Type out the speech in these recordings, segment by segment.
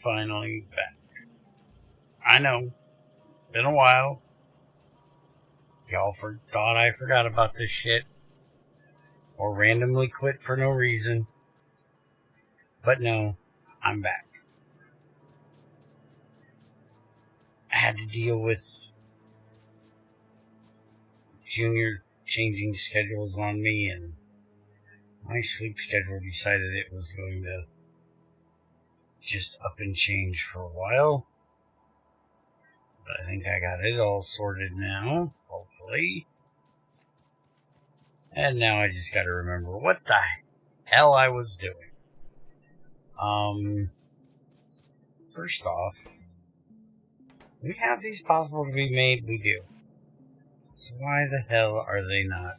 finally back. I know, been a while. Y'all thought I forgot about this shit, or randomly quit for no reason. But no, I'm back. I had to deal with Junior changing schedules on me, and my sleep schedule decided it was going to just up and change for a while. But I think I got it all sorted now, hopefully. And now I just gotta remember what the hell I was doing. First off, we have these possible to be made, we do. So why the hell are they not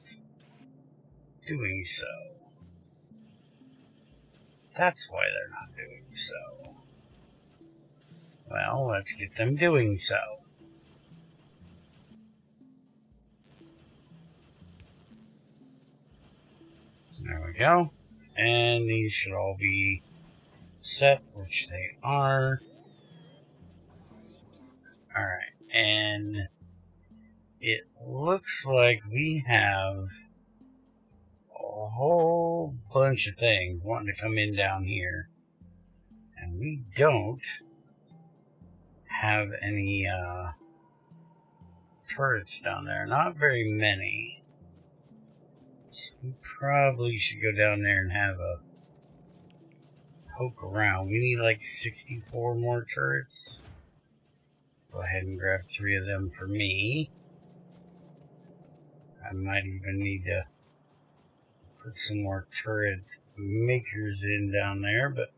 doing so? That's why they're not doing so. Well, let's get them doing so. There we go. And these should all be set, which they are. Alright, and it looks like we have a whole bunch of things wanting to come in down here. And we don't have any turrets down there. Not very many. So we probably should go down there and have a poke around. We need like 64 more turrets. Go ahead and grab 3 of them for me. I might even need to put some more turret makers in down there, but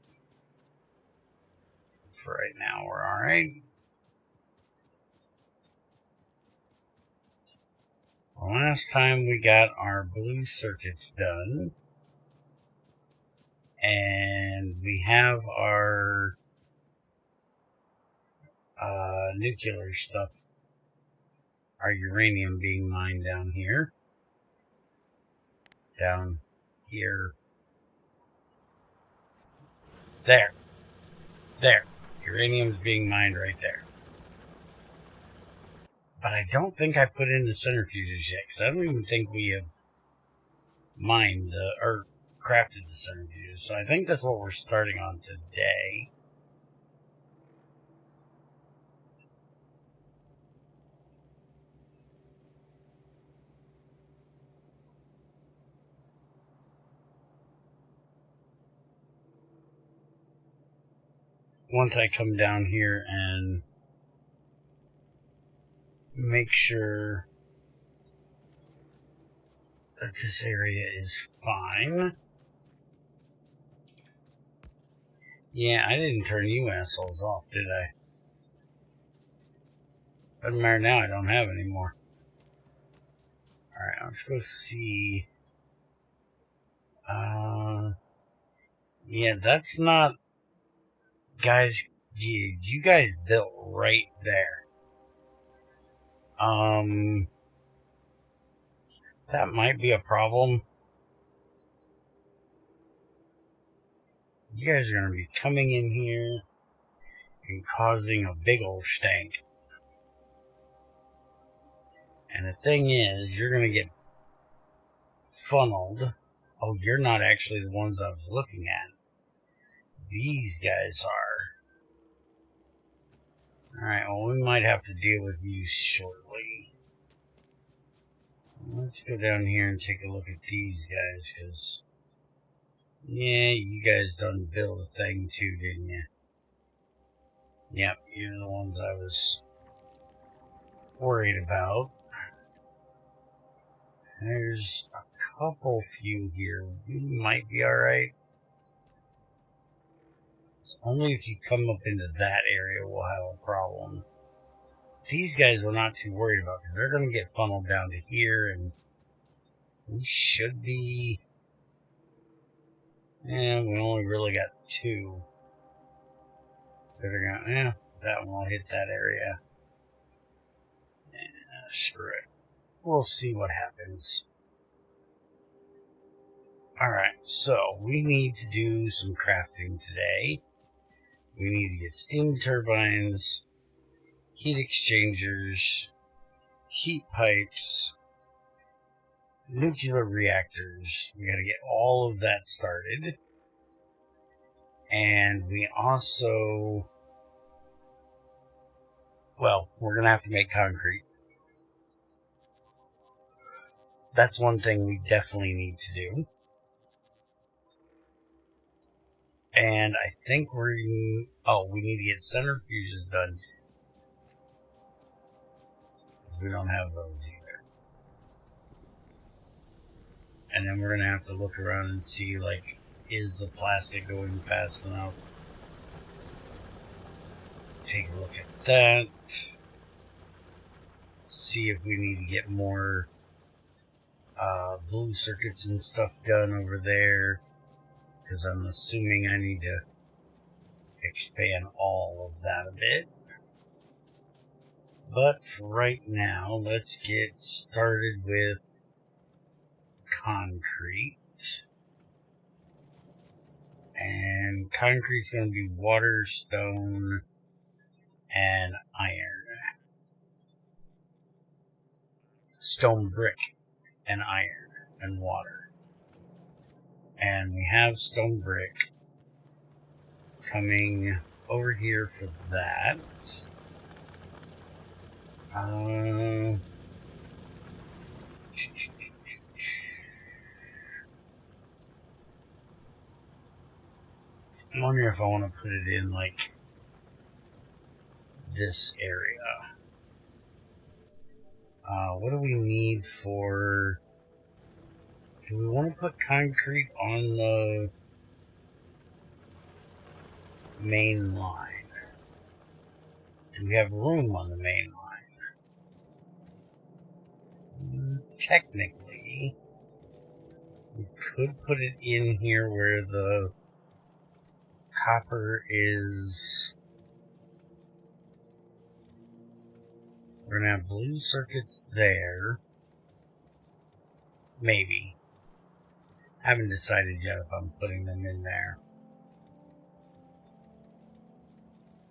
for right now we're alright. Last time we got our blue circuits done, and we have our nuclear stuff, our uranium being mined down here. Down here. There. Uranium's being mined right there. But I don't think I put in the centrifuges yet, because I don't even think we have mined or crafted the centrifuges. So I think that's what we're starting on today. Once I come down here and make sure that this area is fine. Yeah, I didn't turn you assholes off, did I? Doesn't matter now, I don't have any more. Alright, let's go see. Yeah, that's not... Guys, you guys built right there. That might be a problem. You guys are going to be coming in here and causing a big old stank. And the thing is, you're going to get funneled. Oh, you're not actually the ones I was looking at. These guys are. Alright, well, we might have to deal with you shortly. Let's go down here and take a look at these guys, because, yeah, you guys done build a thing too, didn't you? Yep, you're the ones I was worried about. There's a couple few here. We might be alright. It's only if you come up into that area we'll have a problem. These guys we're not too worried about, because they're going to get funneled down to here, and we should be... And we only really got 2. They're gonna, that one will hit that area. Screw it. We'll see what happens. Alright, so we need to do some crafting today. We need to get steam turbines, heat exchangers, heat pipes, nuclear reactors. We gotta get all of that started. And we also, well, we're gonna have to make concrete. That's one thing we definitely need to do. And I think we need to get centrifuges done. We don't have those either. And then we're going to have to look around and see, like, is the plastic going fast enough? Take a look at that. See if we need to get more blue circuits and stuff done over there. Because I'm assuming I need to expand all of that a bit. But for right now, let's get started with concrete. And concrete's going to be water, stone, and iron. Stone brick and iron and water. And we have stone brick coming over here for that. I wonder if I want to put it in, like, this area. What do we need for... Do we want to put concrete on the main line? Do we have room on the main line? Technically, we could put it in here where the copper is. We're going to have blue circuits there. Maybe. Haven't decided yet if I'm putting them in there.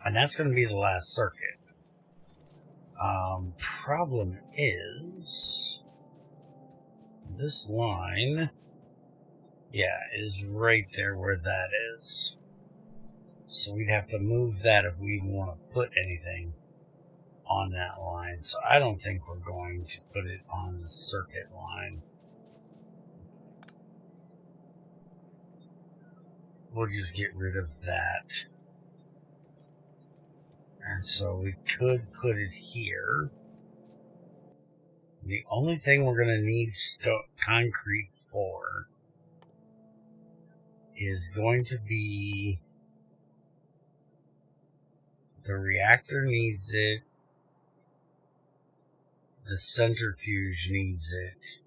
And that's going to be the last circuit. Problem is, this line, yeah, is right there where that is. So we'd have to move that if we even want to put anything on that line. So I don't think we're going to put it on the circuit line. We'll just get rid of that. And so we could put it here. The only thing we're going to need concrete for is going to be the reactor needs it, the centrifuge needs it,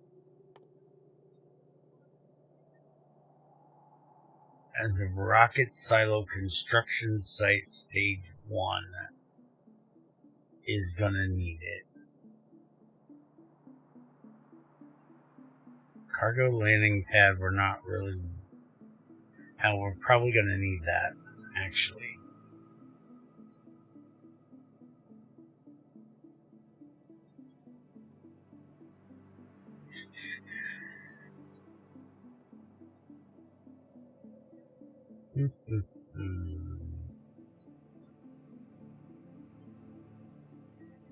and the rocket silo construction site stage 1 is going to need it. Cargo landing pad, we're not really... Hell, we're probably going to need that, actually.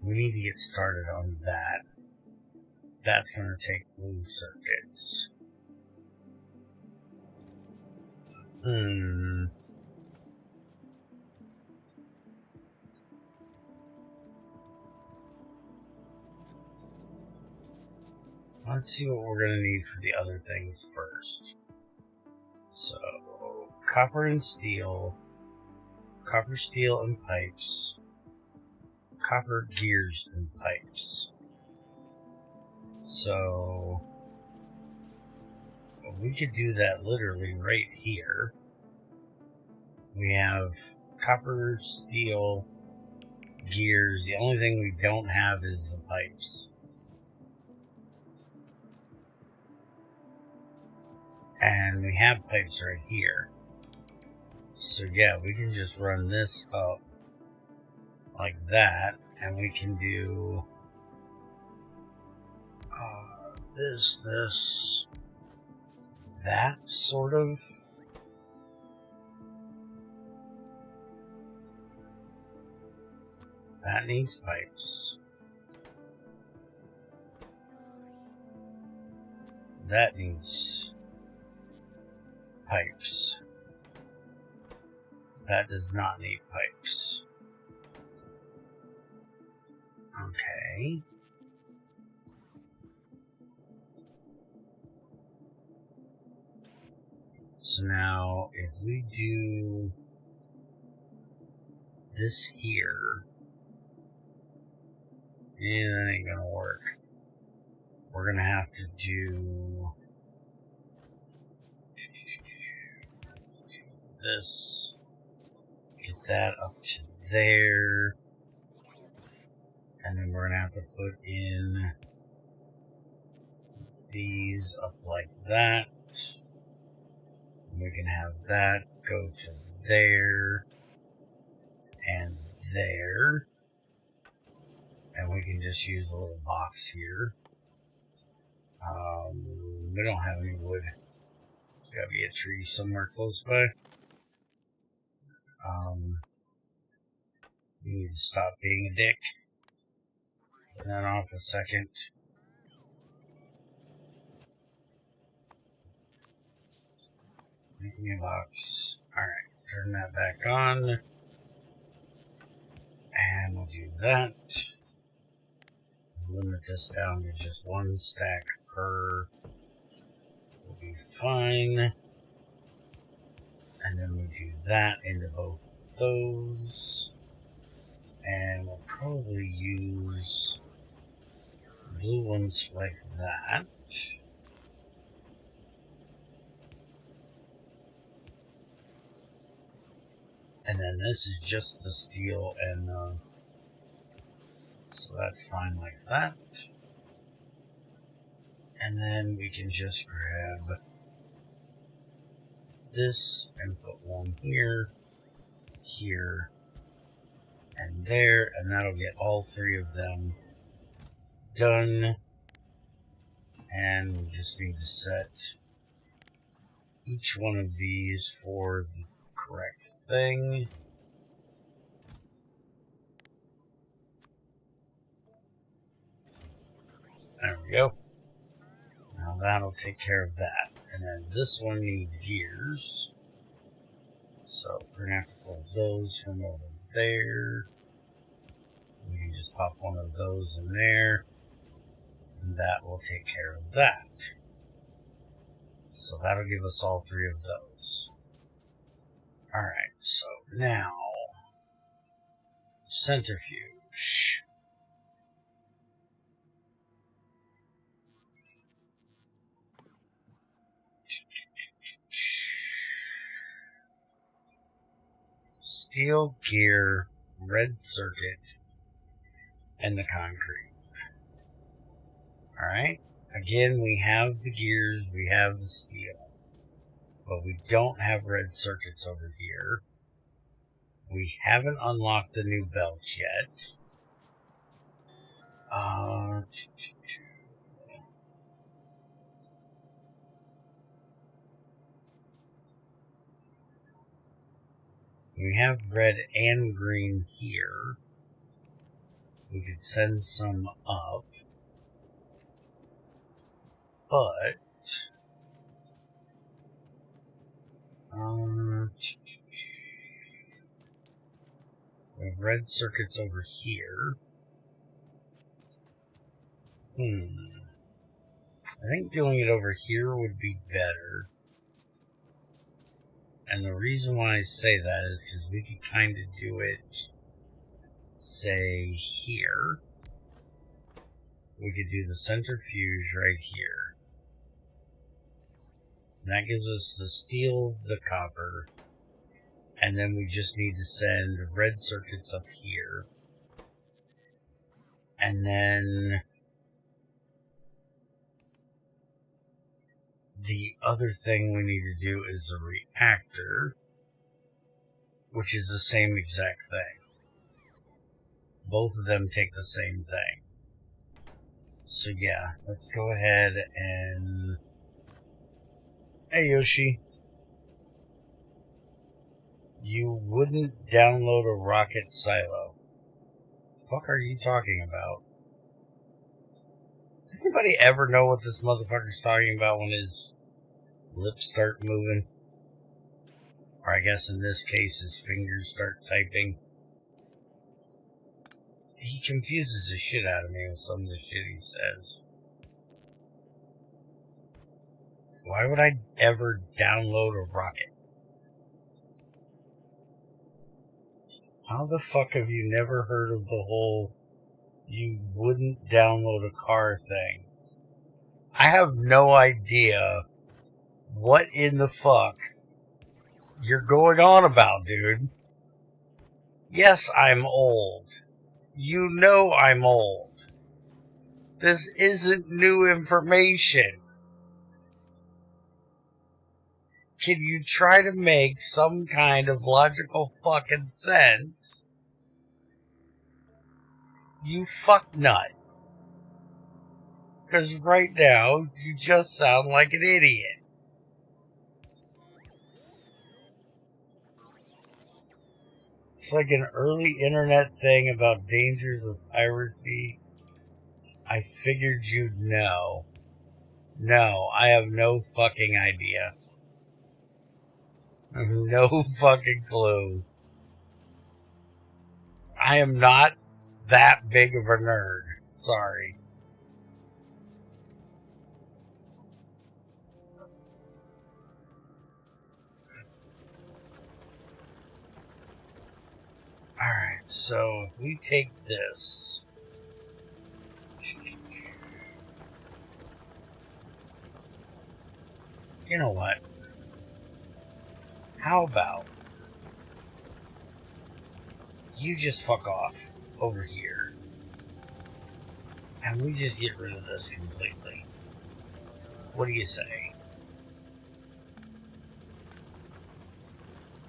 We need to get started on that. That's going to take blue circuits. Let's see what we're going to need for the other things first. So, copper and steel, copper, steel, and pipes, copper, gears, and pipes. So, we could do that literally right here. We have copper, steel, gears. The only thing we don't have is the pipes. And we have pipes right here. So yeah, we can just run this up like that, and we can do this, that sort of. That needs pipes. That needs pipes. That does not need pipes. Okay. So now, if we do this here, that ain't gonna work. We're gonna have to do this. Get that up to there. And then we're gonna have to put in these up like that. And we can have that go to there and there. And we can just use a little box here. We don't have any wood. There's gotta be a tree somewhere close by. You need to stop being a dick. Turn that off a second. Make me a box. Alright, turn that back on. And we'll do that. Limit this down to just one stack per. Will be fine. And then we do that into both of those. And we'll probably use blue ones like that. And then this is just the steel, and so that's fine like that. And then we can just grab this and put one here, here, and there, and that'll get all three of them done. And we just need to set each one of these for the correct thing. There we go. Now that'll take care of that. And then this one needs gears. So we're going to have to pull those from over there. We can just pop one of those in there. And that will take care of that. So that'll give us all three of those. Alright, so now centrifuge. Steel gear, red circuit, and the concrete. Alright, again we have the gears, we have the steel, but we don't have red circuits over here. We haven't unlocked the new belt yet. We have red and green here. We could send some up. But we have red circuits over here. I think doing it over here would be better. And the reason why I say that is because we could kind of do it, say, here. We could do the centrifuge right here. And that gives us the steel, the copper, and then we just need to send red circuits up here. And then the other thing we need to do is a reactor. which is the same exact thing. Both of them take the same thing. So yeah, let's go ahead and... Hey Yoshi. You wouldn't download a rocket silo. What the fuck are you talking about? Does anybody ever know what this motherfucker's talking about when his lips start moving? Or I guess in this case his fingers start typing. He confuses the shit out of me with some of the shit he says. Why would I ever download a rocket? How the fuck have you never heard of the whole you wouldn't download a car thing? I have no idea what in the fuck you're going on about, dude. Yes, I'm old. You know I'm old. This isn't new information. Can you try to make some kind of logical fucking sense? You fuck nut. Because right now, you just sound like an idiot. It's like an early internet thing about dangers of piracy. I figured you'd know. No, I have no fucking idea. I have no fucking clue. I am not that big of a nerd. Sorry. Alright, so if we take this. You know what? How about you just fuck off over here and we just get rid of this completely? What do you say?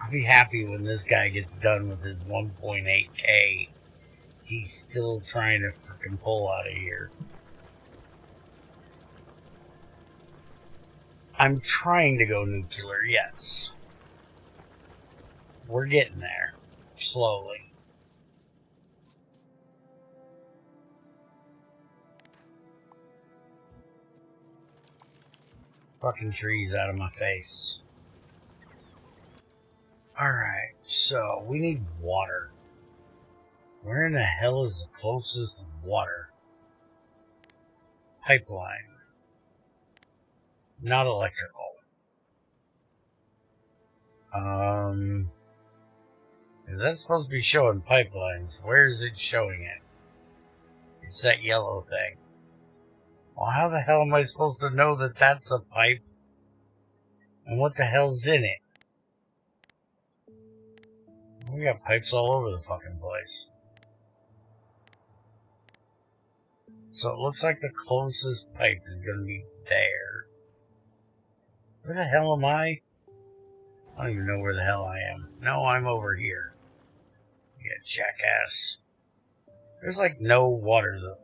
I'll be happy when this guy gets done with his 1.8K. He's still trying to freaking pull out of here. I'm trying to go nuclear, yes. We're getting there. Slowly. Fucking trees out of my face. Alright, so we need water. Where in the hell is the closest water? Pipeline. Not electrical. Is that supposed to be showing pipelines? Where is it showing it? It's that yellow thing. Well, how the hell am I supposed to know that that's a pipe? And what the hell's in it? We got pipes all over the fucking place. So it looks like the closest pipe is going to be there. Where the hell am I? I don't even know where the hell I am. No, I'm over here. Yeah, jackass. There's like no water though.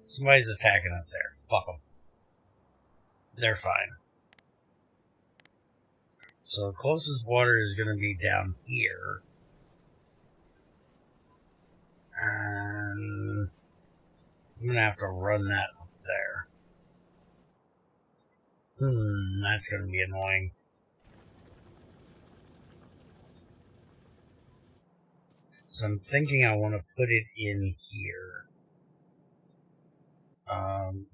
Somebody's attacking up there. Fuck them. They're fine. So the closest water is going to be down here. And I'm going to have to run that up there. That's going to be annoying. So I'm thinking I want to put it in here.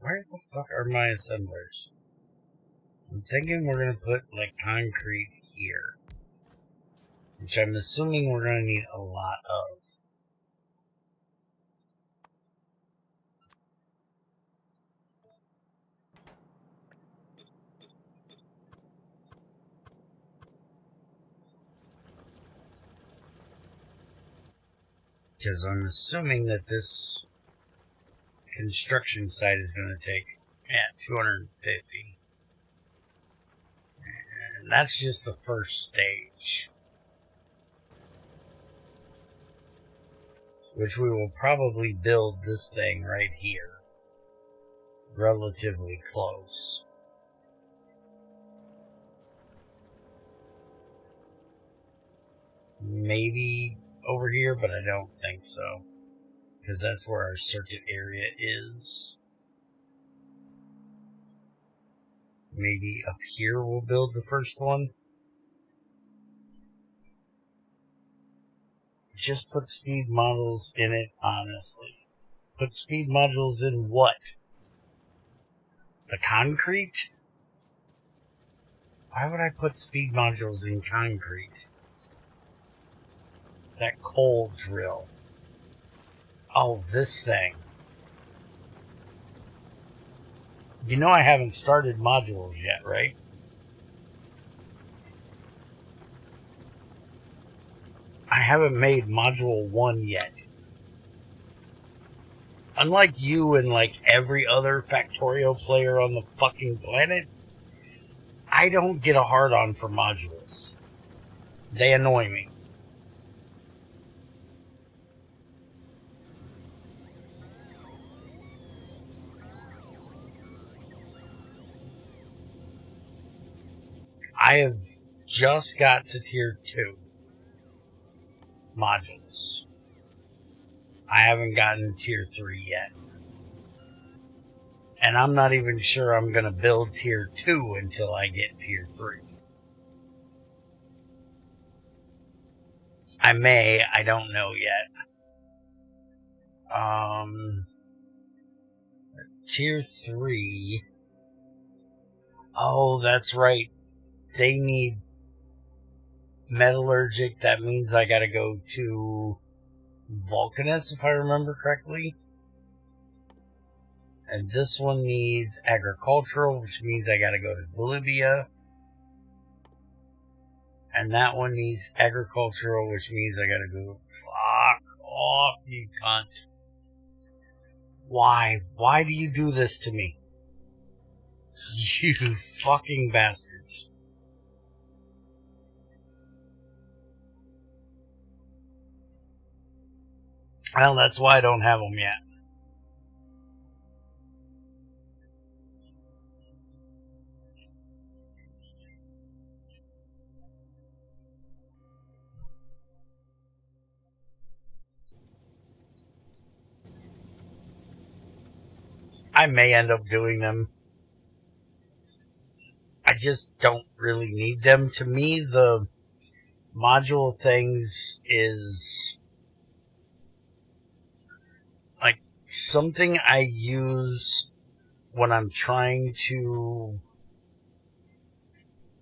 Where the fuck are my assemblers? I'm thinking we're going to put, like, concrete here. Which I'm assuming we're going to need a lot of. Because I'm assuming that this construction site is going to take, 250. And that's just the first stage. beach, which we will probably build this thing right here, relatively close. Maybe over here, but I don't think so, because that's where our circuit area is. Maybe up here we'll build the first one. Just put speed modules in it, honestly. Put speed modules in what? The concrete? Why would I put speed modules in concrete? That coal drill. Oh, this thing. You know I haven't started modules yet, right? I haven't made module 1 yet. Unlike you and like every other Factorio player on the fucking planet, I don't get a hard-on for modules. They annoy me. I have just got to tier 2 modules. I haven't gotten tier 3 yet. And I'm not even sure I'm going to build tier 2 until I get tier 3. I may, I don't know yet. Tier 3. Oh, that's right. They need metallurgic. That means I gotta go to Vulcanus, if I remember correctly. And this one needs agricultural, which means I gotta go to Bolivia. And that one needs agricultural, which means I gotta go... Fuck off, you cunt. Why? Why do you do this to me? You fucking bastards. Well, that's why I don't have them yet. I may end up doing them. I just don't really need them. To me, the module things is like something I use when I'm trying to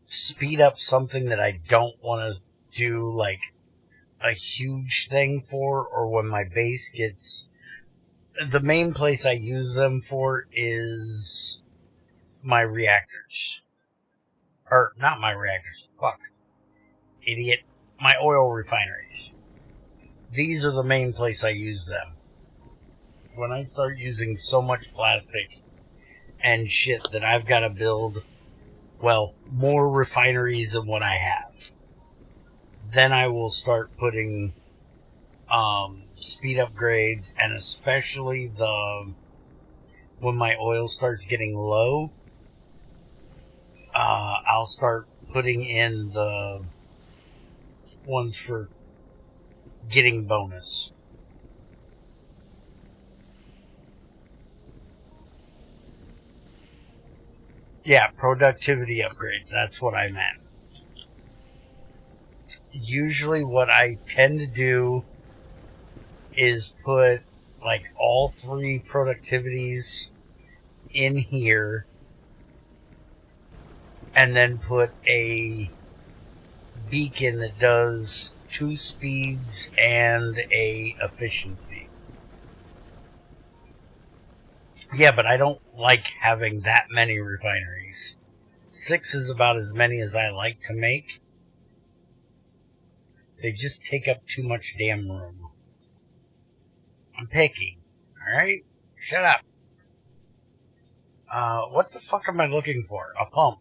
speed up something that I don't want to do like a huge thing for, or when my base gets... The main place I use them for is my reactors. Or, not my reactors. Fuck. Idiot. My oil refineries. These are the main place I use them. When I start using so much plastic and shit that I've got to build, well, more refineries than what I have, then I will start putting speed upgrades, and especially when my oil starts getting low, I'll start putting in the ones for getting bonus. Yeah, productivity upgrades, that's what I meant. Usually what I tend to do is put like all 3 productivities in here, and then put a beacon that does 2 speeds and a efficiency. Yeah, but I don't like having that many refineries. 6 is about as many as I like to make. They just take up too much damn room. I'm picky. Alright? Shut up. What the fuck am I looking for? A pump.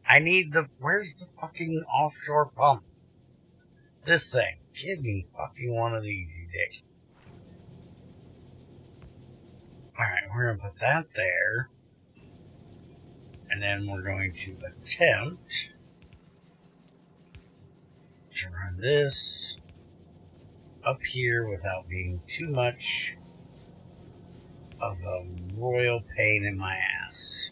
I need the... Where's the fucking offshore pump? This thing. Give me fucking one of these, you dick. Alright, we're going to put that there. And then we're going to attempt to run this up here without being too much of a royal pain in my ass.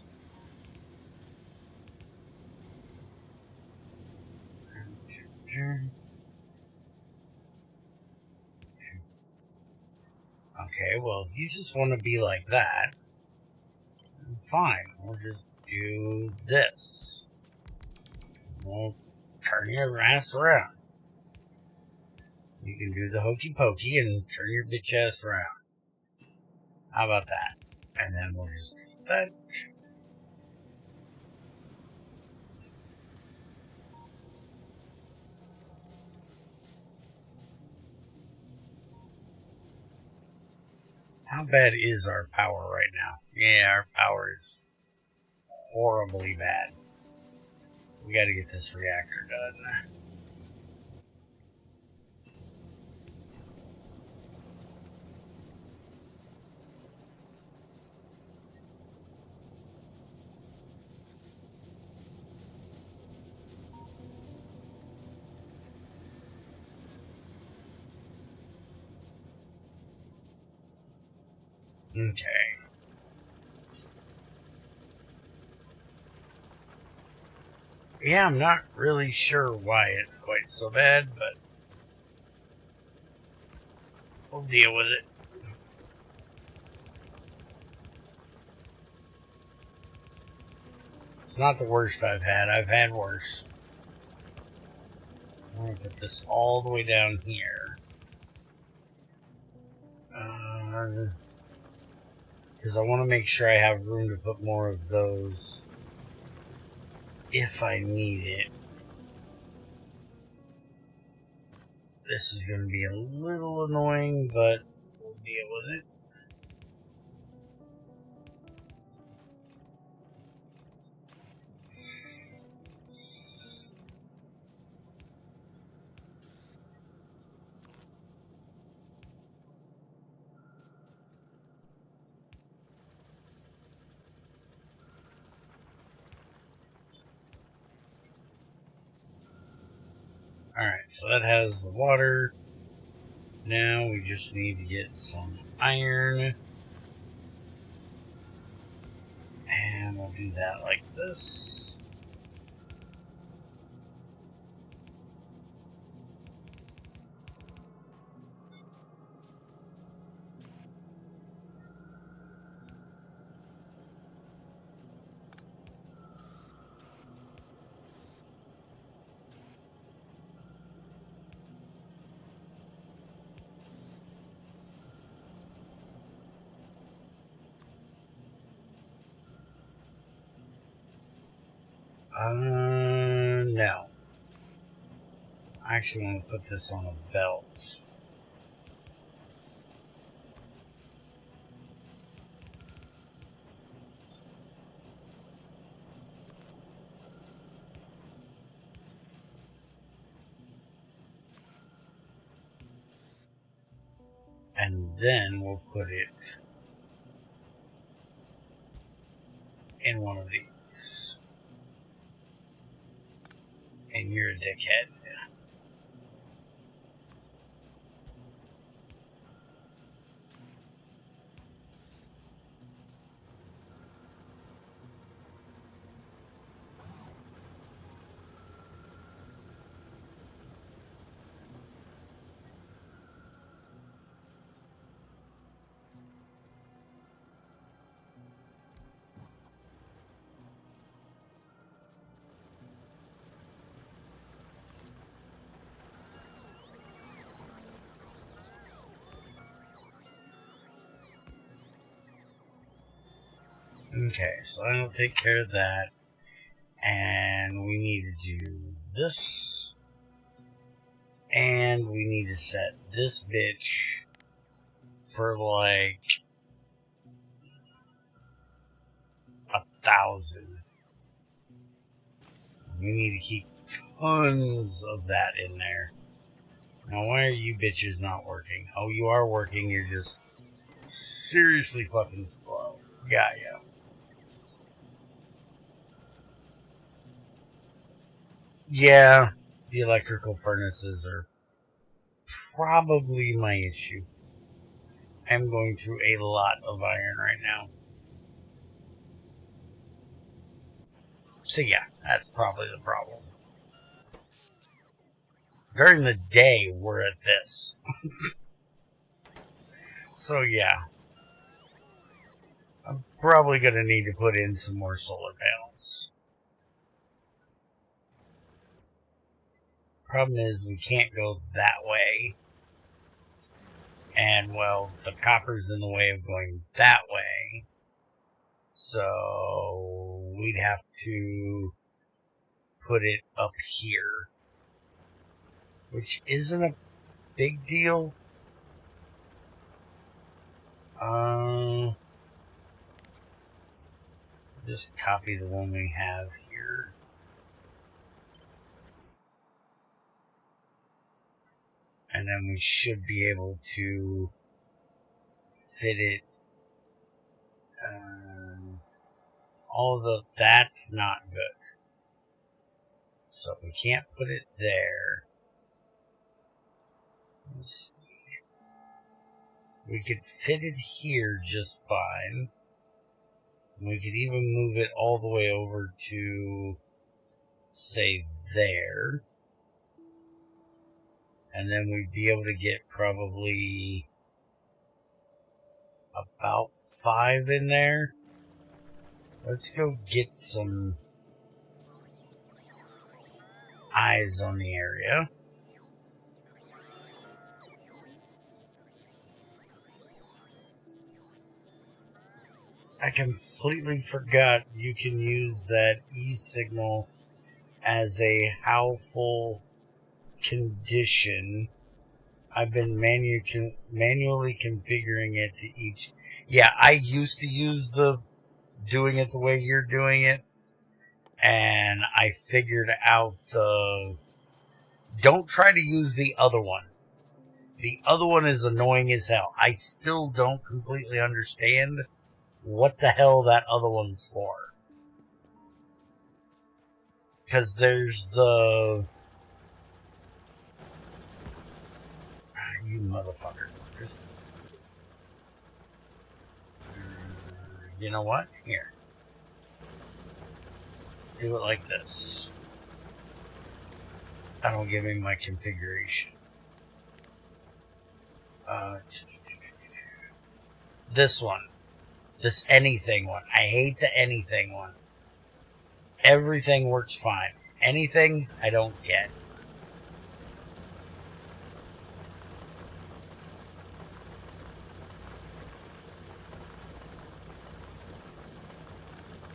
Okay, well, if you just want to be like that, fine. We'll just do this. We'll turn your ass around. You can do the hokey pokey and turn your bitch ass around. How about that? And then we'll just do that. How bad is our power right now? Yeah, our power is horribly bad. We gotta get this reactor done. Okay. Yeah, I'm not really sure why it's quite so bad, but we'll deal with it. It's not the worst I've had. I've had worse. I'm going to put this all the way down here. Because I want to make sure I have room to put more of those if I need it. This is going to be a little annoying, but we'll deal with it. Alright, so that has the water. Now we just need to get some iron. And we'll do that like this. No. I actually want to put this on a belt. And then we'll put it in one of these. And you're a dickhead. Okay, so that'll take care of that. And we need to do this. And we need to set this bitch for like 1,000. We need to keep tons of that in there. Now, why are you bitches not working? Oh, you are working, you're just seriously fucking slow. Yeah. Yeah, the electrical furnaces are probably my issue. I'm going through a lot of iron right now. So yeah, that's probably the problem. During the day, we're at this. So yeah, I'm probably going to need to put in some more solar panels. Problem is, we can't go that way. And, well, the copper's in the way of going that way. So, we'd have to put it up here. Which isn't a big deal. Just copy the one we have here. And then we should be able to fit it. That's not good. So we can't put it there. Let's see. We could fit it here just fine. We could even move it all the way over to, say, there. And then we'd be able to get probably about 5 in there. Let's go get some eyes on the area. I completely forgot you can use that E-signal as a how full condition. I've been manually configuring it to each. Yeah, I used to use doing it the way you're doing it, and I figured out don't try to use the other one. The other one is annoying as hell. I still don't completely understand what the hell that other one's for. Because there's the... You motherfucker. You know what? Here. Do it like this. That'll give me my configuration. This one. This anything one. I hate the anything one. Everything works fine. Anything, I don't get.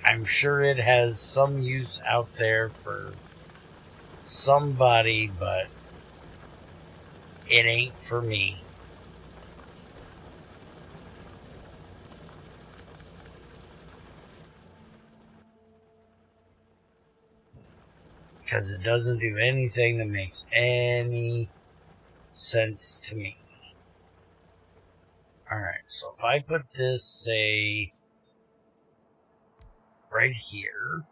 I'm sure it has some use out there for somebody, but it ain't for me. Because it doesn't do anything that makes any sense to me. Alright, so if I put this, say, right here,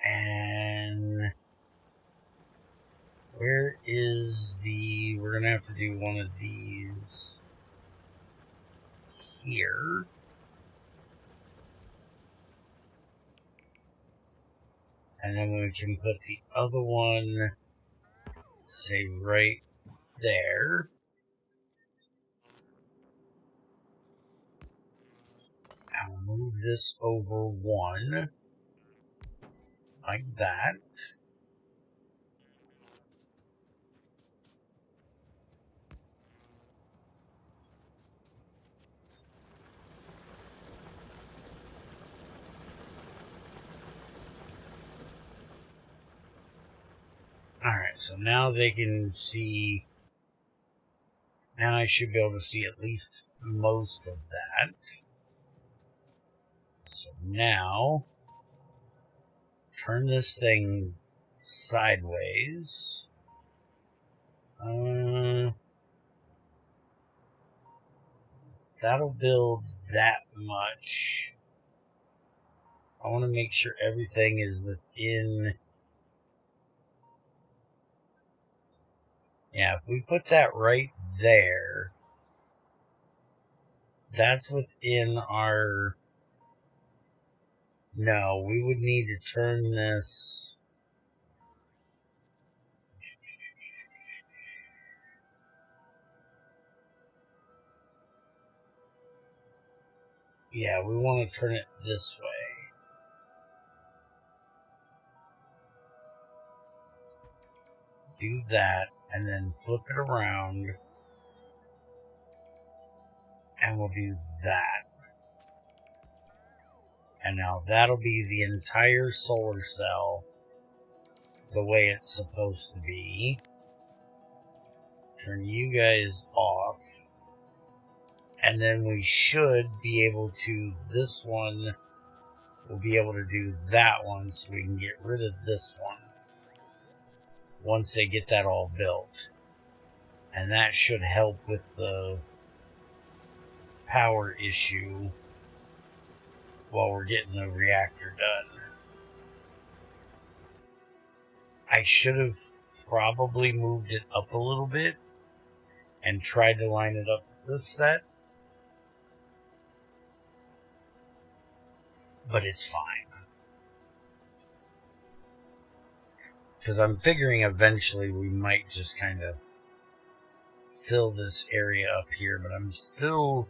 and where is we're going to have to do one of these here. And then we can put the other one, say, right there. I'll move this over 1, like that. Alright, so now they can see. Now I should be able to see at least most of that. So now, turn this thing sideways. That'll build that much. I want to make sure everything is within. Yeah, if we put that right there, that's within our. No, we would need to turn this. Yeah, we want to turn it this way. Do that, and then flip it around, and we'll do that. And now that'll be the entire solar cell the way it's supposed to be. Turn you guys off. And then we should be able to, this one, we'll be able to do that one so we can get rid of this one once they get that all built. And that should help with the power issue while we're getting the reactor done. I should have probably moved it up a little bit and tried to line it up with this set. But it's fine. Because I'm figuring eventually we might just kind of fill this area up here, but I'm still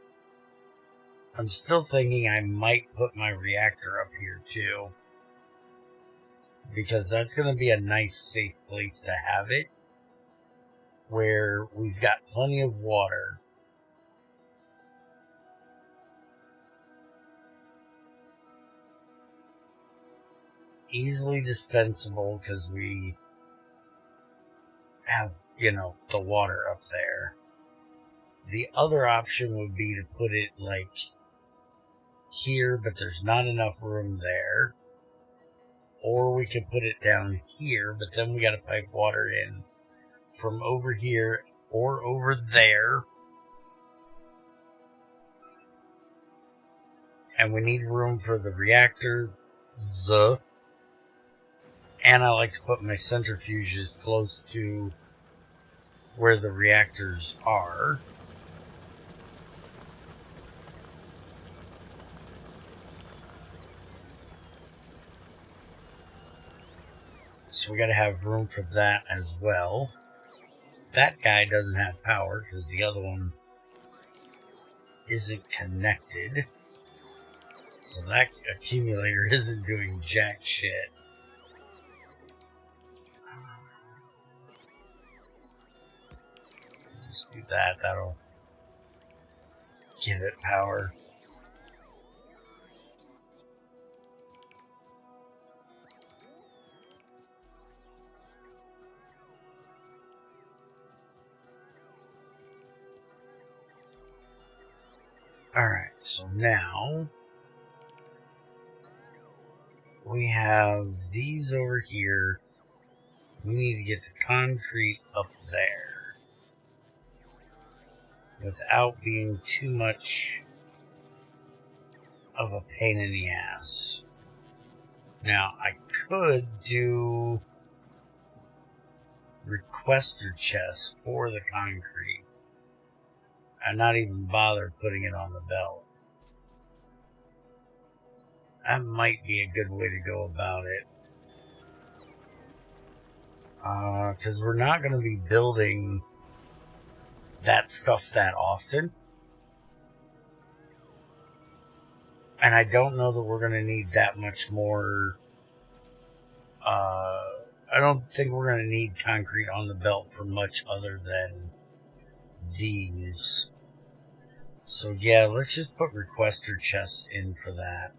thinking I might put my reactor up here too. Because that's going to be a nice safe place to have it, where we've got plenty of water. Easily dispensable because we have, the water up there. The other option would be to put it like here, but there's not enough room there. Or we could put it down here, but then we got to pipe water in from over here or over there. And we need room for the reactor. And I like to put my centrifuges close to where the reactors are. So we got to have room for that as well. That guy doesn't have power because the other one isn't connected. So that accumulator isn't doing jack shit. Just do that. That'll give it power. Alright, so now we have these over here. We need to get the concrete up there without being too much of a pain in the ass. Now, I could do requester chests for the concrete and not even bother putting it on the belt. That might be a good way to go about it. Because we're not going to be building that stuff that often. And I don't know that we're going to need that much more. I don't think we're going to need concrete on the belt for much other than these. So yeah, let's just put requester chests in for that.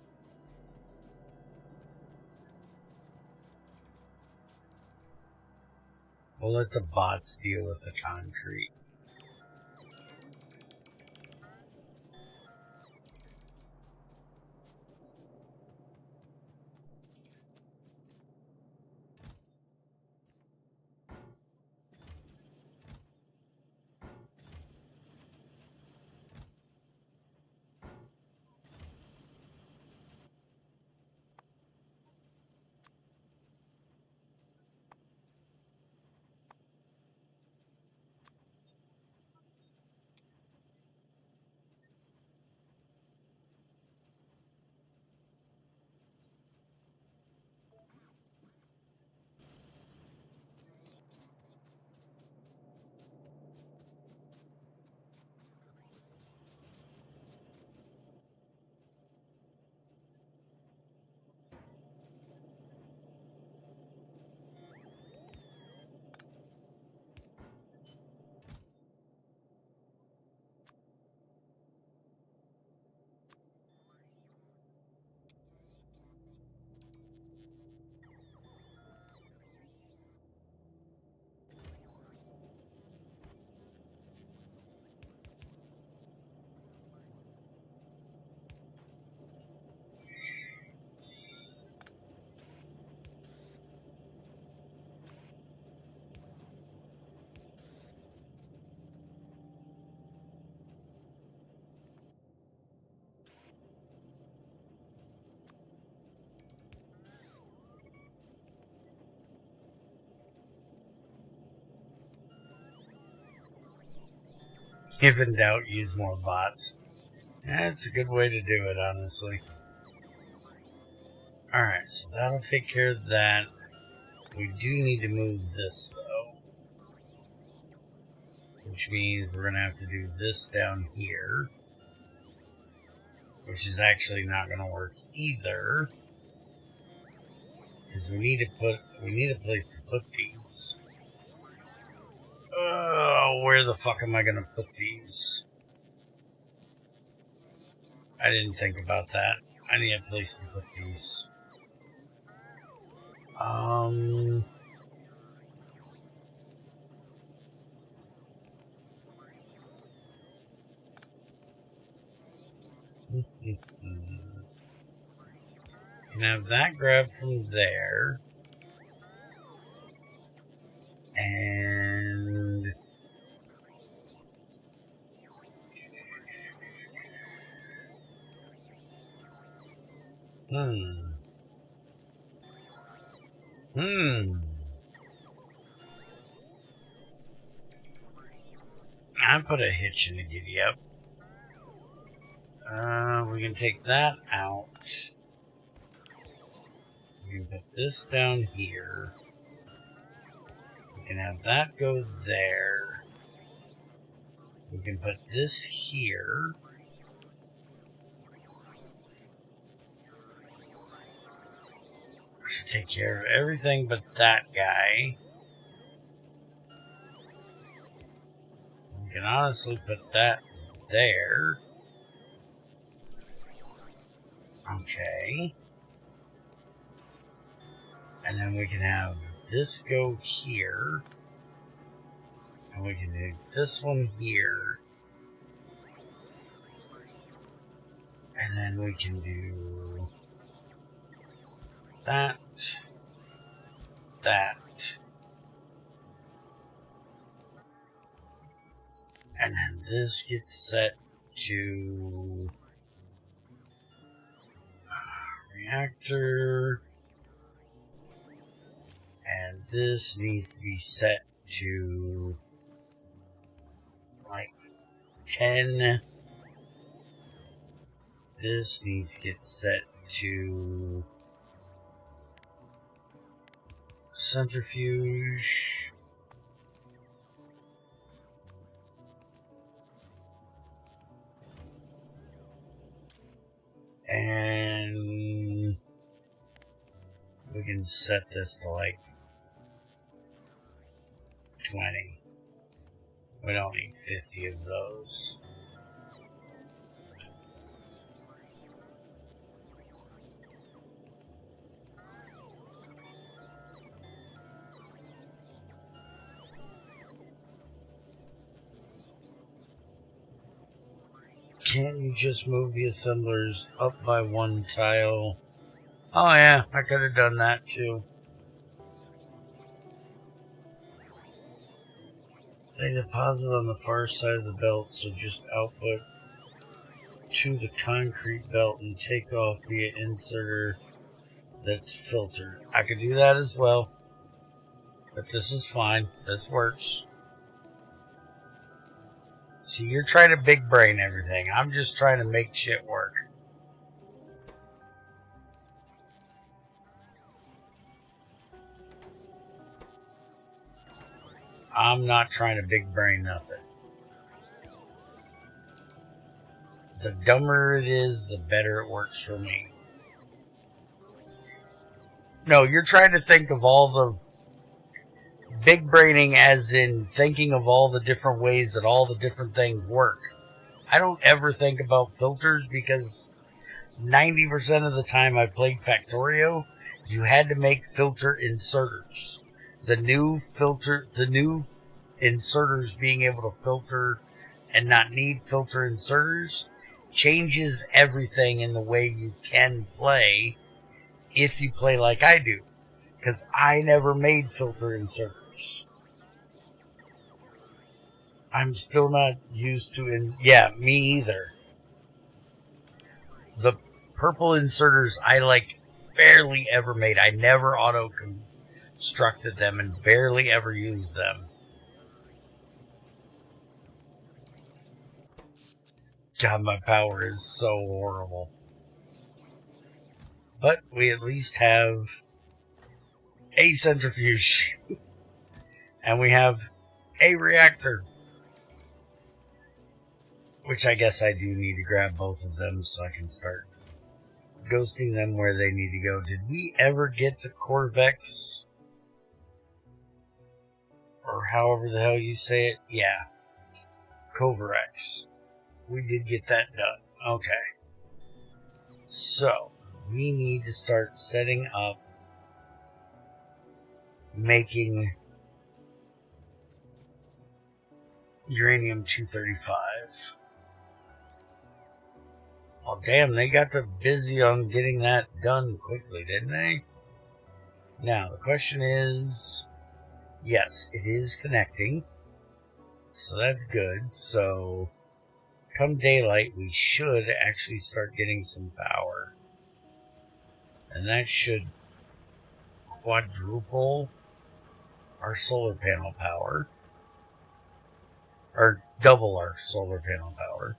We'll let the bots deal with the concrete. If in doubt, use more bots. That's a good way to do it, honestly. Alright, so that'll take care of that. We do need to move this, though. Which means we're going to have to do this down here. Which is actually not going to work either. Because we need a place to put these. Oh, where the fuck am I going to put these? I didn't think about that. I need a place to put these. Can have that grab from there. And I put a hitch in the giddy up. We can take that out. We can put this down here. We can have that go there. We can put this here. To take care of everything but that guy. We can honestly put that there. Okay. And then we can have this go here. And we can do this one here. And then we can do that. And then this gets set to reactor. And this needs to be set to like 10. This needs to get set to centrifuge. And we can set this to like 20. We don't need 50 of those. Can't you just move the assemblers up by one tile? Oh yeah, I could have done that too. They deposit on the far side of the belt, so just output to the concrete belt and take off via inserter that's filtered. I could do that as well, but this is fine. This works. So you're trying to big brain everything. I'm just trying to make shit work. I'm not trying to big brain nothing. The dumber it is, the better it works for me. No, you're trying to think of all the big braining as in thinking of all the different ways that all the different things work. I don't ever think about filters because 90% of the time I played Factorio, you had to make filter inserters. The new inserters being able to filter and not need filter inserters changes everything in the way you can play if you play like I do. Because I never made filter inserters. I'm still not used to yeah, me either. The purple inserters I like barely ever made. I never auto-constructed them and barely ever used them. God, my power is so horrible. But we at least have a centrifuge. And we have a reactor. Which I guess I do need to grab both of them so I can start ghosting them where they need to go. Did we ever get the Corvex? Or however the hell you say it? Yeah. Coverex. We did get that done. Okay. So, we need to start setting up making uranium-235. Oh, damn, they got busy on getting that done quickly, didn't they? Now, the question is, yes, it is connecting, so that's good. So, come daylight, we should actually start getting some power. And that should quadruple our solar panel power. Or double our solar panel power.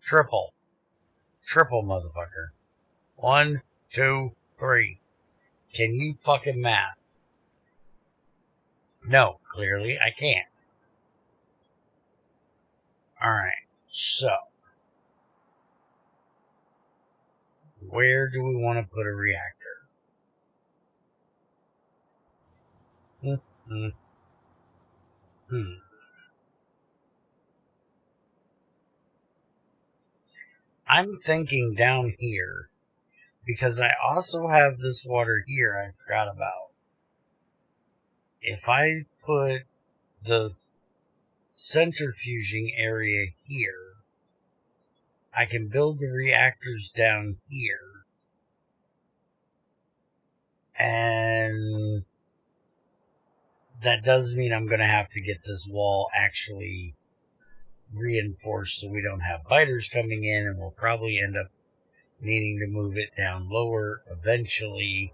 Triple. Triple, motherfucker. 1, 2, 3. Can you fucking math? No, clearly I can't. Alright, so. Where do we want to put a reactor? I'm thinking down here, because I also have this water here I forgot about. If I put the centrifuging area here, I can build the reactors down here, and that does mean I'm going to have to get this wall actually reinforced so we don't have biters coming in, and we'll probably end up needing to move it down lower eventually.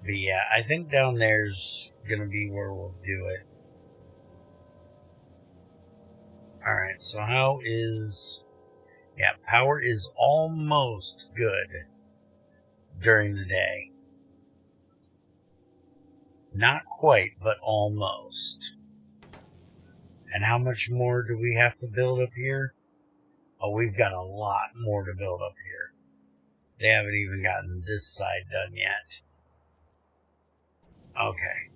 But yeah, I think down there's going to be where we'll do it. Alright, so how is... Yeah, power is almost good during the day. Not quite, but almost. And how much more do we have to build up here? Oh, we've got a lot more to build up here. They haven't even gotten this side done yet. Okay.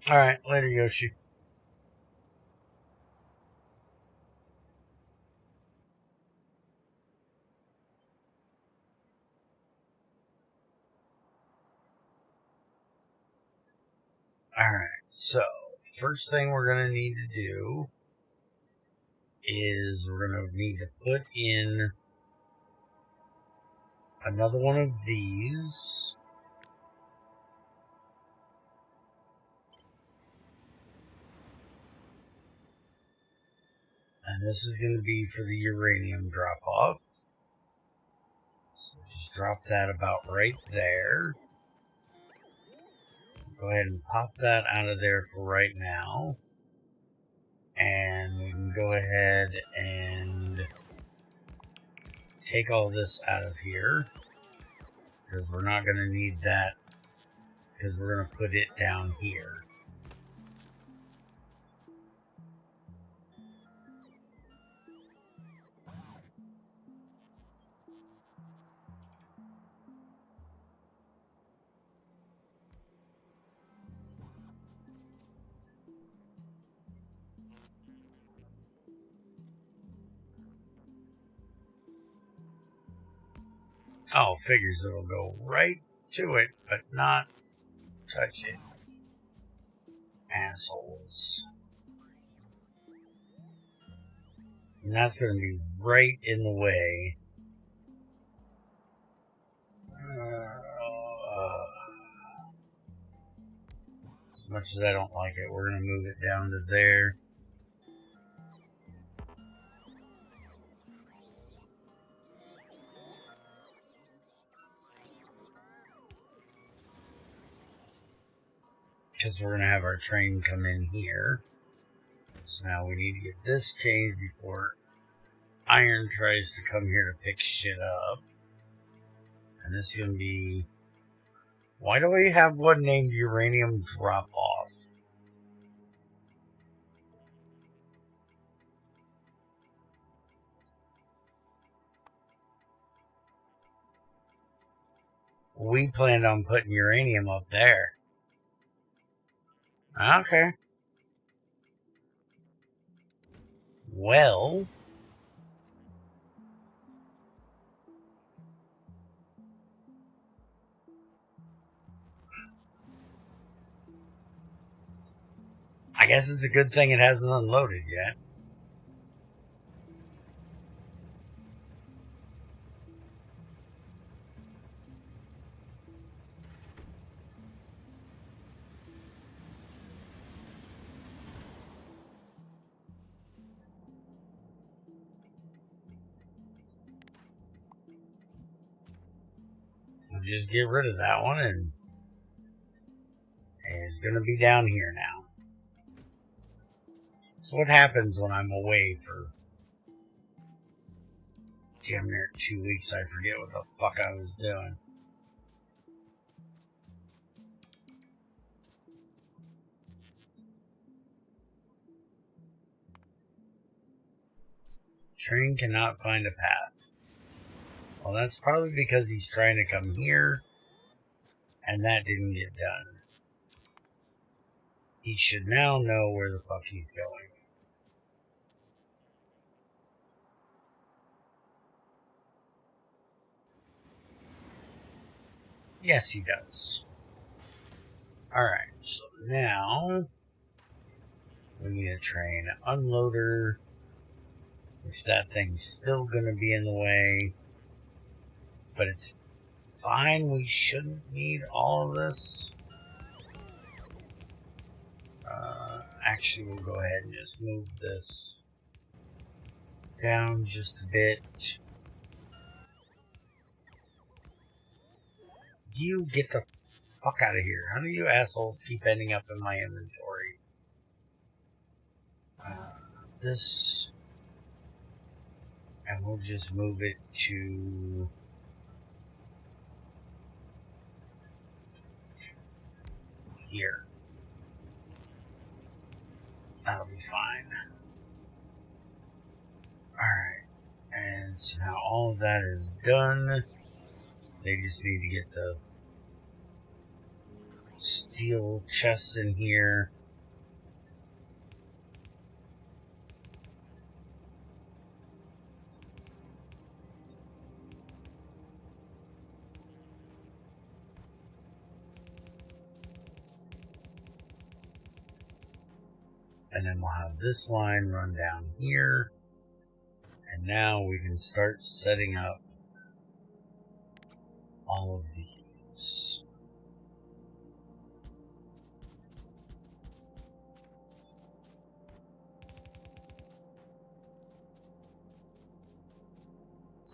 Alright, later, Yoshi. Alright, so, first thing we're going to need to do is we're going to need to put in another one of these. And this is going to be for the uranium drop-off. So just drop that about right there. Go ahead and pop that out of there for right now. And we can go ahead and take all this out of here, because we're not going to need that, because we're going to put it down here. Oh, figures it'll go right to it, but not touch it. Assholes. And that's going to be right in the way. As much as I don't like it, we're going to move it down to there. Because we're going to have our train come in here. So now we need to get this changed before iron tries to come here to pick shit up. And this is going to be... Why do we have one named Uranium Drop Off? We planned on putting uranium up there. Okay. Well... I guess it's a good thing it hasn't unloaded yet. We'll just get rid of that one, and it's going to be down here now. So what happens when I'm away for damn near 2 weeks? I forget what the fuck I was doing. Train cannot find a path. Well, that's probably because he's trying to come here, and that didn't get done. He should now know where the fuck he's going. Yes, he does. Alright, so now we need a train unloader, which that thing's still going to be in the way. But it's fine, we shouldn't need all of this. Actually, we'll go ahead and just move this down just a bit. You get the fuck out of here. How do you assholes keep ending up in my inventory? This... And we'll just move it to... here. That'll be fine. Alright. And so now all of that is done. They just need to get the steel chests in here. And then we'll have this line run down here. And now we can start setting up all of these.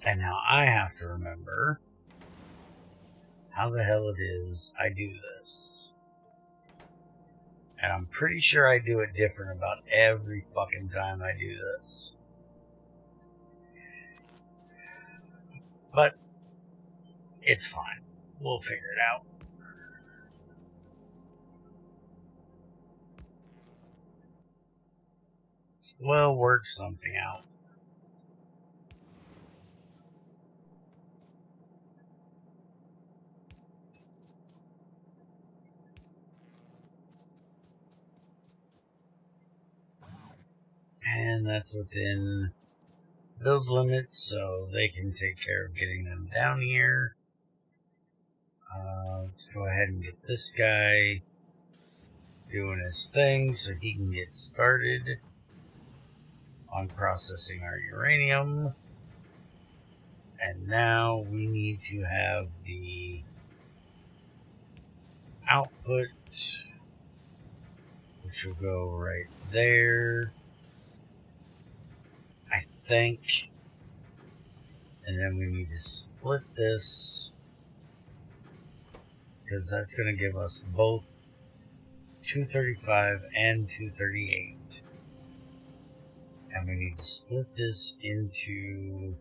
And now I have to remember how the hell it is I do this. And I'm pretty sure I do it different about every fucking time I do this. But it's fine. We'll figure it out. We'll work something out. And that's within build limits, so they can take care of getting them down here. Let's go ahead and get this guy doing his thing so he can get started on processing our uranium. And now we need to have the output, which will go right there, I think. And then we need to split this, because that's going to give us both 235 and 238. And we need to split this into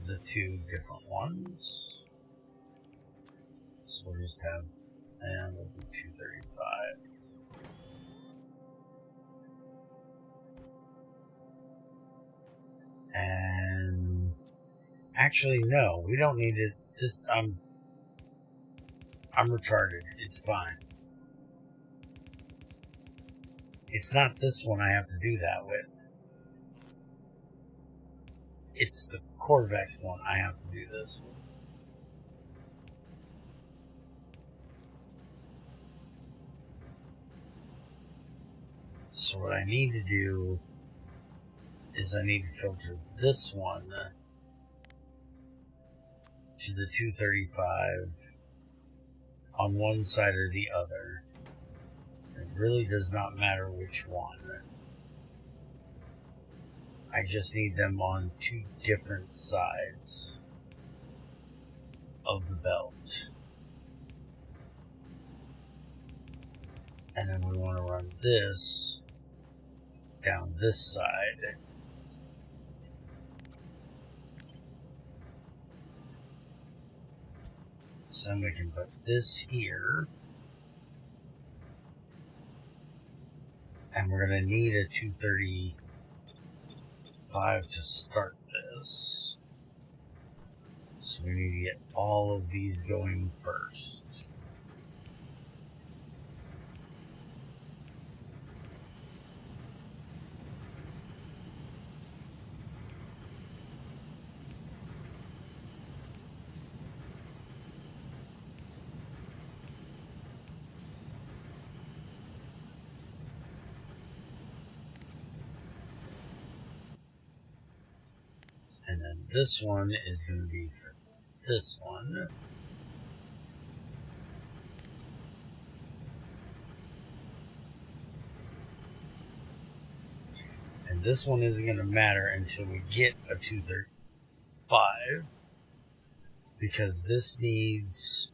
the two different ones. So we'll just have, and we'll do 235. And actually, no, we don't need it. This, I'm retarded. It's fine. It's not this one I have to do that with. It's the Corvex one I have to do this with. So what I need to do is I need to filter this one to the 235 on one side or the other. It really does not matter which one. I just need them on two different sides of the belt. And then we want to run this down this side. So then we can put this here. And we're going to need a 235 to start this. So we need to get all of these going first. And then this one is going to be for this one. And this one isn't going to matter until we get a 235, because this needs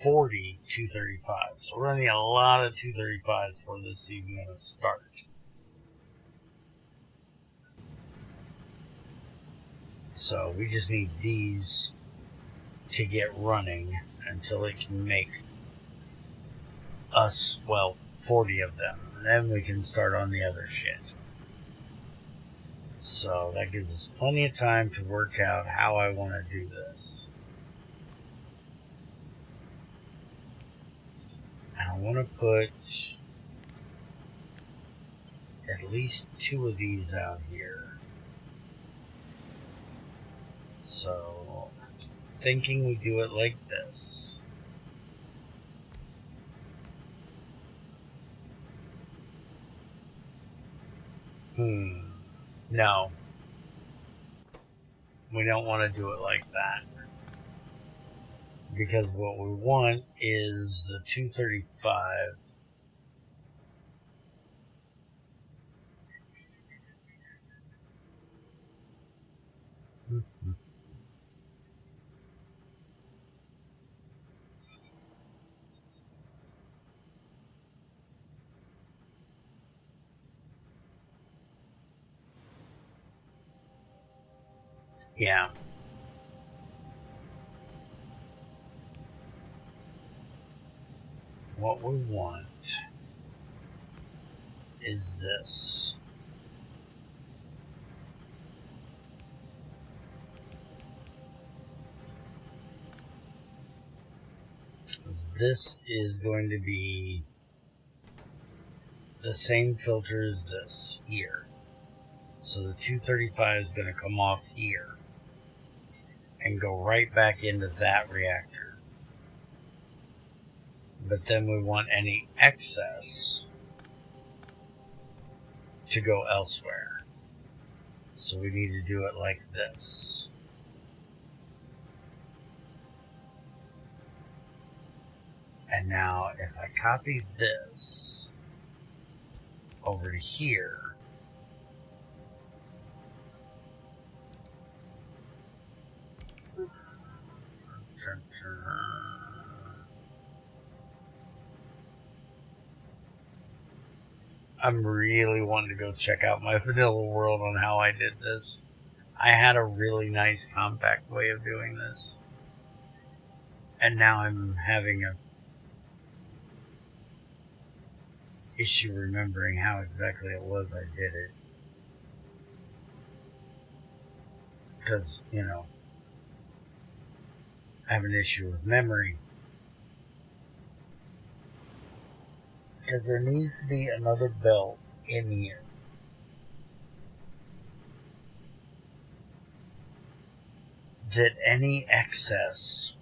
40 235s. So we're running a lot of 235s for this is even going to start. So we just need these to get running until it can make us, well, 40 of them. And then we can start on the other shit. So that gives us plenty of time to work out how I want to do this. And I want to put at least 2 of these out here. So I'm thinking we do it like this. No. We don't want to do it like that. Because what we want is the 235. Yeah. What we want is this. This is going to be the same filter as this here. So the 235 is going to come off here and go right back into that reactor. But then we want any excess to go elsewhere. So we need to do it like this. And now if I copy this over to here, I'm really wanting to go check out my vanilla world on how I did this. I had a really nice compact way of doing this. And now I'm having a issue remembering how exactly it was I did it. Because, you know, I have an issue with memory. Because there needs to be another belt in here. That any excess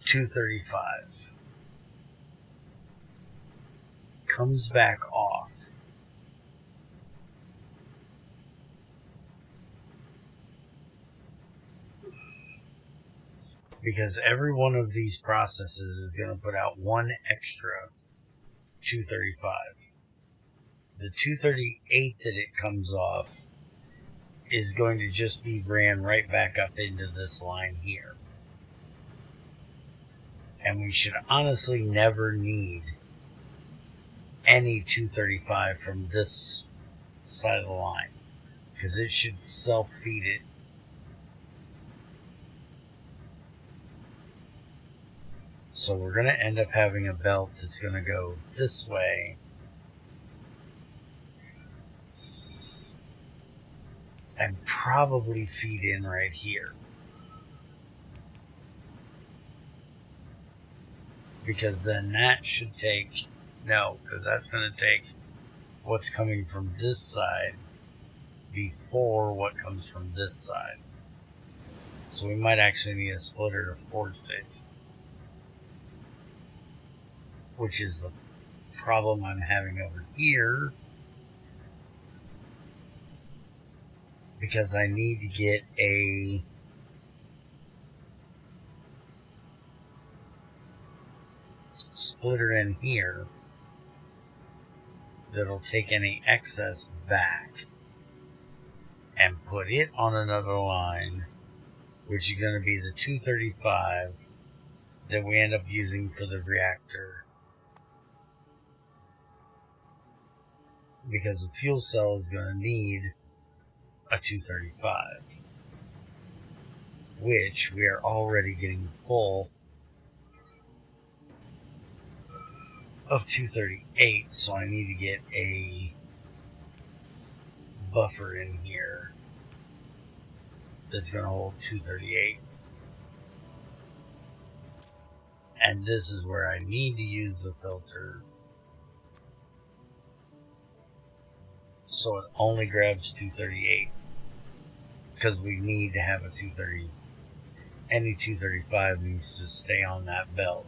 235 comes back off. Because every one of these processes is going to put out one extra 235. The 238 that it comes off is going to just be ran right back up into this line here. And we should honestly never need any 235 from this side of the line, because it should self-feed it. So we're going to end up having a belt that's going to go this way and probably feed in right here. Because then that should take, no, because that's going to take what's coming from this side before what comes from this side. So we might actually need a splitter to force it, which is the problem I'm having over here, because I need to get a splitter in here that'll take any excess back and put it on another line, which is going to be the 235 that we end up using for the reactor, because the fuel cell is going to need a 235, which we are already getting full of 238, so I need to get a buffer in here that's going to hold 238. And this is where I need to use the filter, so it only grabs 238, because we need to have a 230. Any 235 needs to stay on that belt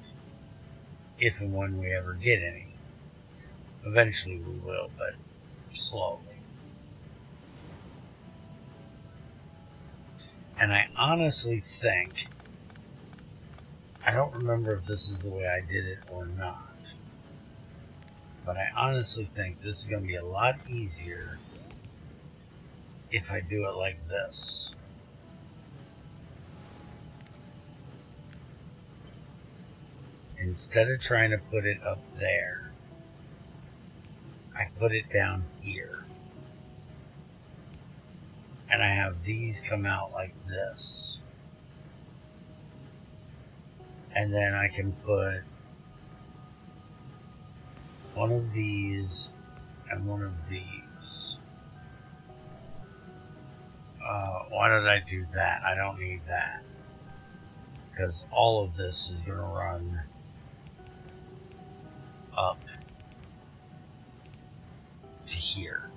if and when we ever get any. Eventually we will, but slowly. And I honestly think, I don't remember if this is the way I did it or not, but I honestly think this is going to be a lot easier if I do it like this. Instead of trying to put it up there, I put it down here. And I have these come out like this. And then I can put one of these and one of these. Why did I do that? I don't need that, because all of this is going to run up to here.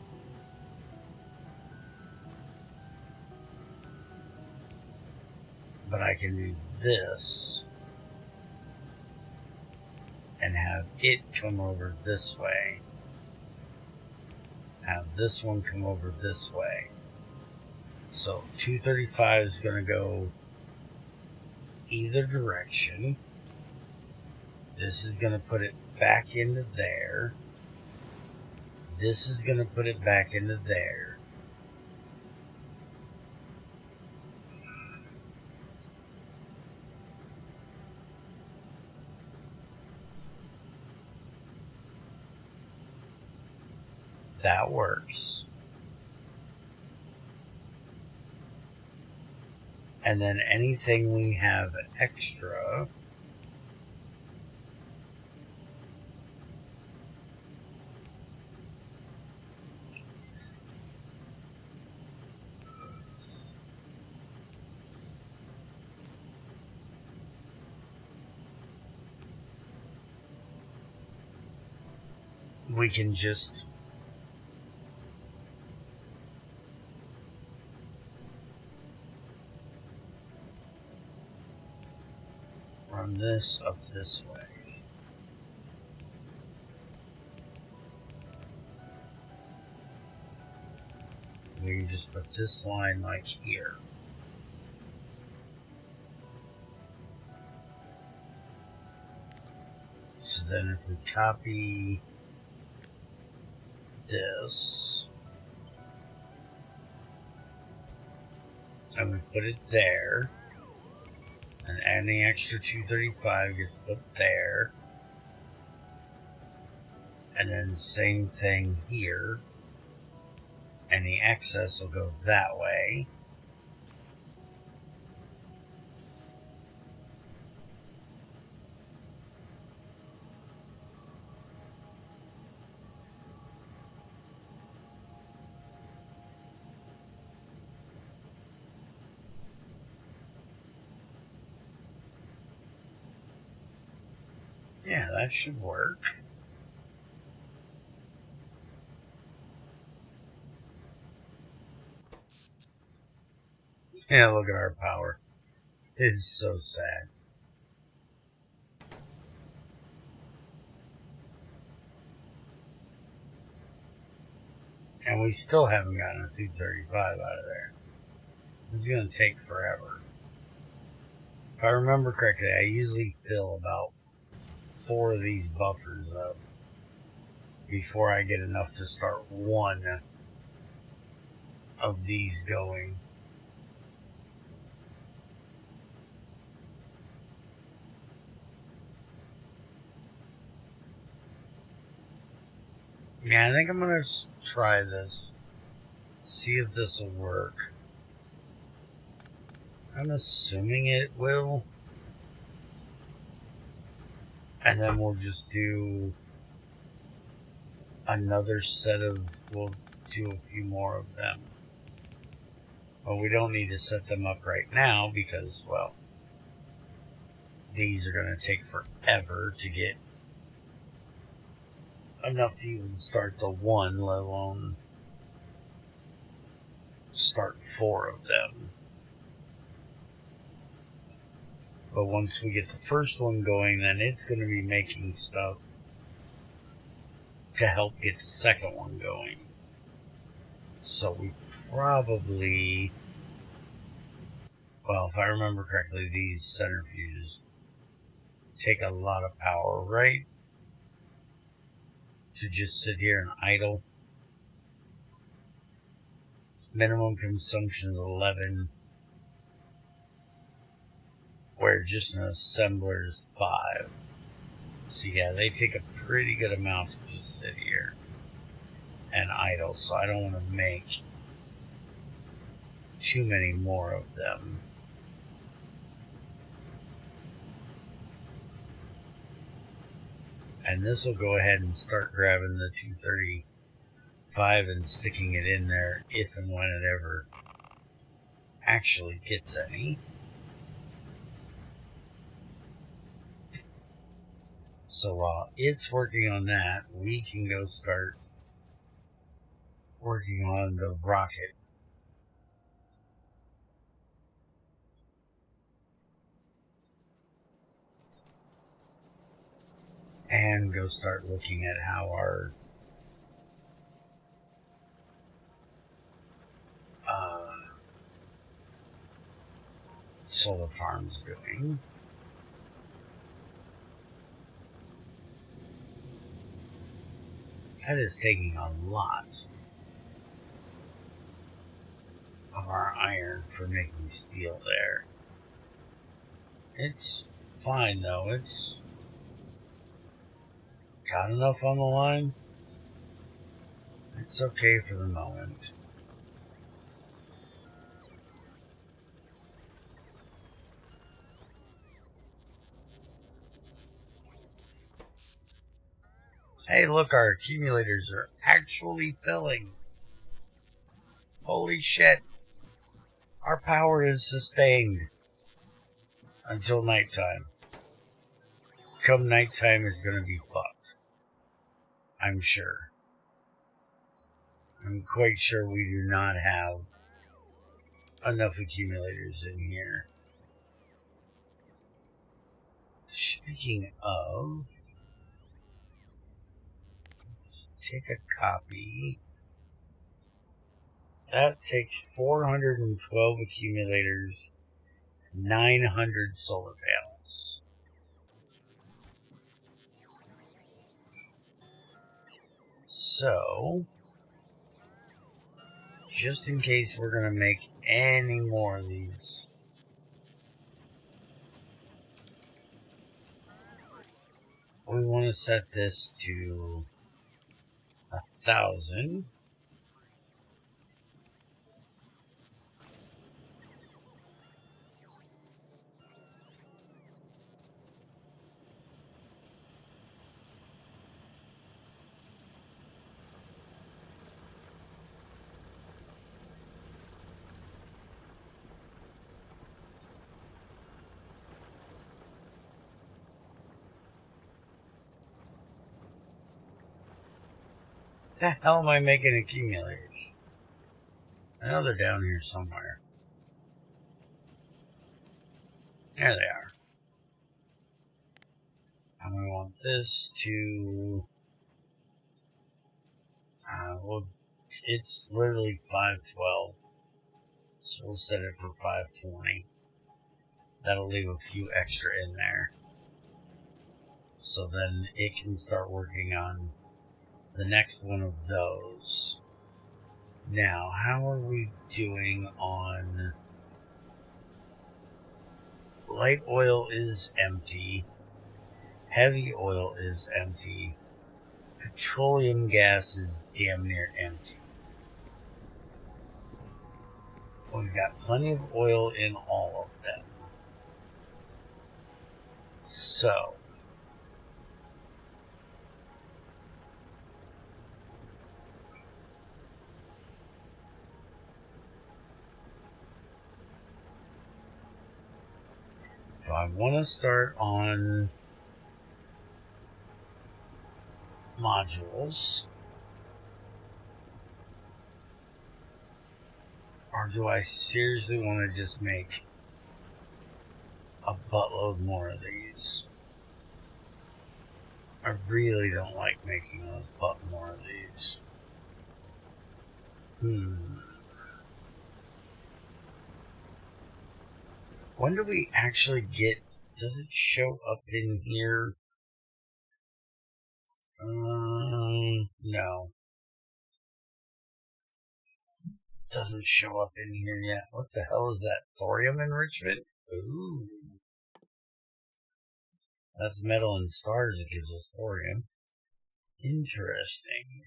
But I can do this and have it come over this way have this one come over this way. So 235 is going to go either direction. This is going to put it back into there. This is going to put it back into there. That works. And then anything we have extra, we can just run this up this way. We can just put this line like here. So then if we copy this and we put it there, and any extra 235 gets put there, and then the same thing here, and the excess will go that way. Yeah, that should work. Yeah, look at our power. It's so sad. And we still haven't gotten a 235 out of there. It's going to take forever. If I remember correctly, I usually fill about 4 of these buffers up before I get enough to start one of these going. Yeah, I think I'm going to try this. See if this will work. I'm assuming it will. And then we'll just do another set of, we'll do a few more of them. But we don't need to set them up right now because, well, these are going to take forever to get enough to even start the one, let alone start 4 of them. But once we get the first one going, then it's going to be making stuff to help get the second one going. So we probably, well, if I remember correctly, these centrifuges take a lot of power, right? To just sit here and idle. Minimum consumption is 11, where just an assembler is 5. So yeah, they take a pretty good amount to just sit here and idle, so I don't want to make too many more of them. And this will go ahead and start grabbing the 235 and sticking it in there if and when it ever actually gets any. So while it's working on that, we can go start working on the rocket. And go start looking at how our solar farm's doing. That is taking a lot of our iron for making steel there. It's fine though, it's got enough on the line. It's okay for the moment. Hey, look, our accumulators are actually filling. Holy shit. Our power is sustained until nighttime. Come nighttime, it's gonna be fucked. I'm sure. I'm quite sure we do not have enough accumulators in here. Speaking of, take a copy. That takes 412 accumulators, 900 solar panels. So, just in case we're going to make any more of these, we want to set this to 1,000. The hell am I making accumulators? I know they're down here somewhere. There they are. And we want this to... well, it's literally 512. So we'll set it for 520. That'll leave a few extra in there. So then it can start working on the next one of those. Now, how are we doing on... Light oil is empty. Heavy oil is empty. Petroleum gas is damn near empty. We've got plenty of oil in all of them. So, do I want to start on modules? Or do I seriously want to just make a buttload more of these? I really don't like making a butt more of these. When do we actually get... Does it show up in here? No. It doesn't show up in here yet. What the hell is that? Thorium enrichment? Ooh. That's metal and stars that gives us thorium. Interesting.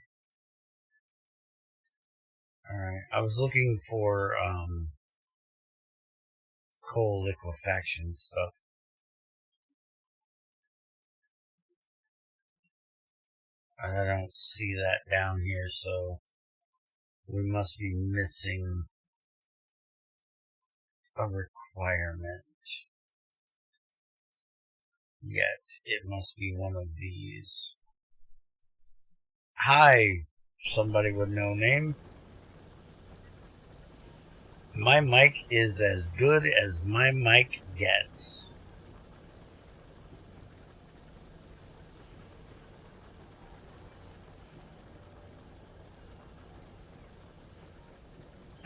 Alright, I was looking for coal liquefaction stuff. I don't see that down here, so we must be missing a requirement. Yet, it must be one of these. Hi, somebody with no name. My mic is as good as my mic gets.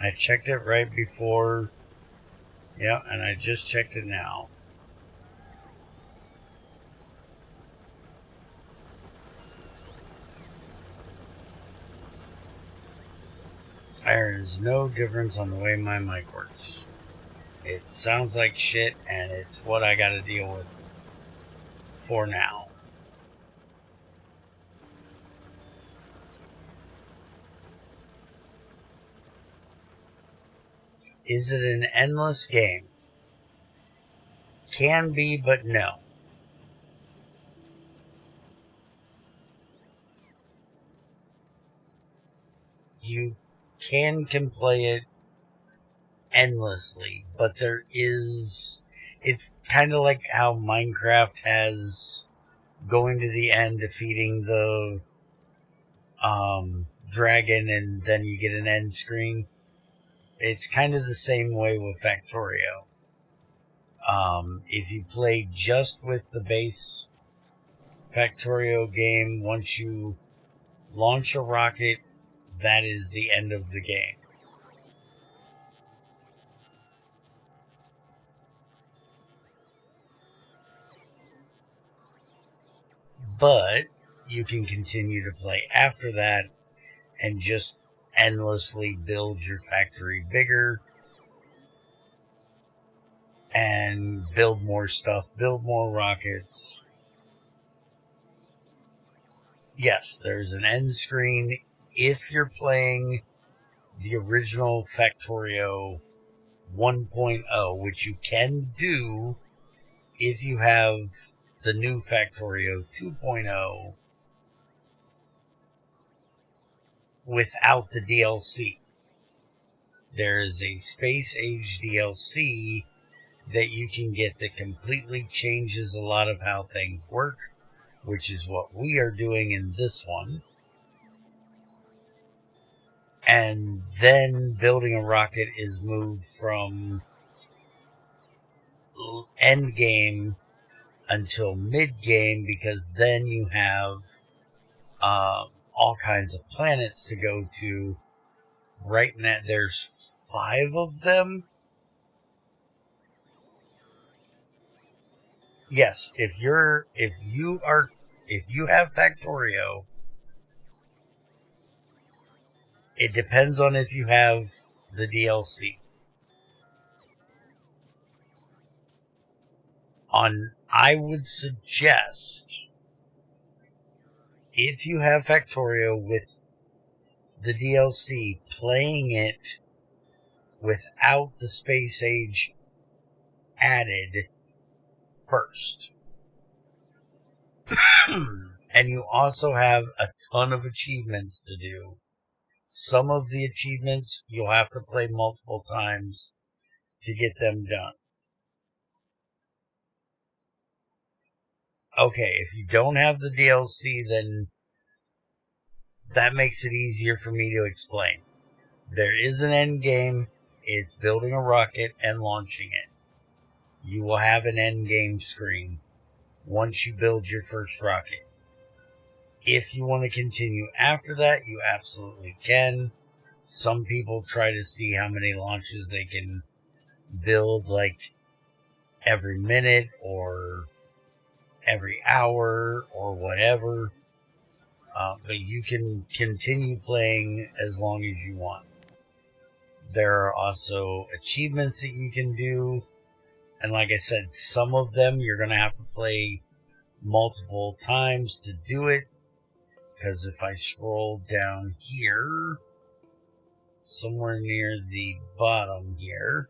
I checked it right before Yeah, and I just checked it now. There is no difference on the way my mic works. It sounds like shit, and it's what I gotta deal with for now. Is it an endless game? Can be, but no. You can play it endlessly, but it's kind of like how Minecraft has going to the end, defeating the dragon, and then you get an end screen. It's kind of the same way with Factorio. If you play just with the base Factorio game, once you launch a rocket, that is the end of the game. But you can continue to play after that and just endlessly build your factory bigger and build more stuff, build more rockets. Yes, there's an end screen if you're playing the original Factorio 1.0, which you can do if you have the new Factorio 2.0 without the DLC. There is a Space Age DLC that you can get that completely changes a lot of how things work, which is what we are doing in this one. And then building a rocket is moved from end game until mid game, because then you have all kinds of planets to go to. Right now, there's 5 of them. Yes, if you have Factorio, it depends on if you have the DLC. I would suggest, if you have Factorio with the DLC, playing it without the Space Age added first. And you also have a ton of achievements to do. Some of the achievements you'll have to play multiple times to get them done. Okay, if you don't have the DLC, then that makes it easier for me to explain. There is an end game. It's building a rocket and launching it. You will have an end game screen once you build your first rocket. If you want to continue after that, you absolutely can. Some people try to see how many launches they can build, like every minute or every hour or whatever. But you can continue playing as long as you want. There are also achievements that you can do. And like I said, some of them you're going to have to play multiple times to do it. Because if I scroll down here, somewhere near the bottom here,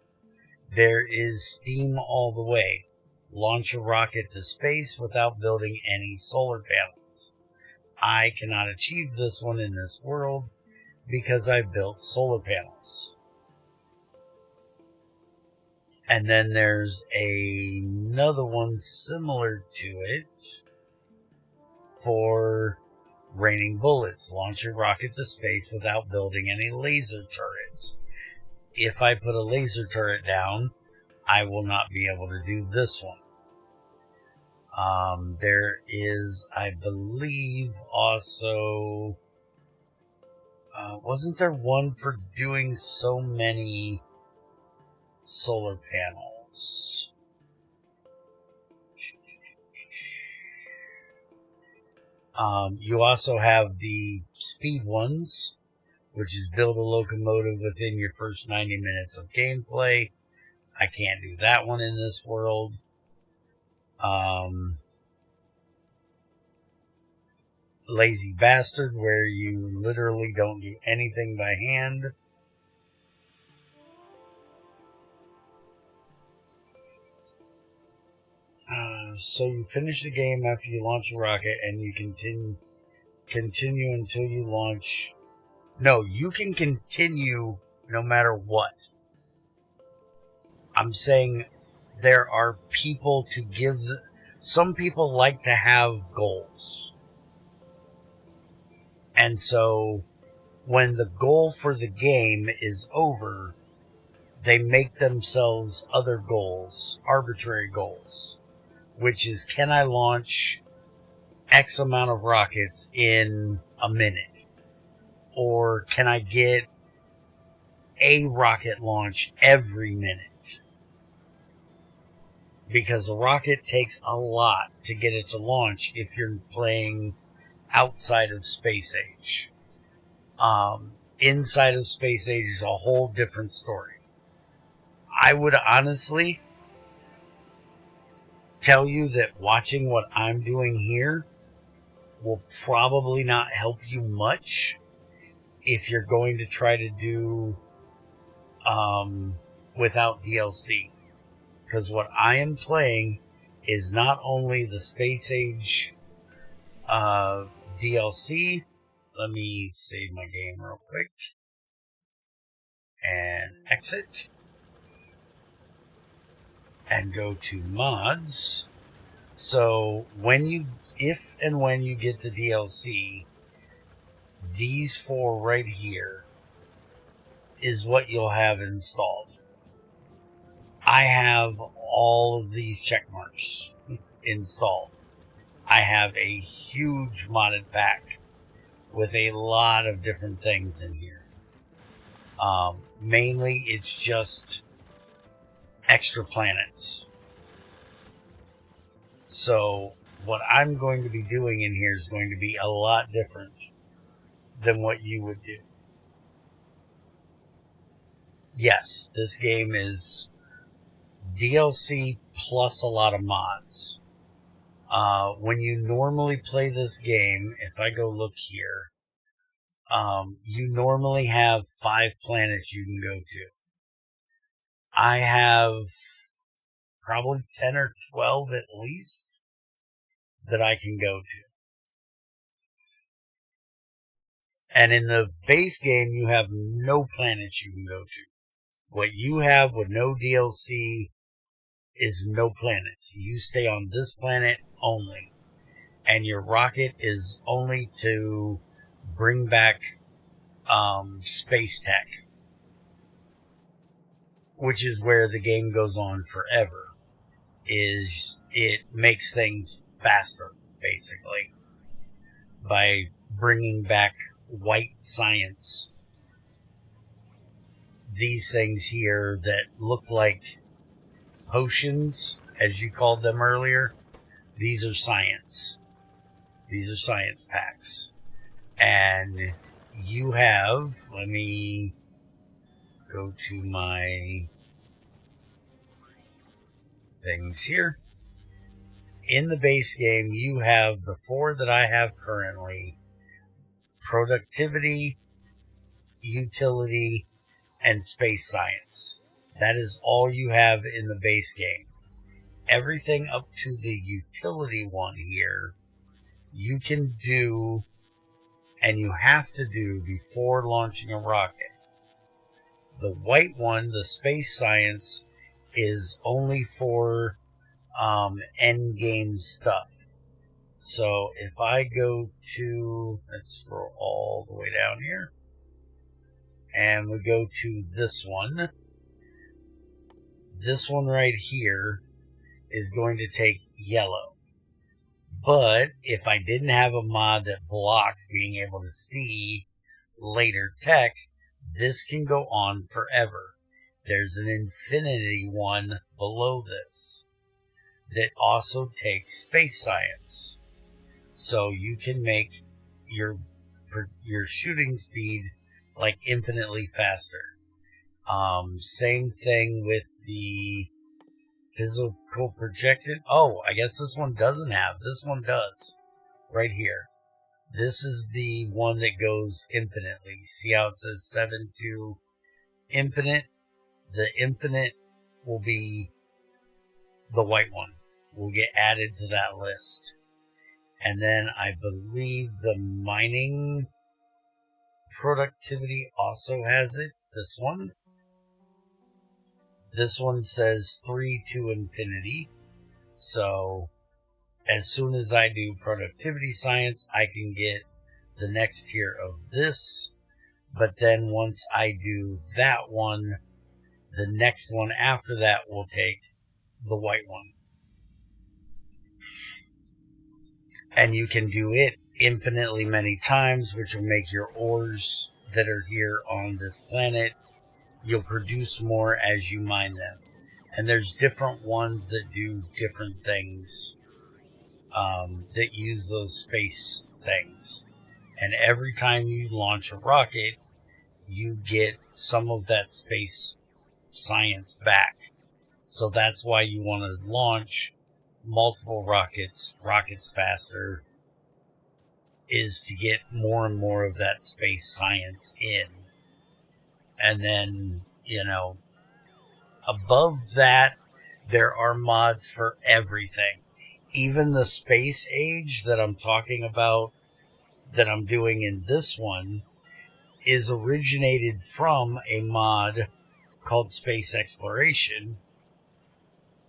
there is Steam All the Way. Launch a rocket to space without building any solar panels. I cannot achieve this one in this world because I built solar panels. And then there's another one similar to it for raining bullets. Launch a rocket to space without building any laser turrets. If I put a laser turret down, I will not be able to do this one. There is, I believe, also... wasn't there one for doing so many solar panels. You also have the speed ones, which is build a locomotive within your first 90 minutes of gameplay. I can't do that one in this world. Lazy Bastard, where you literally don't do anything by hand. So you finish the game after you launch a rocket, and you continue until you launch. No, you can continue no matter what. I'm saying there are people to give. Some people like to have goals. And so when the goal for the game is over, they make themselves other goals, arbitrary goals, which is, can I launch X amount of rockets in a minute? Or can I get a rocket launch every minute? Because a rocket takes a lot to get it to launch if you're playing outside of Space Age. Inside of Space Age is a whole different story. I would honestly tell you that watching what I'm doing here will probably not help you much if you're going to try to do without DLC. Because what I am playing is not only the Space Age DLC. Let me save my game real quick and exit and go to mods. So if and when you get the DLC, these four right here is what you'll have installed. I have all of these check marks installed. I have a huge modded pack with a lot of different things in here. Mainly it's just extra planets. So what I'm going to be doing in here is going to be a lot different than what you would do. Yes, this game is DLC plus a lot of mods. When you normally play this game, if I go look here, you normally have 5 planets you can go to. I have probably 10 or 12 at least that I can go to. And in the base game, you have no planets you can go to. What you have with no DLC is no planets. You stay on this planet only. And your rocket is only to bring back space tech, which is where the game goes on forever. It makes things faster, basically, by bringing back white science. These things here that look like potions, as you called them earlier, these are science. These are science packs. And you have, let me go to my things here. In the base game, you have the 4 that I have currently: productivity, utility, and space science. That is all you have in the base game. Everything up to the utility one here, you can do, and you have to do before launching a rocket. The white one, the space science, is only for end game stuff. So if I go to, let's scroll all the way down here, and we go to this one. This one right here is going to take yellow. But if I didn't have a mod that blocked being able to see later tech, this can go on forever. There's an infinity one below this that also takes space science. So you can make your shooting speed like infinitely faster. Same thing with the physical projection. Oh, I guess this one doesn't have. This one does. Right here. This is the one that goes infinitely. See how it says 7 to infinite? The infinite will be the white one. Will get added to that list. And then I believe the mining productivity also has it. This one. This one says 3 to infinity. So as soon as I do productivity science, I can get the next tier of this. But then once I do that one, the next one after that will take the white one. And you can do it infinitely many times, which will make your ores that are here on this planet, you'll produce more as you mine them. And there's different ones that do different things, that use those space things. And every time you launch a rocket, you get some of that space science back. So that's why you want to launch multiple rockets faster, is to get more and more of that space science in. And then, above that, there are mods for everything. Even the space age that I'm talking about, that I'm doing in this one, is originated from a mod called Space Exploration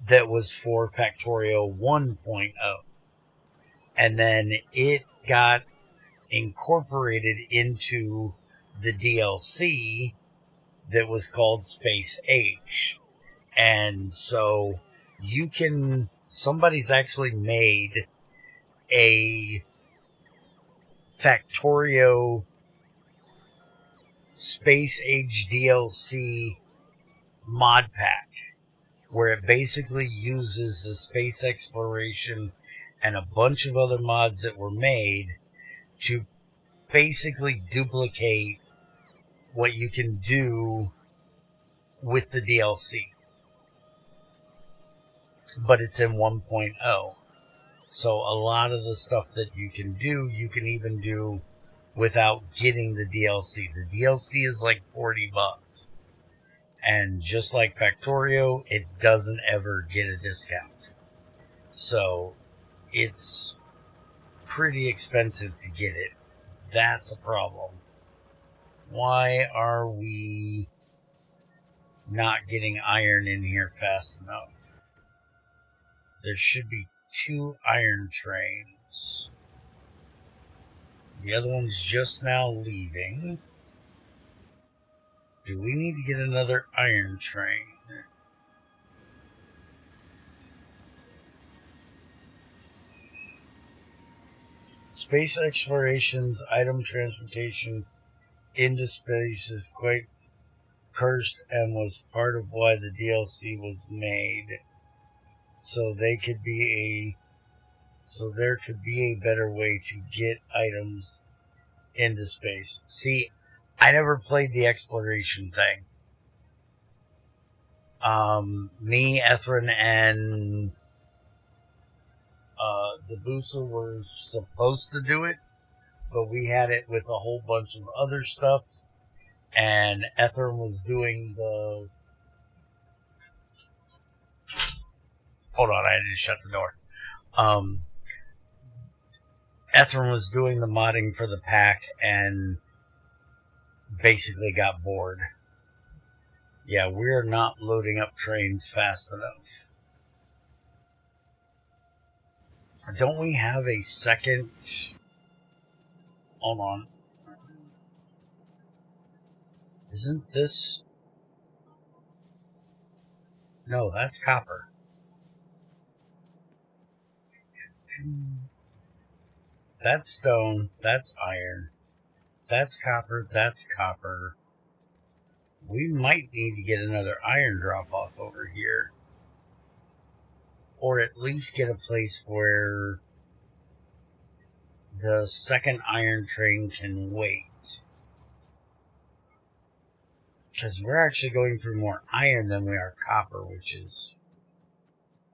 that was for Factorio 1.0. And then it got incorporated into the DLC that was called Space Age. And so somebody's actually made a Factorio Space Age DLC mod pack, where it basically uses the space exploration and a bunch of other mods that were made to basically duplicate what you can do with the DLC. But it's in 1.0. So a lot of the stuff that you can do, you can even do without getting the DLC. The DLC is like $40. And just like Factorio, it doesn't ever get a discount. So it's pretty expensive to get it. That's a problem. Why are we not getting iron in here fast enough? There should be 2 iron trains. The other one's just now leaving. Do we need to get another iron train? Space exploration's item transportation into space is quite cursed and was part of why the DLC was made. So there could be a better way to get items into space. See, I never played the exploration thing. Me, Ethrin, and Debusa were supposed to do it, but we had it with a whole bunch of other stuff, and Ethrin was doing the... Hold on, I had to shut the door. Ethrin was doing the modding for the pack and basically got bored. Yeah, we're not loading up trains fast enough. Don't we have a second... Hold on. Isn't this... No, that's copper. That's stone. That's iron. That's copper. That's copper. we might need to get another iron drop off over here. Or at least get a place where the second iron train can wait. Because we're actually going through more iron than we are copper, which is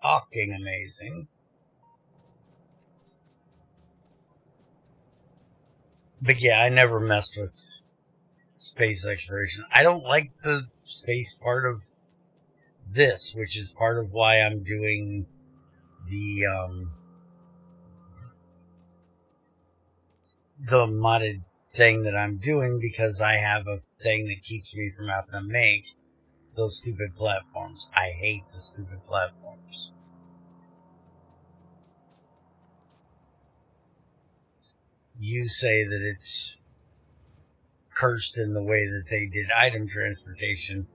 fucking amazing. But yeah, I never messed with space exploration. I don't like the space part of this, which is part of why I'm doing the modded thing that I'm doing, because I have a thing that keeps me from having to make those stupid platforms. I hate the stupid platforms. You say that it's cursed in the way that they did item transportation.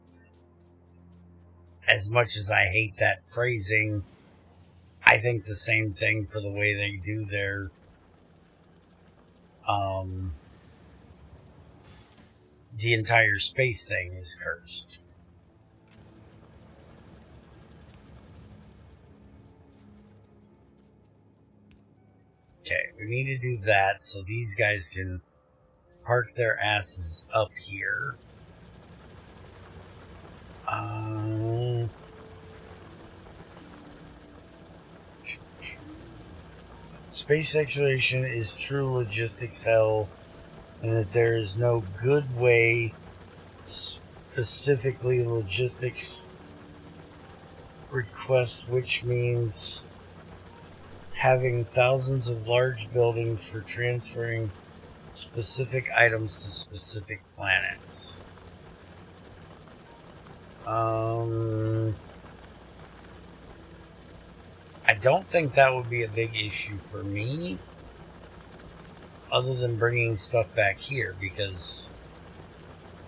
As much as I hate that phrasing, I think the same thing for the way they do their the entire space thing is cursed. Okay, we need to do that so these guys can park their asses up here. Space exploration is true logistics hell, and that there is no good way, specifically logistics request, which means having thousands of large buildings for transferring specific items to specific planets. I don't think that would be a big issue for me, other than bringing stuff back here, because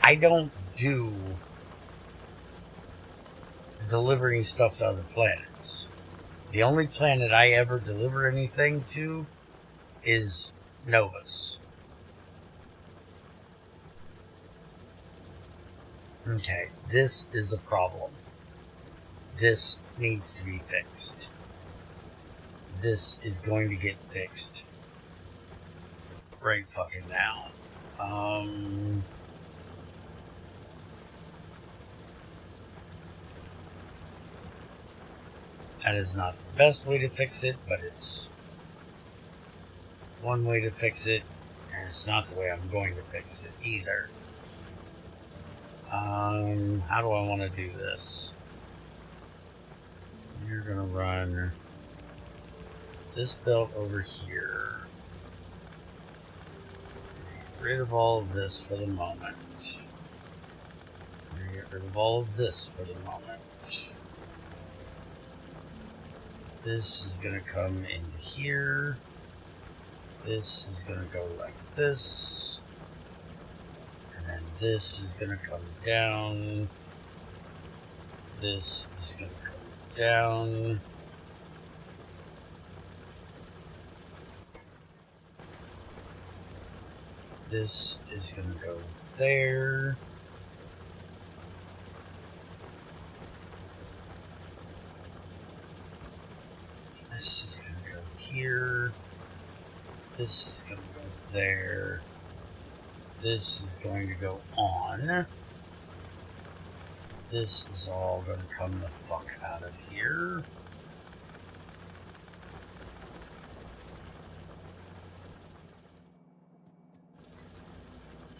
I don't do delivering stuff to other planets. The only planet I ever deliver anything to is Novus. Okay, this is a problem. This needs to be fixed. This is going to get fixed right fucking now. That is not the best way to fix it, but it's one way to fix it, and it's not the way I'm going to fix it either. How do I want to do this? You're gonna run this belt over here. Get rid of all of this for the moment. Get rid of all of this for the moment. This is gonna come in here. This is gonna go like this. And then this is gonna come down. This is gonna come down. This is gonna go there. This is gonna go here. This is gonna go there. This is going to go on. This is all going to come the fuck out of here.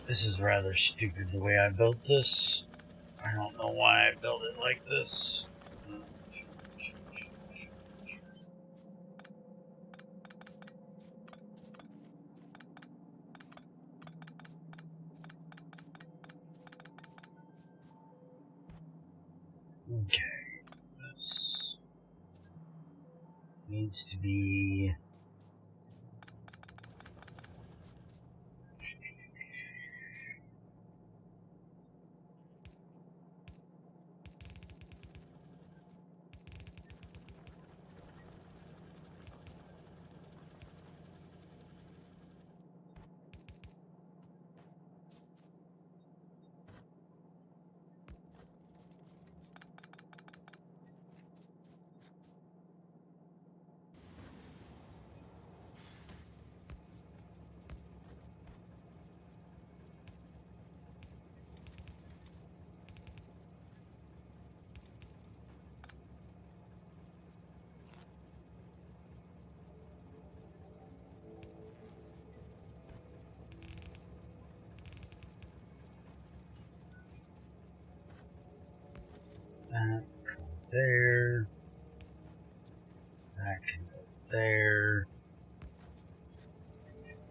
This is rather stupid the way I built this. I don't know why I built it like this. Okay, this needs to be...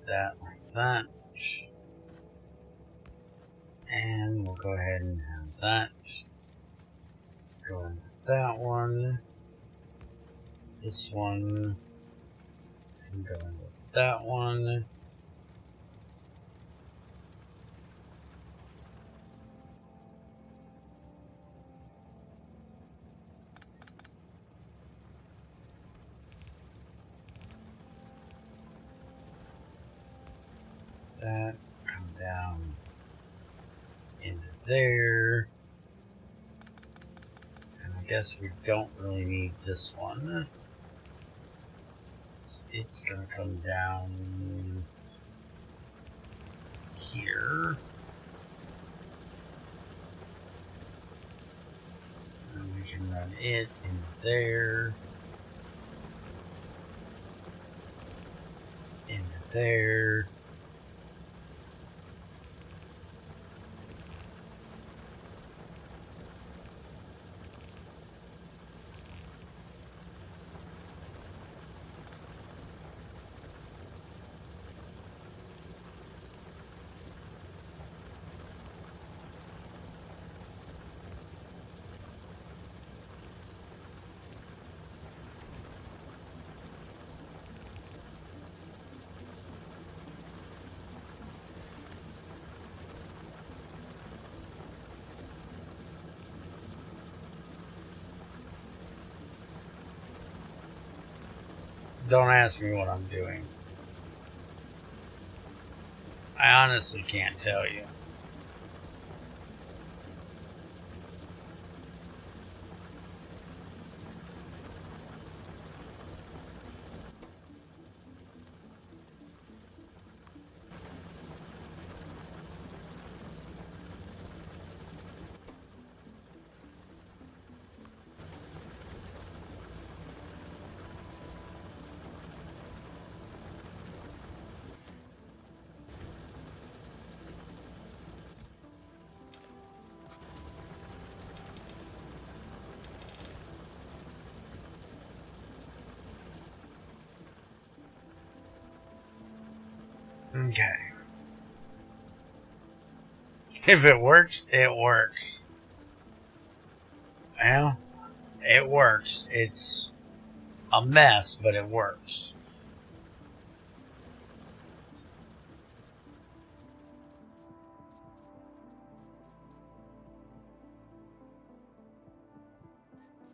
that like that. And we'll go ahead and have that go into that one. This one can go into that one. That come down into there. And I guess we don't really need this one. It's gonna come down here. And we can run it in there. Into there. Don't ask me what I'm doing. I honestly can't tell you. Okay. If it works, it works. Well, it works. It's a mess, but it works.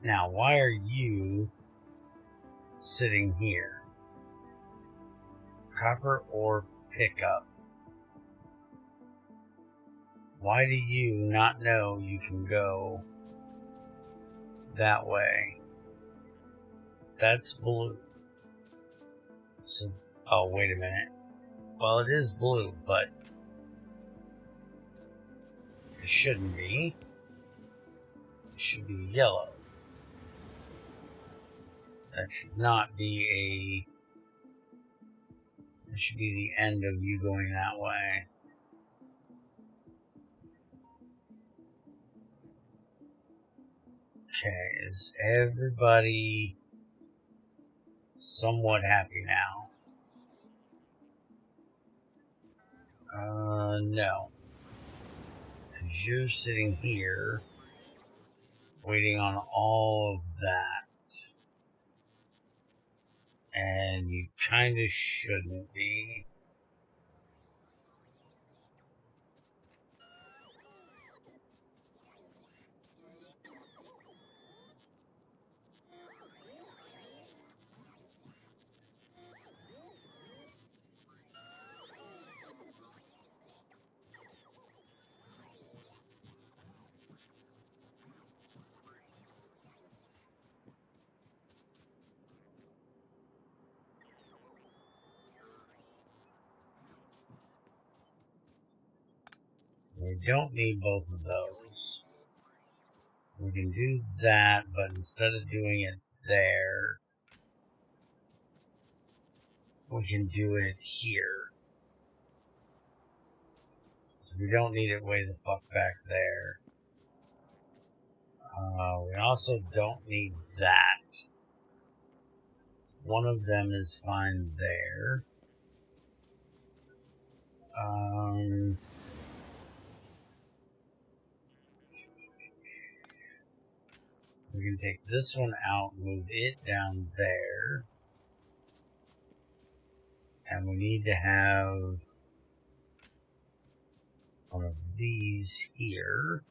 Now, why are you sitting here? Copper ore pickup. Why do you not know you can go that way? That's blue. So, oh, wait a minute. Well, it is blue, but it shouldn't be. It should be yellow. That should not be that should be the end of you going that way. Okay, is everybody somewhat happy now? No. Because you're sitting here waiting on all of that. And you kind of shouldn't be. We don't need both of those. We can do that, but instead of doing it there, we can do it here. So we don't need it way the fuck back there. We also don't need that. One of them is fine there. can take this one out, move it down there. And we need to have one of these here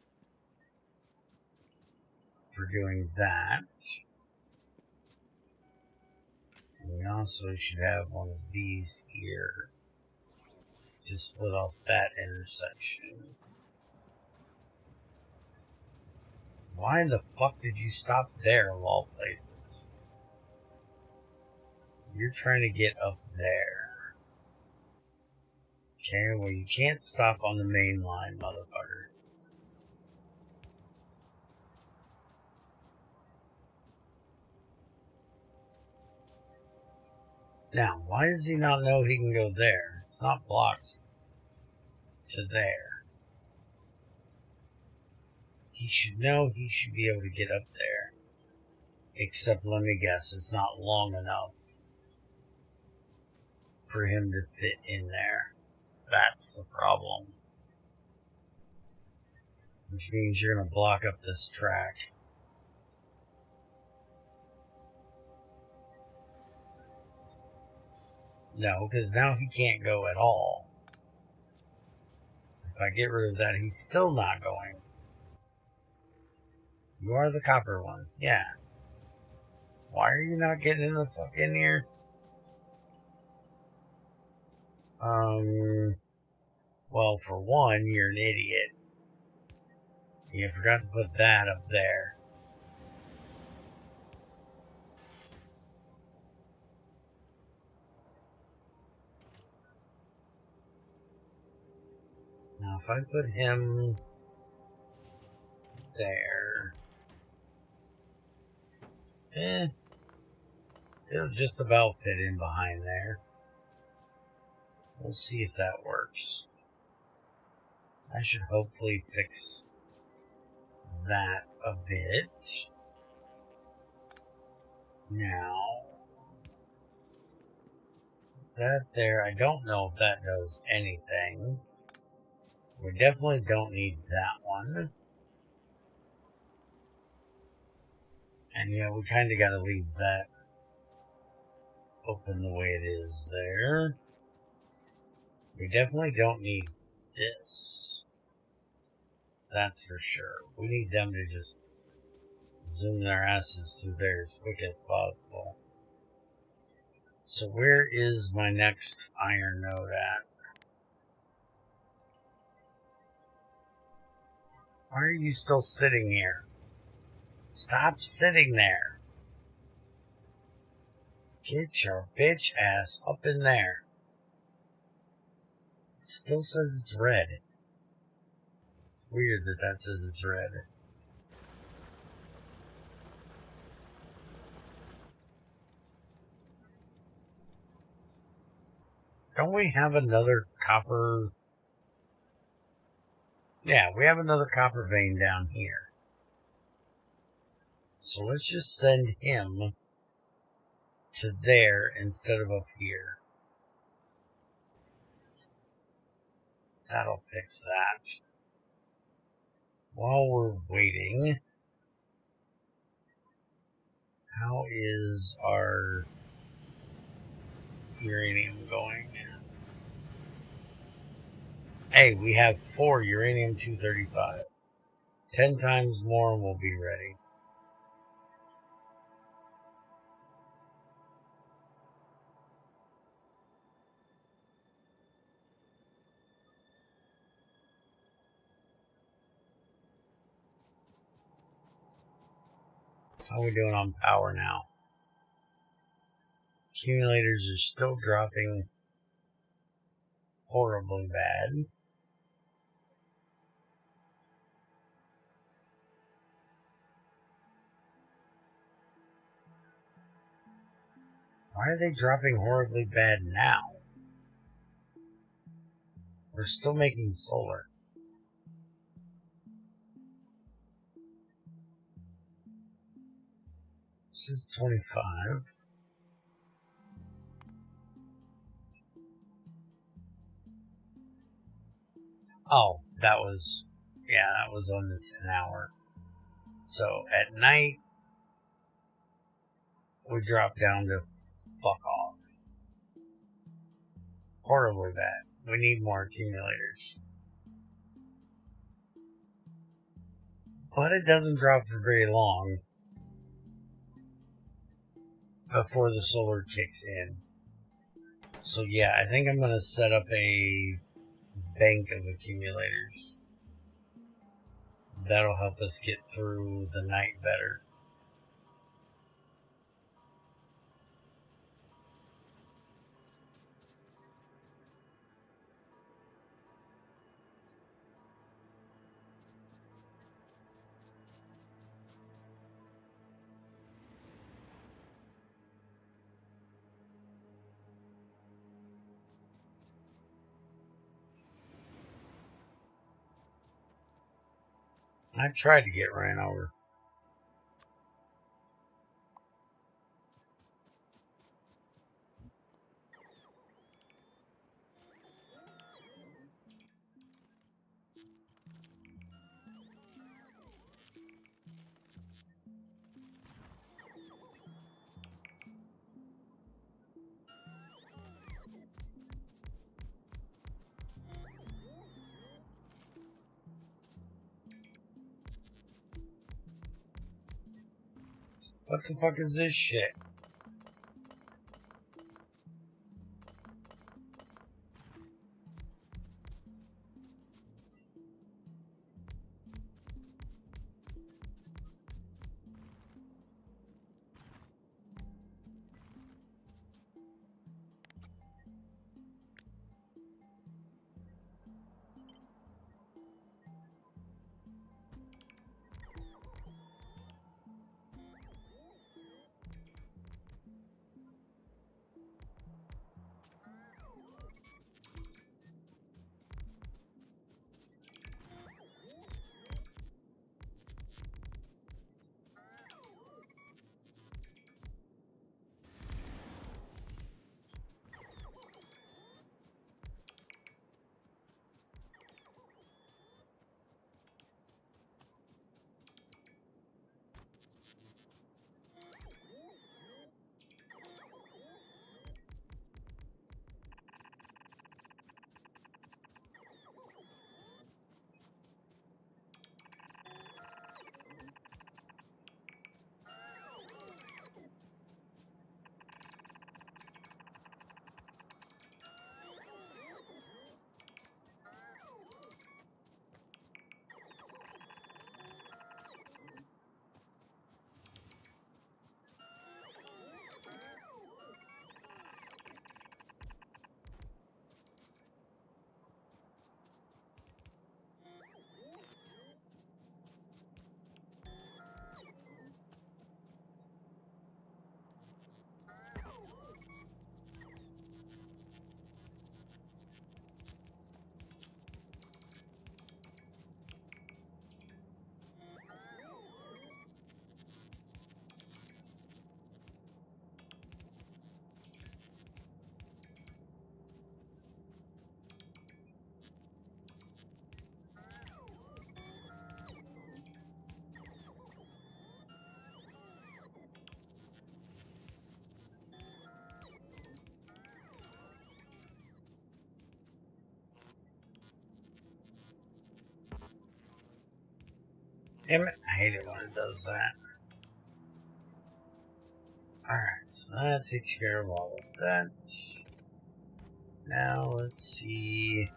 for doing that. And we also should have one of these here to split off that intersection. Why in the fuck did you stop there of all places? You're trying to get up there. Okay, well you can't stop on the main line, motherfucker. Now, why does he not know he can go there? It's not blocked to there. He should know he should be able to get up there. Except, let me guess, it's not long enough for him to fit in there. That's the problem. Which means you're going to block up this track. No, because now he can't go at all. If I get rid of that, he's still not going. You are the copper one. Yeah. Why are you not getting in the fuck in here? Well, for one, you're an idiot. You forgot to put that up there. Now, if I put him there, it'll just about fit in behind there. We'll see if that works. I should hopefully fix that a bit. Now, that there, I don't know if that does anything. We definitely don't need that one. And yeah, we kind of got to leave that open the way it is there. We definitely don't need this. That's for sure. We need them to just zoom their asses through there as quick as possible. So where is my next iron node at? Why are you still sitting here? Stop sitting there. Get your bitch ass up in there. It still says it's red. Weird that that says it's red. Don't we have another copper? Yeah, we have another copper vein down here. So let's just send him to there instead of up here. That'll fix that. While we're waiting, how is our uranium going? Hey, we have 4 uranium-235. 10 times more and we'll be ready. How are we doing on power now? Accumulators are still dropping horribly bad. Why are they dropping horribly bad now? We're still making solar. This is 25. Oh, that was, yeah, that was on the 10 hour. So at night, we dropped down to fuck off. Horribly bad. We need more accumulators. But it doesn't drop for very long before the solar kicks in. So yeah, I think I'm going to set up a bank of accumulators. That'll help us get through the night better. I tried to get ran over. What the fuck is this shit? Damn it, I hate it when it does that. Alright, so that takes care of all of that. Now let's see.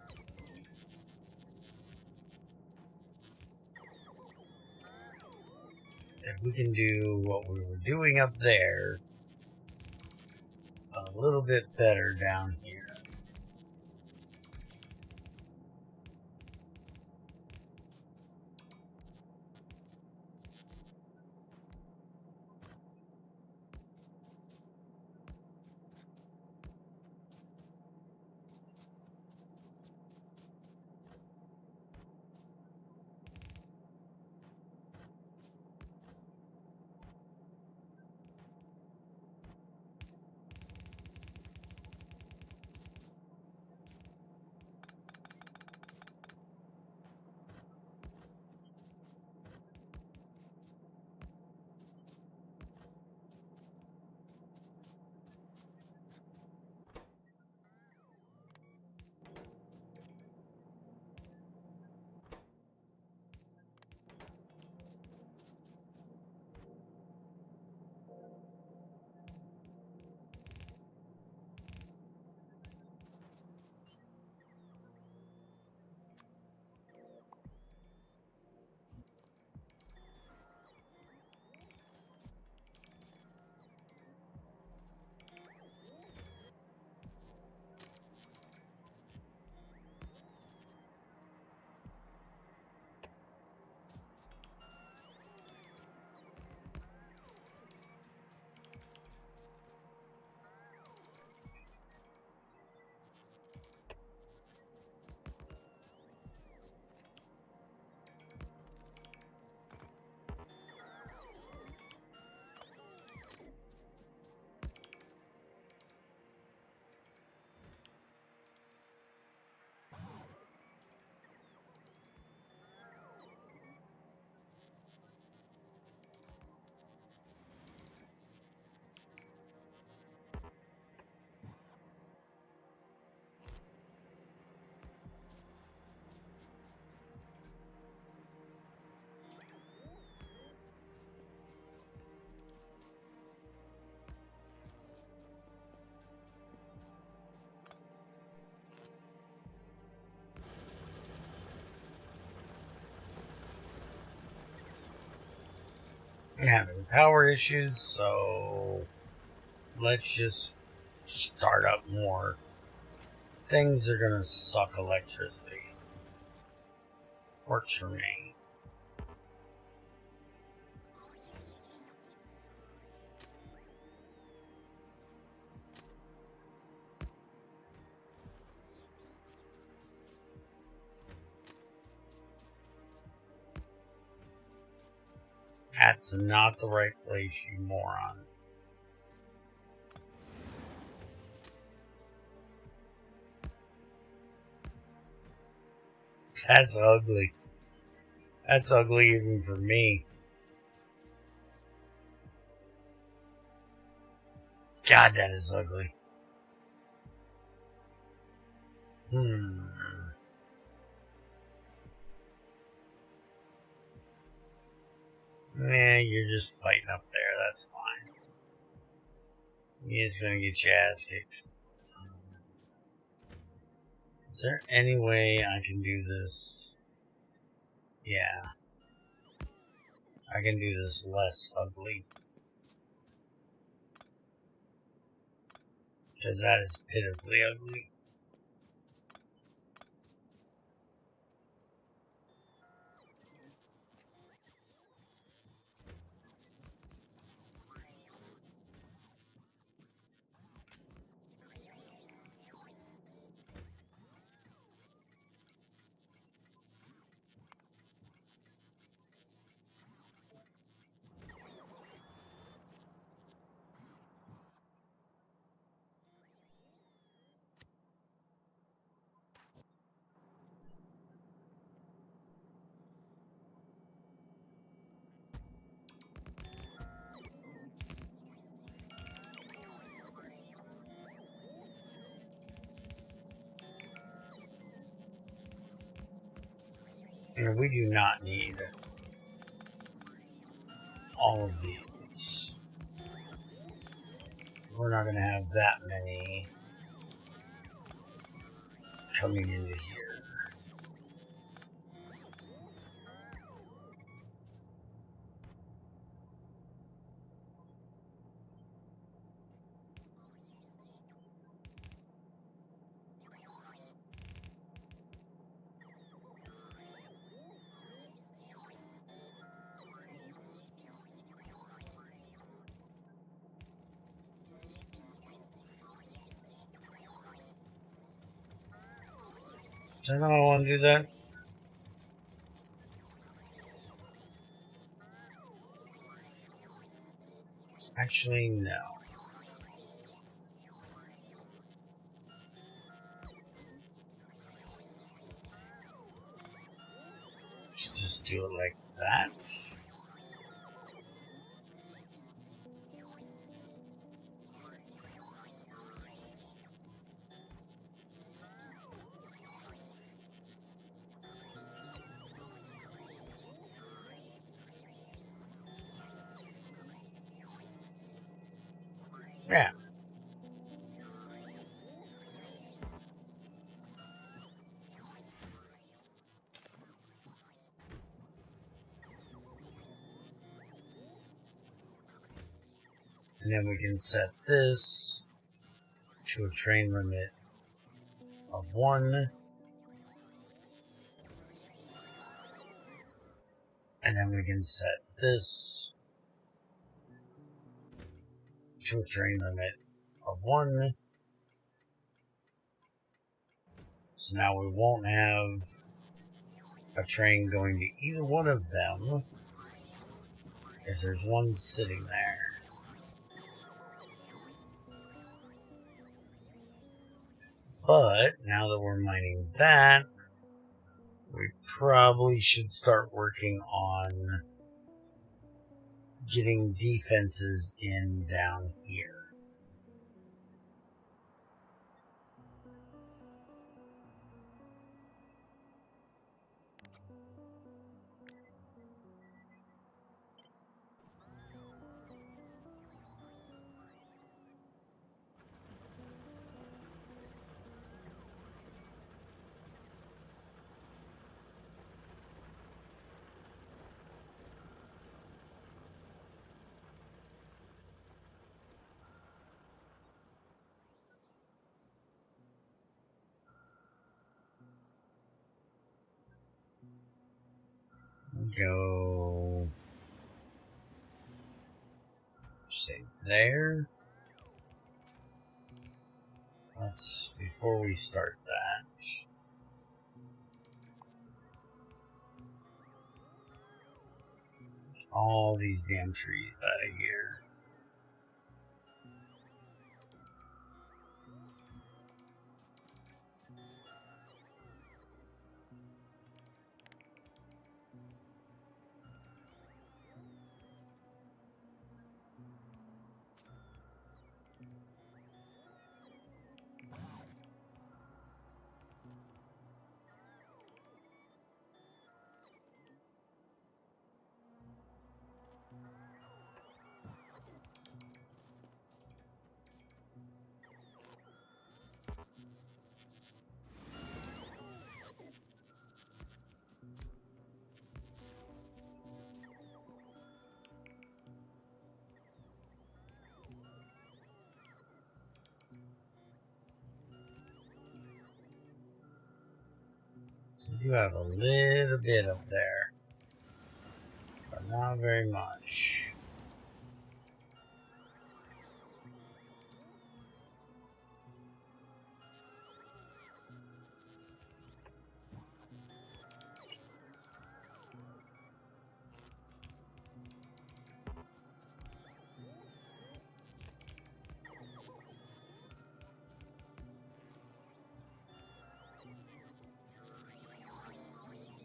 If we can do what we were doing up there a little bit better down here. I'm having power issues, so let's just start up more things that are gonna suck electricity. Works for me. That's not the right place, you moron. That's ugly. That's ugly even for me. God, that is ugly. Nah, you're just fighting up there. That's fine. You're just gonna get your ass kicked. Is there any way I can do this? Yeah. I can do this less ugly. Because that is pitifully ugly. And we do not need all of these. We're not going to have that many coming into here. Does anyone want to do that? Actually, no. Just do it like that. Yeah. And then we can set this to a train limit of 1. And then we can set this to a train limit of 1. So now we won't have a train going to either one of them if there's one sitting there. But now that we're mining that, we probably should start working on getting defenses in down here. go, say there. Let's, before we start that, all these damn trees out of here. You have a little bit up there, but not very much.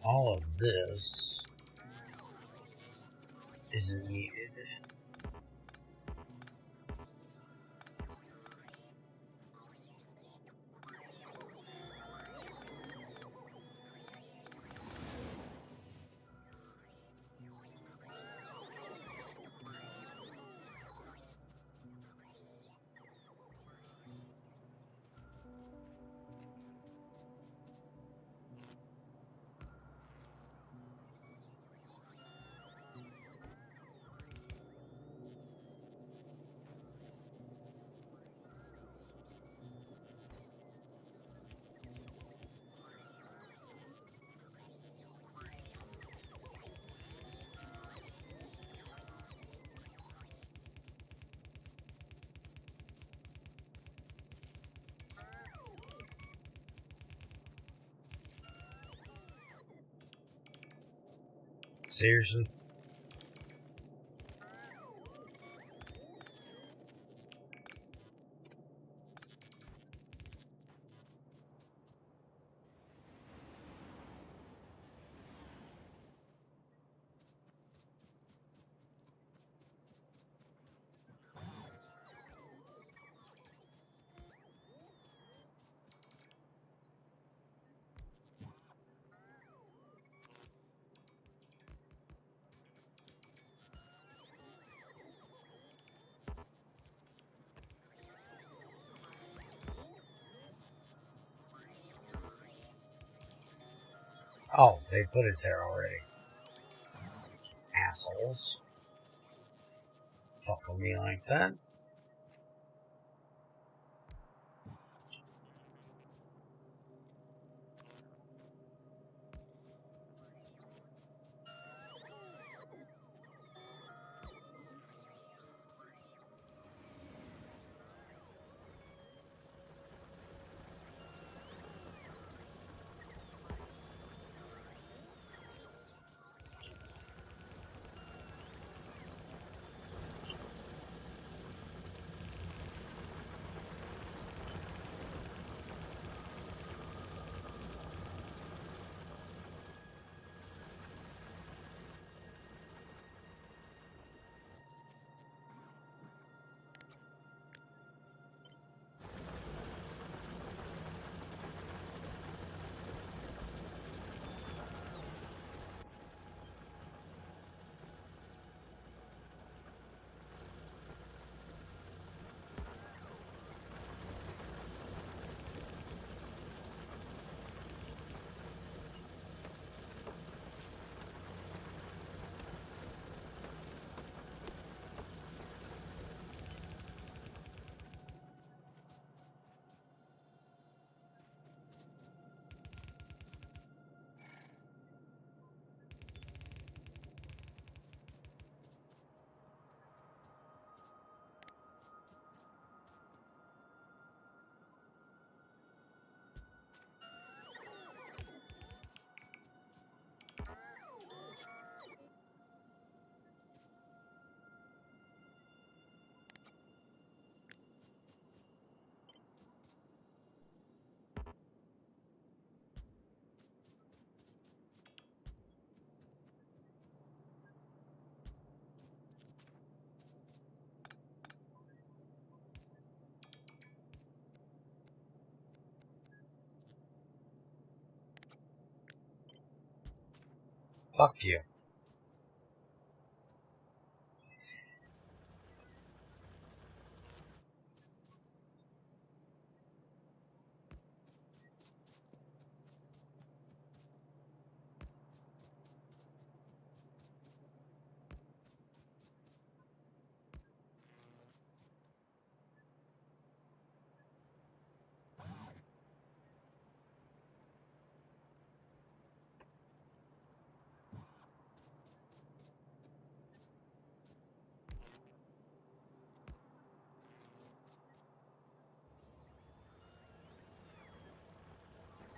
All of this isn't needed. Seriously? Oh, they put it there already. Assholes. Fuck with me like that. Fuck you.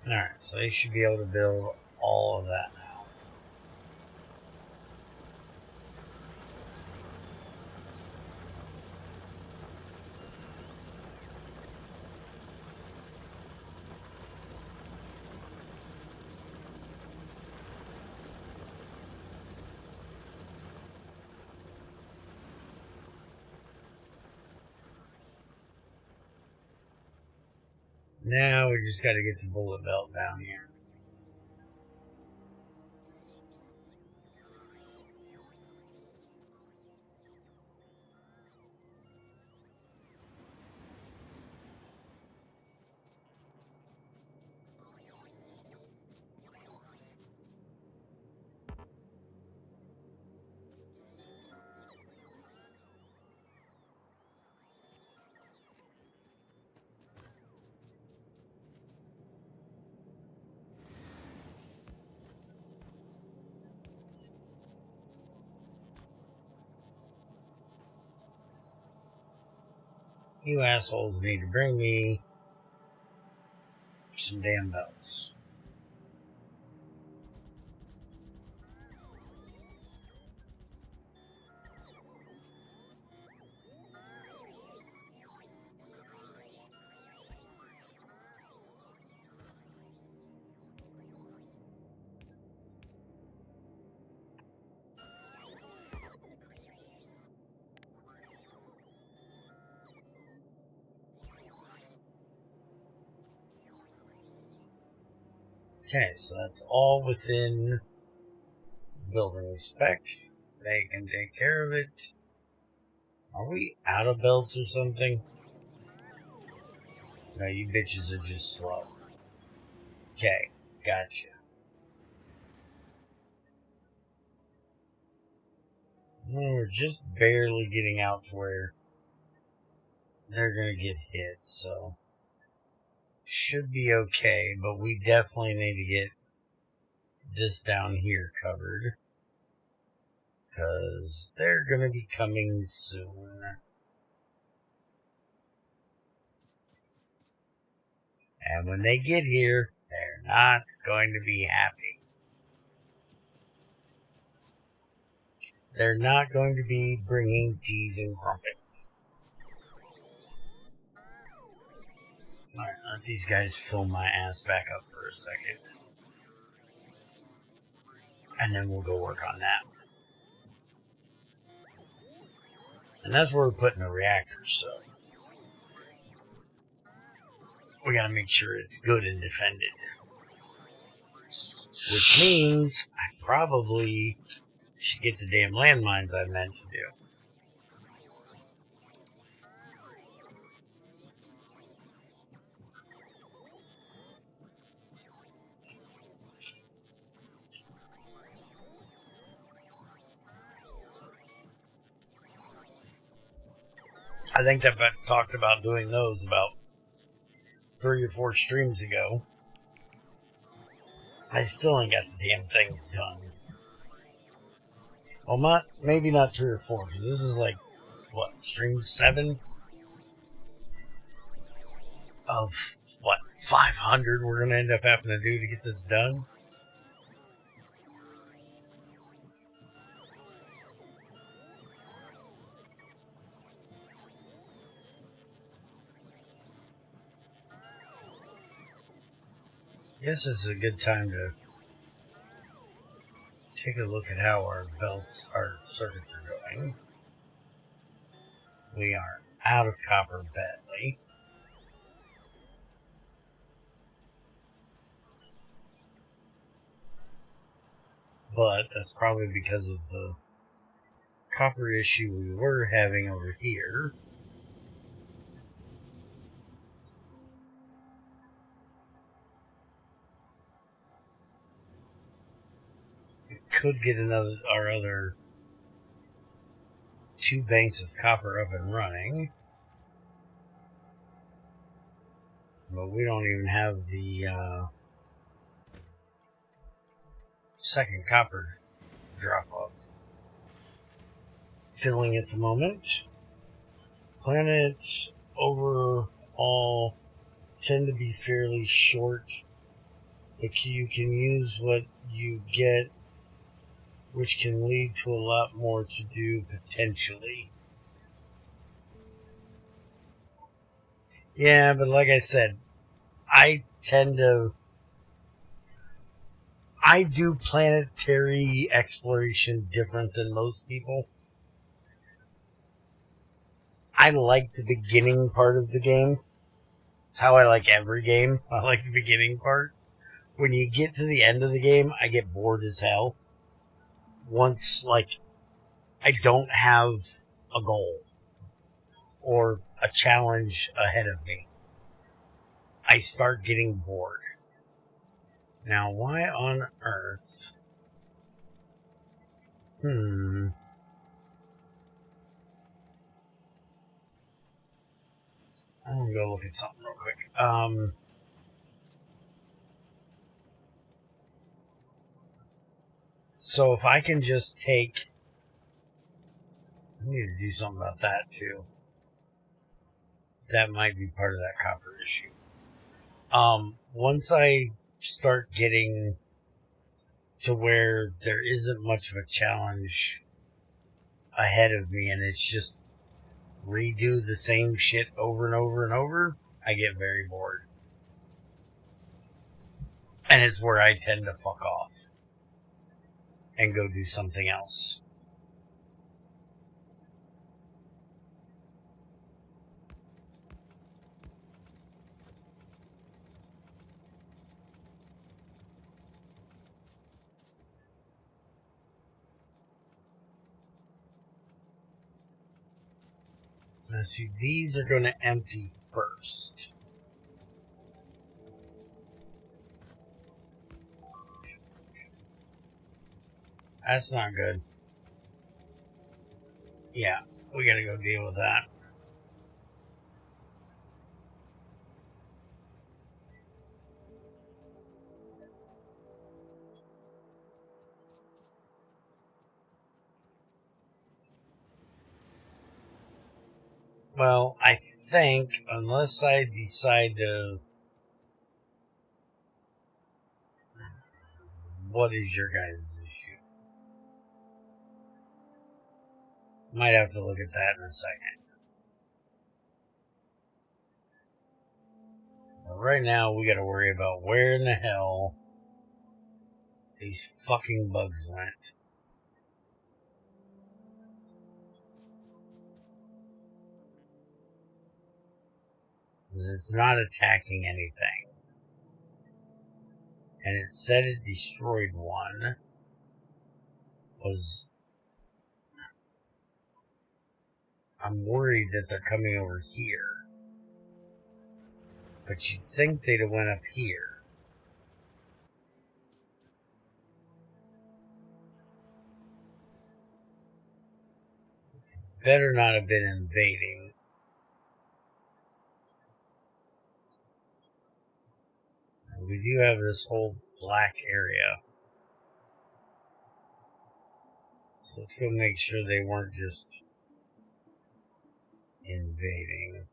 Alright, so they should be able to build all of that now. Now we just got to get the bullet belt down here. You assholes need to bring me some damn belts. Okay, so that's all within building spec. They can take care of it. Are we out of belts or something? No, you bitches are just slow. Okay, gotcha. We're just barely getting out to where they're gonna get hit, so should be okay, but we definitely need to get this down here covered, because they're gonna be coming soon. And when they get here, they're not going to be happy. They're not going to be bringing teas and crumpets. Alright, let these guys fill my ass back up for a second. And then we'll go work on that. And that's where we're putting the reactors, so we gotta make sure it's good and defended. Which means I probably should get the damn landmines I meant to do. I think that I talked about doing those about 3 or 4 streams ago. I still ain't got the damn things done. Well, maybe not 3 or 4, because this is like, what, stream 7? Of, what, 500 we're going to end up having to do to get this done? I guess this is a good time to take a look at how our circuits are going. We are out of copper badly. but that's probably because of the copper issue we were having over here. Could get our other 2 banks of copper up and running, but we don't even have the second copper drop off filling at the moment. Planets overall tend to be fairly short, but you can use what you get, which can lead to a lot more to do potentially. Yeah, but like I said, I do planetary exploration different than most people. I like the beginning part of the game. It's how I like every game. I like the beginning part. When you get to the end of the game, I get bored as hell. Once, like, I don't have a goal or a challenge ahead of me, I start getting bored. Now, why on earth? I'm gonna go look at something real quick. So if I can just take... I need to do something about that, too. That might be part of that copper issue. Once I start getting to where there isn't much of a challenge ahead of me and it's just redo the same shit over and over and over, I get very bored. And it's where I tend to fuck off and go do something else. Now see, these are going to empty first. That's not good. Yeah, we gotta go deal with that. Well, I think, unless I decide to... What is your guys' issue? Might have to look at that in a second. But right now, we gotta worry about where in the hell these fucking bugs went. Because it's not attacking anything. And it said it destroyed one. I'm worried that they're coming over here. But you'd think they'd have went up here. Better not have been invading. We do have this whole black area. So let's go make sure they weren't just invading.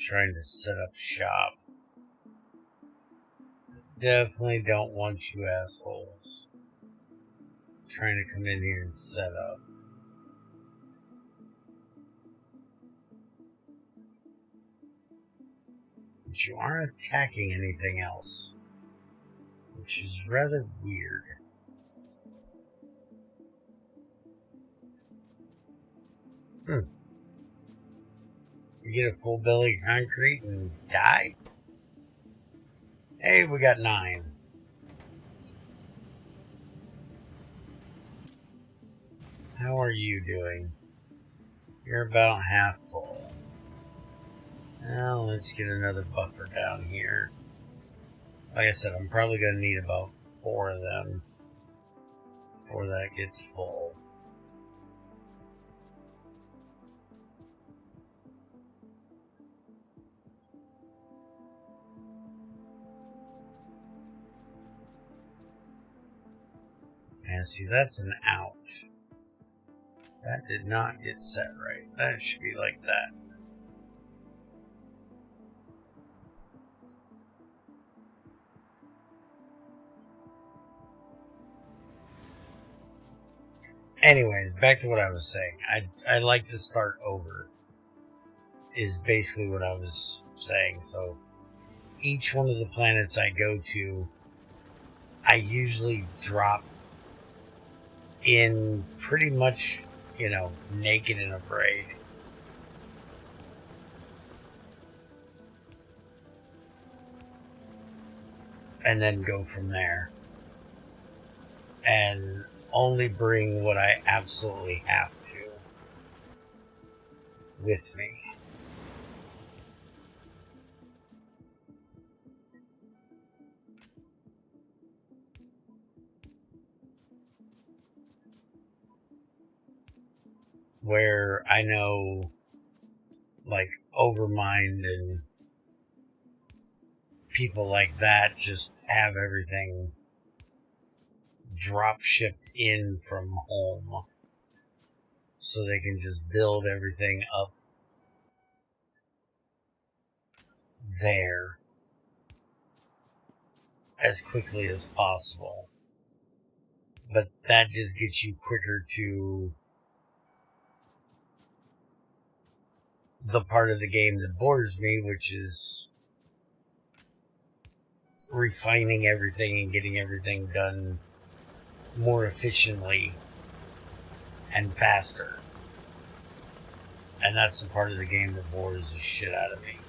Trying to set up shop. Definitely don't want you assholes trying to come in here and set up. But you aren't attacking anything else, which is rather weird. You get a full belly concrete and die? Hey, we got 9. How are you doing? You're about half full. Now let's get another buffer down here. Like I said, I'm probably going to need about 4 of them before that gets full. And see, that's an out. That did not get set right. That should be like that. Anyways, back to what I was saying. I'd like to start over, is basically what I was saying. So, each one of the planets I go to, I usually drop in pretty much, you know, naked and afraid. And then go from there. And only bring what I absolutely have to with me. Where I know, like, Overmind and people like that just have everything drop shipped in from home so they can just build everything up there as quickly as possible. But that just gets you quicker to the part of the game that bores me, which is refining everything and getting everything done more efficiently and faster. And that's the part of the game that bores the shit out of me.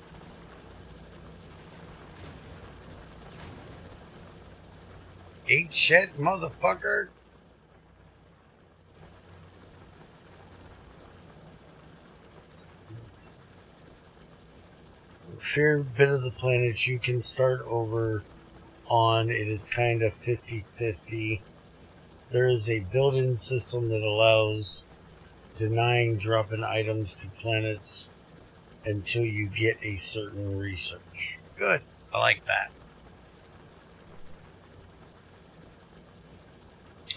Eat shit, motherfucker! Fair bit of the planet you can start over on. It is kind of 50-50. There is a built-in system that allows denying dropping items to planets until you get a certain research. Good. I like that.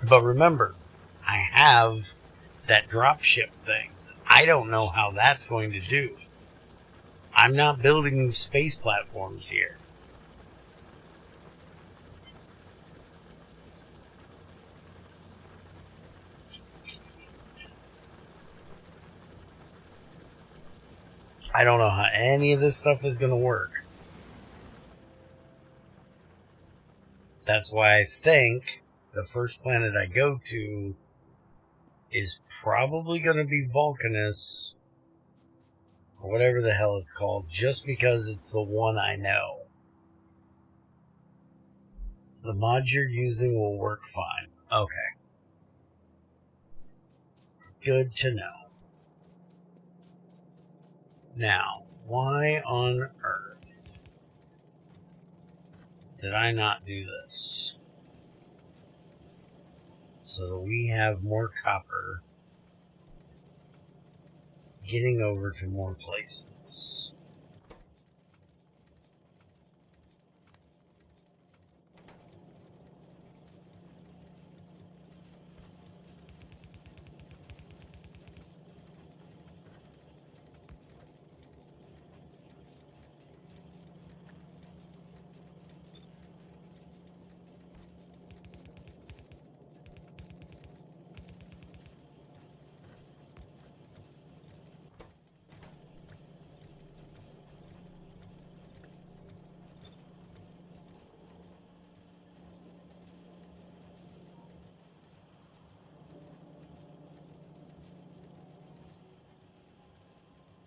But remember, I have that dropship thing. I don't know how that's going to do. I'm not building space platforms here. I don't know how any of this stuff is going to work. That's why I think the first planet I go to is probably going to be Vulcanus, or whatever the hell it's called, just because it's the one I know. The mod you're using will work fine. Okay. Good to know. Now, why on earth did I not do this? So that we have more copper getting over to more places.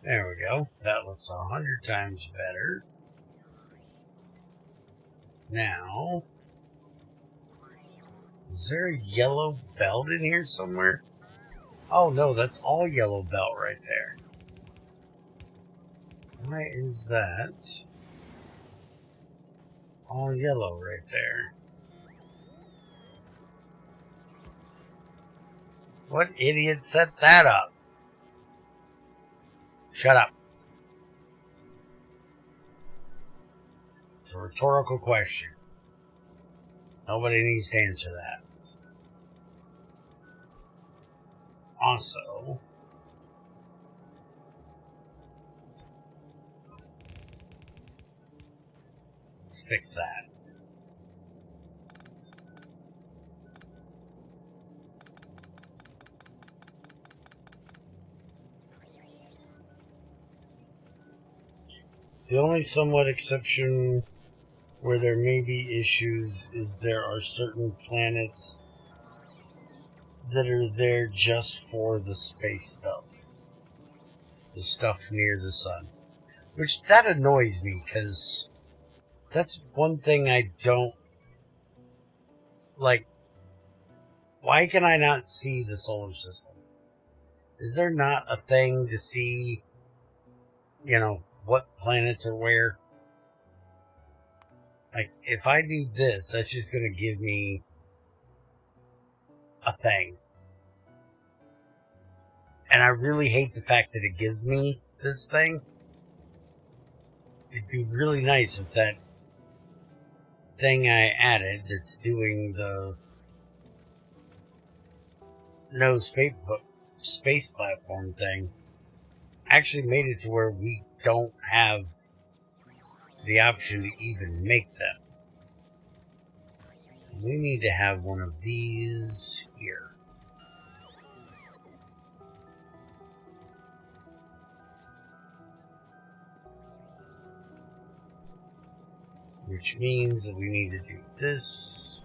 There we go. That looks 100 times better. Now, is there a yellow belt in here somewhere? Oh no, that's all yellow belt right there. Why is that all yellow right there? What idiot set that up? Shut up. It's a rhetorical question. Nobody needs to answer that. Also, let's fix that. The only somewhat exception where there may be issues is there are certain planets that are there just for the space stuff. The stuff near the sun. Which, that annoys me, because that's one thing I don't like. Why can I not see the solar system? Is there not a thing to see, what planets are where? Like, if I do this, that's just going to give me a thing. And I really hate the fact that it gives me this thing. It'd be really nice if that thing I added that's doing the no space platform thing actually made it to where we don't have the option to even make them. We need to have one of these here. Which means that we need to do this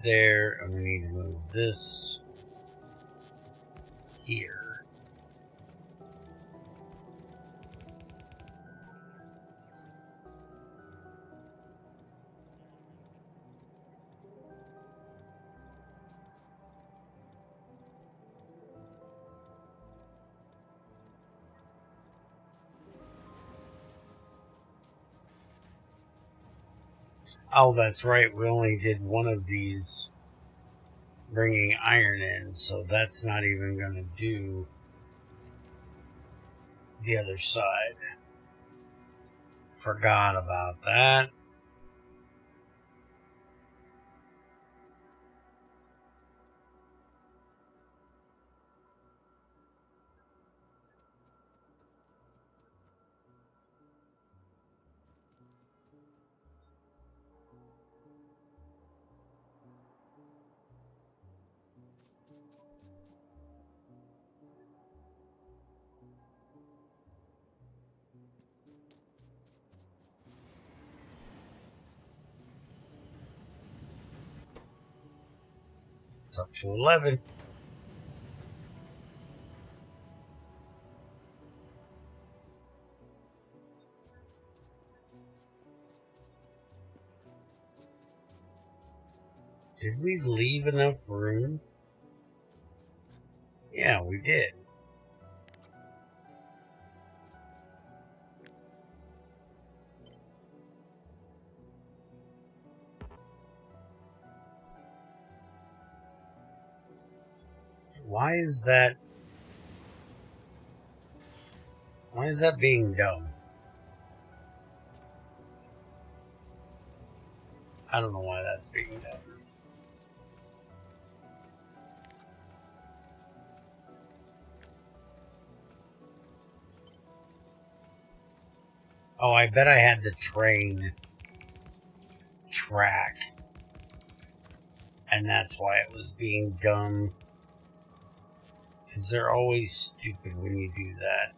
there, and we need to move this here. Oh, that's right. We only did one of these bringing iron in, so that's not even going to do the other side. Forgot about that. It's up to 11. Did we leave enough room? Yeah, we did. Why is that being dumb? I don't know why that's being dumb. Oh, I bet I had the train track. And that's why it was being dumb. Because they're always stupid when you do that.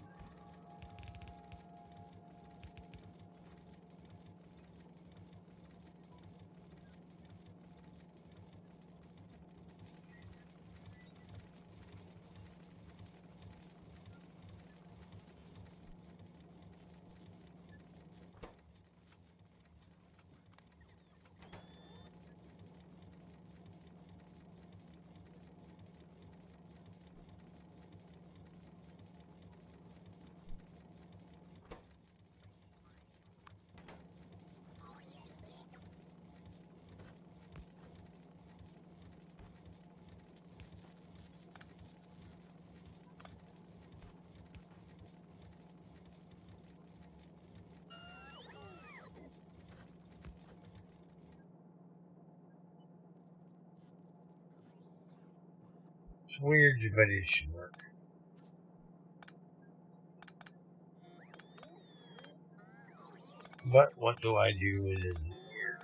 It's weird, but it should work. But what do I do when it isn't weird?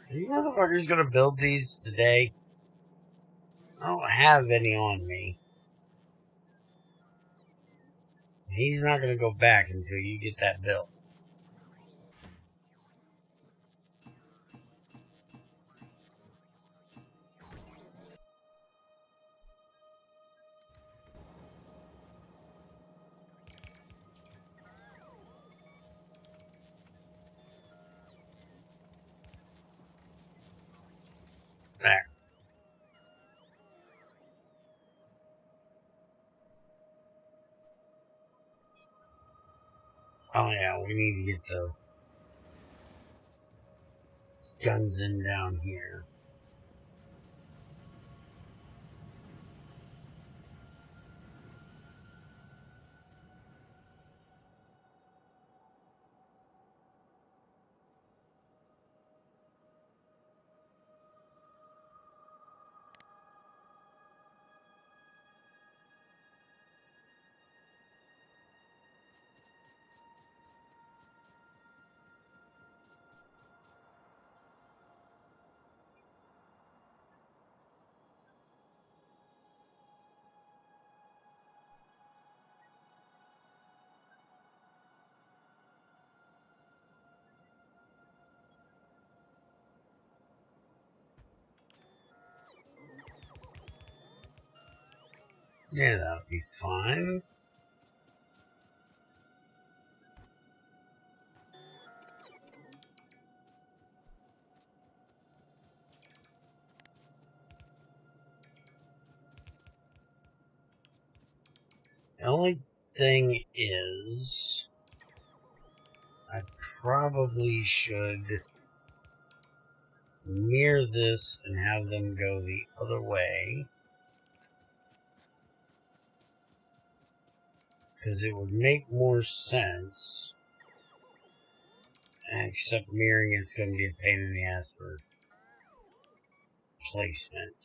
Are you motherfuckers gonna build these today? I don't have any on me. He's not gonna go back until you get that built. There. Oh yeah, we need to get the guns in down here. Yeah, that'll be fine. The only thing is, I probably should mirror this and have them go the other way, because it would make more sense. Except mirroring it's going to be a pain in the ass for placement.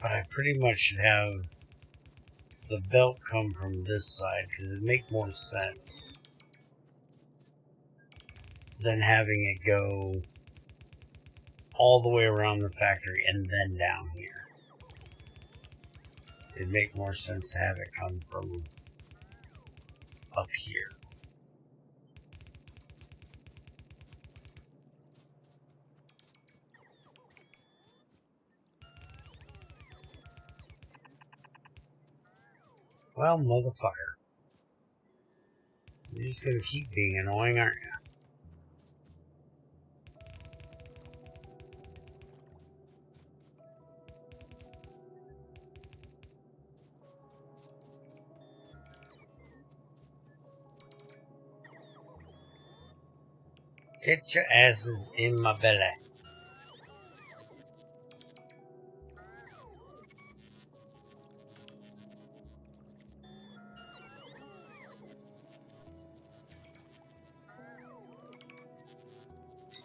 But I pretty much should have the belt come from this side, because it'd make more sense than having it go all the way around the factory and then down here. It'd make more sense to have it come from up here. Well, motherfucker. You're just gonna keep being annoying, aren't you? Get your asses in my belly.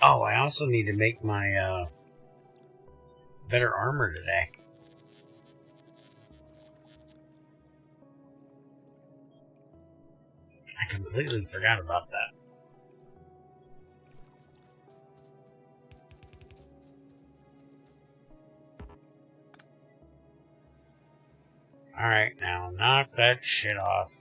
Oh, I also need to make my better armor today. I completely forgot about that. Alright, now knock that shit off.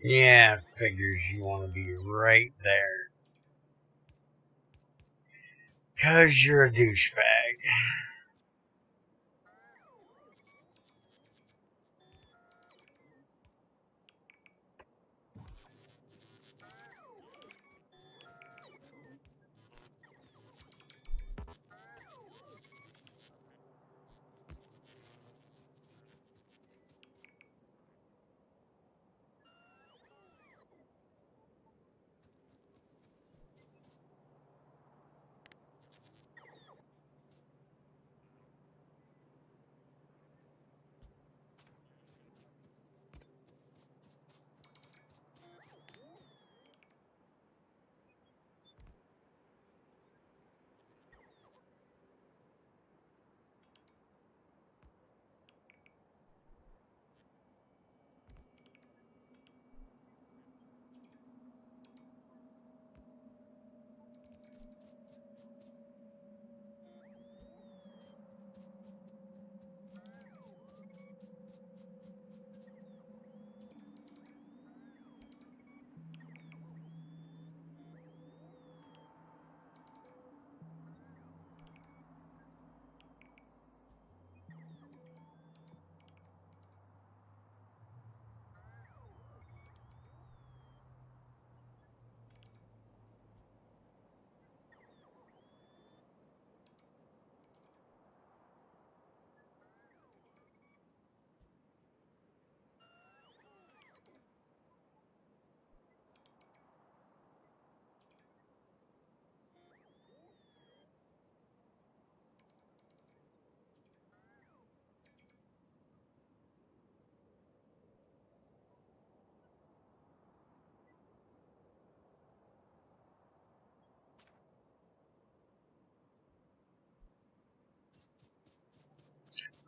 Yeah, figures you want to be right there. 'Cause you're a douchebag.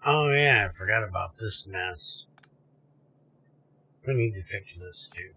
Oh yeah, I forgot about this mess. We need to fix this too.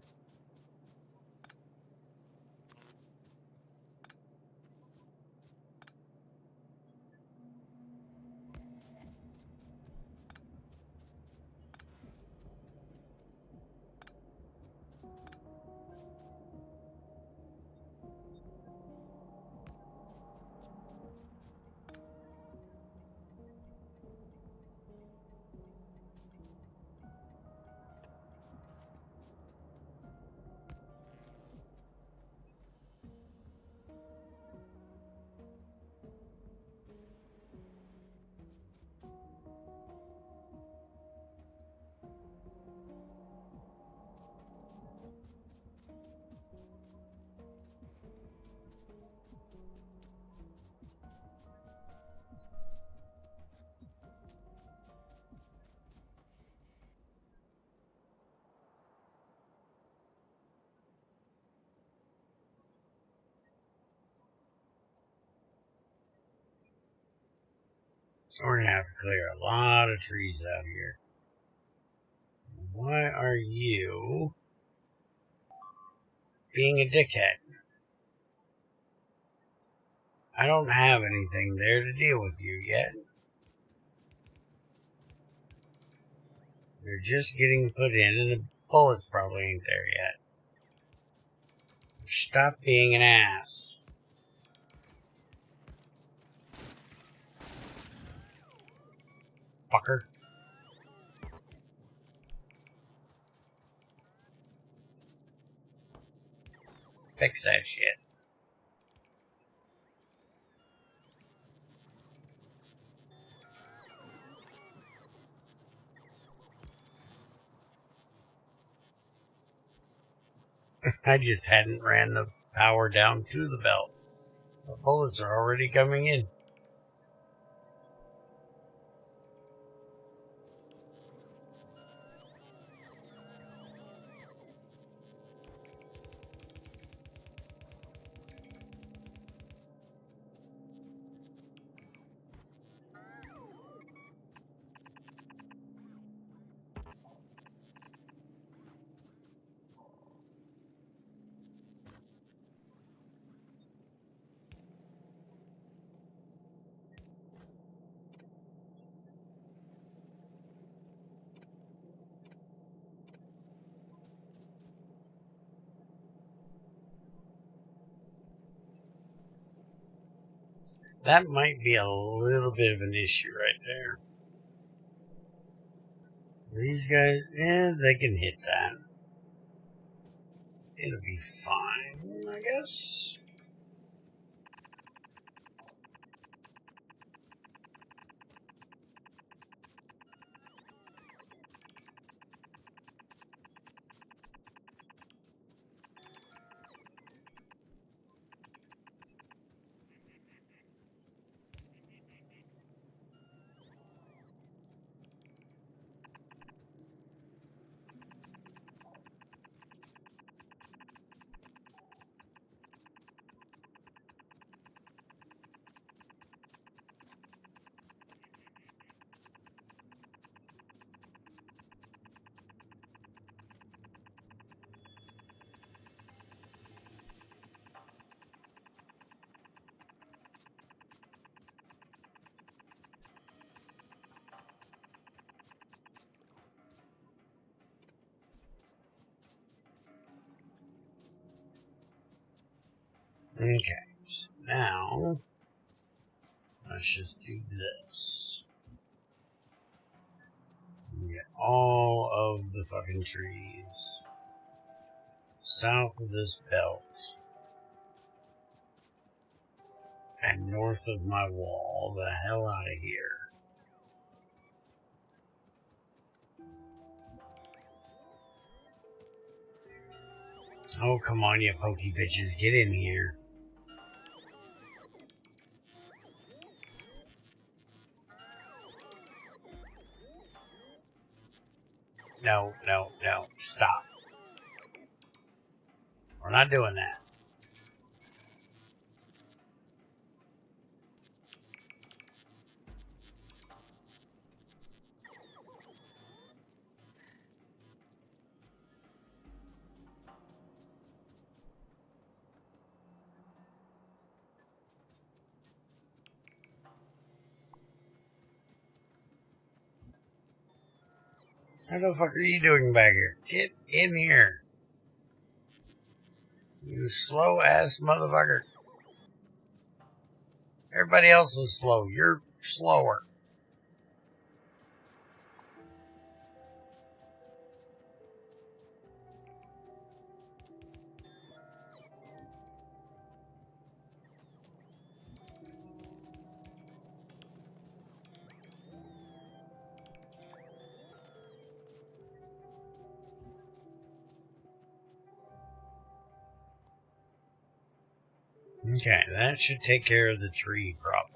So we're gonna have to clear a lot of trees out here. Why are you being a dickhead? I don't have anything there to deal with you yet. They're just getting put in and the bullets probably ain't there yet. Stop being an ass. Fucker. Fix that shit. I just hadn't ran the power down to the belt. The bullets are already coming in. That might be a little bit of an issue right there. These guys, they can hit that. It'll be fine, I guess. Okay, so now let's just do this. Get all of the fucking trees south of this belt and north of my wall. The hell out of here. Oh, come on, you pokey bitches. Get in here. No, no, no. Stop. We're not doing that. What the fuck are you doing back here? Get in here. You slow ass motherfucker. Everybody else was slow. You're slower. Okay, that should take care of the tree problem.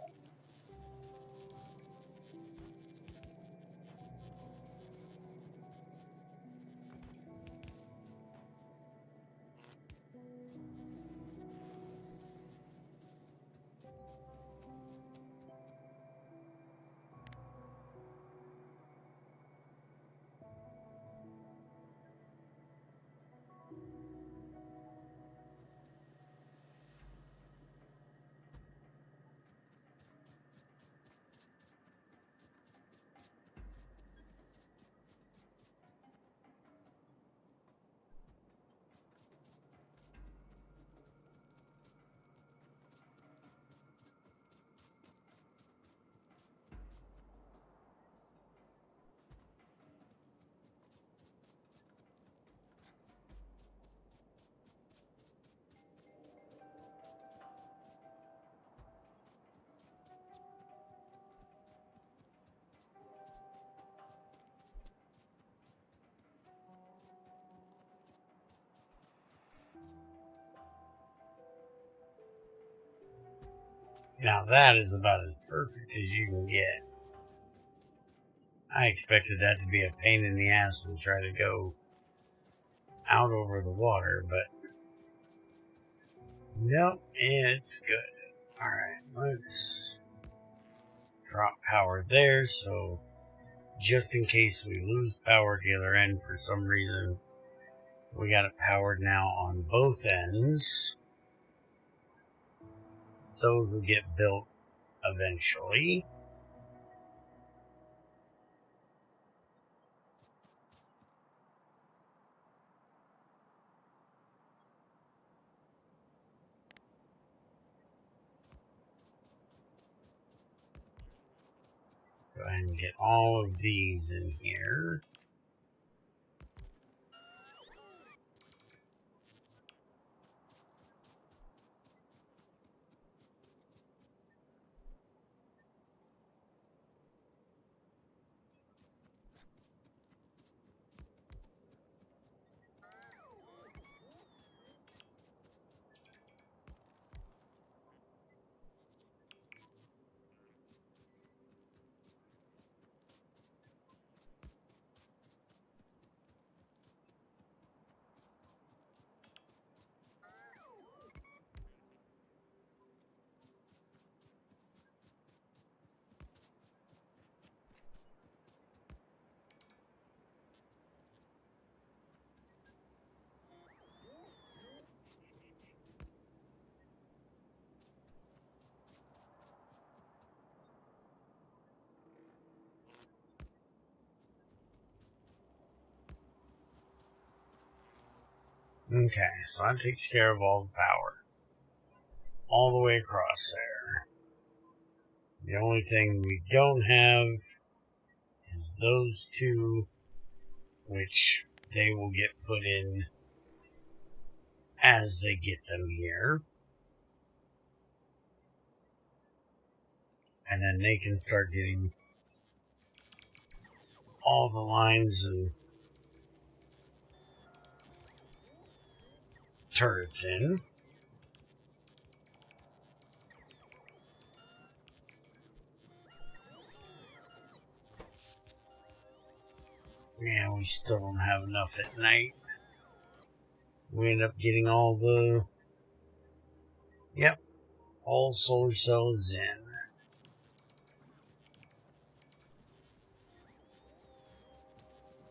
Now that is about as perfect as you can get. I expected that to be a pain in the ass and try to go out over the water, but nope, it's good. Alright, let's drop power there, so just in case we lose power at the other end for some reason, we got it powered now on both ends. Those will get built eventually. Go ahead and get all of these in here. Okay, so that takes care of all the power. All the way across there. The only thing we don't have is those two, which they will get put in as they get them here. And then they can start getting all the lines and turrets in. Yeah, we still don't have enough at night. We end up getting all the... Yep, all solar cells in.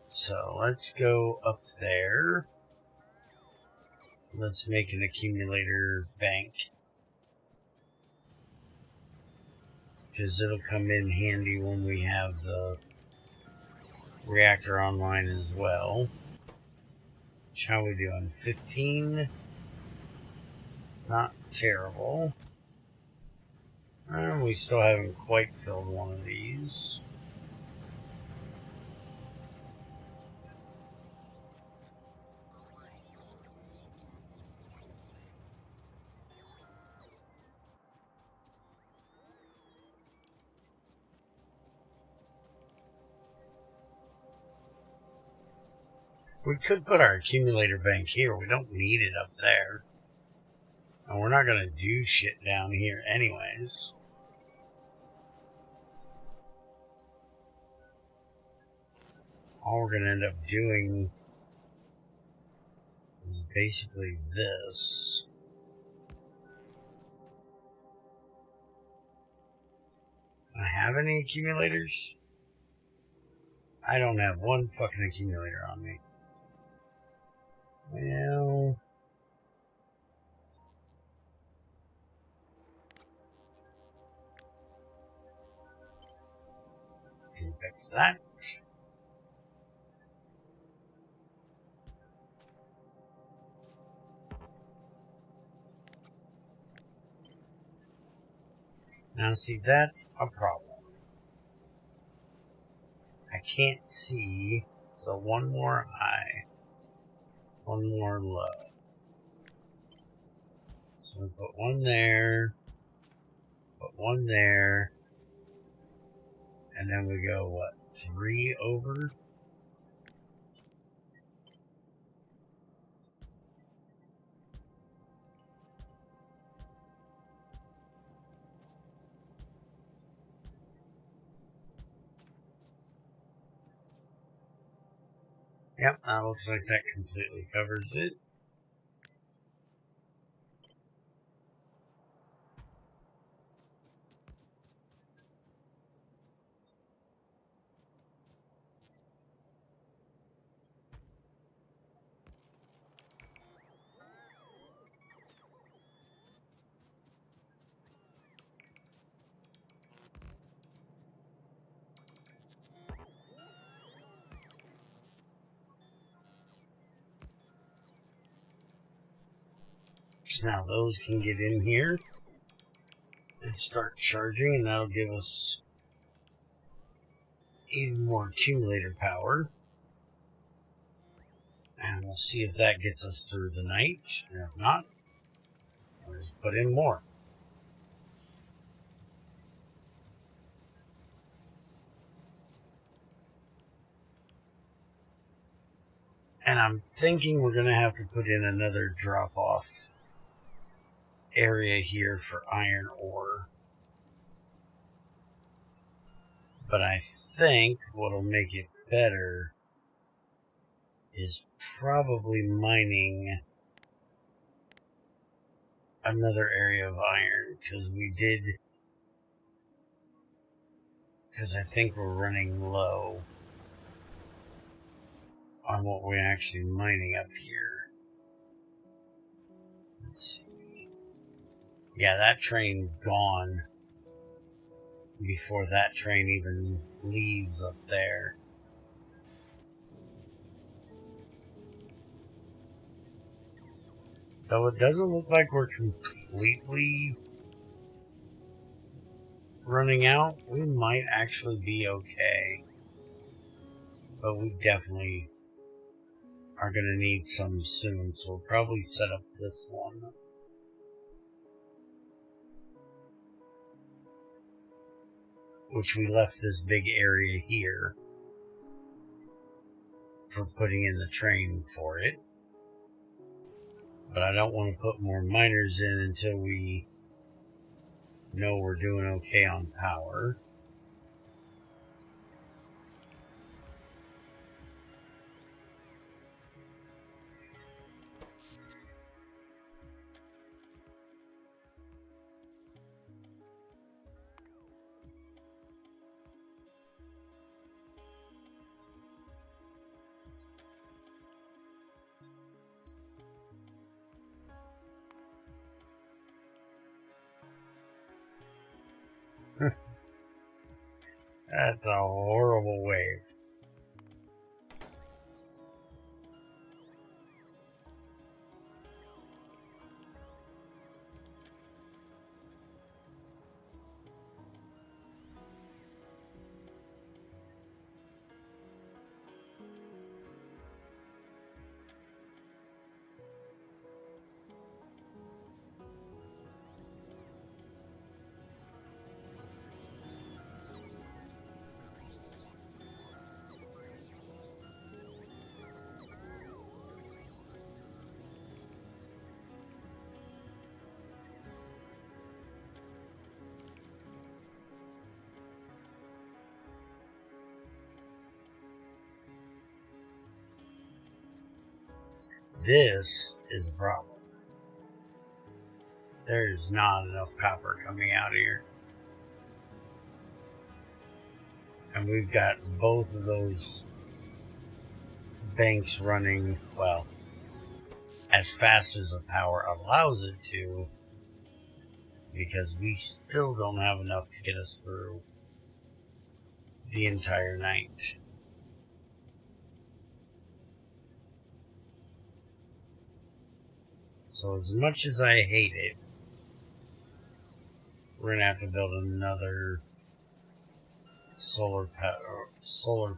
So let's go up there. Let's make an accumulator bank. Because it'll come in handy when we have the reactor online as well. How we doing? 15? Not terrible. We still haven't quite filled one of these. We could put our accumulator bank here. We don't need it up there. And we're not going to do shit down here anyways. All we're going to end up doing is basically this. Do I have any accumulators? I don't have one fucking accumulator on me. Well... can fix that. Now see, that's a problem. I can't see, so one more high, one more low. So we put one there, put one there, and then we go, what, 3 over? Yep, that looks like that completely covers it. Now those can get in here and start charging, and that'll give us even more accumulator power. And we'll see if that gets us through the night. And if not, we'll just put in more. And I'm thinking we're going to have to put in another drop-off area here for iron ore. But I think what'll make it better is probably mining another area of iron, because I think we're running low on what we're actually mining up here. Let's see. Yeah, that train's gone before that train even leaves up there. Though it doesn't look like we're completely running out, we might actually be okay. But we definitely are going to need some soon, so we'll probably set up this one. Which we left this big area here for putting in the train for it. But I don't want to put more miners in until we know we're doing okay on power. That's a horrible wave. This is a problem. There's not enough copper coming out here. And we've got both of those banks running, well, as fast as the power allows it to, because we still don't have enough to get us through the entire night. So as much as I hate it, we're going to have to build another solar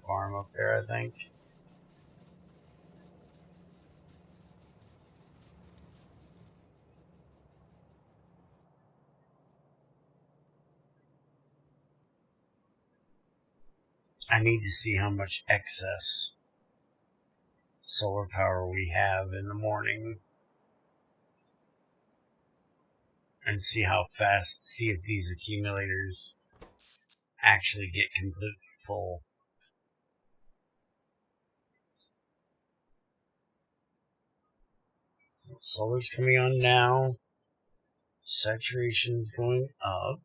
farm up there, I think. I need to see how much excess solar power we have in the morning and see if these accumulators actually get completely full. Solar's coming on now. Saturation's going up.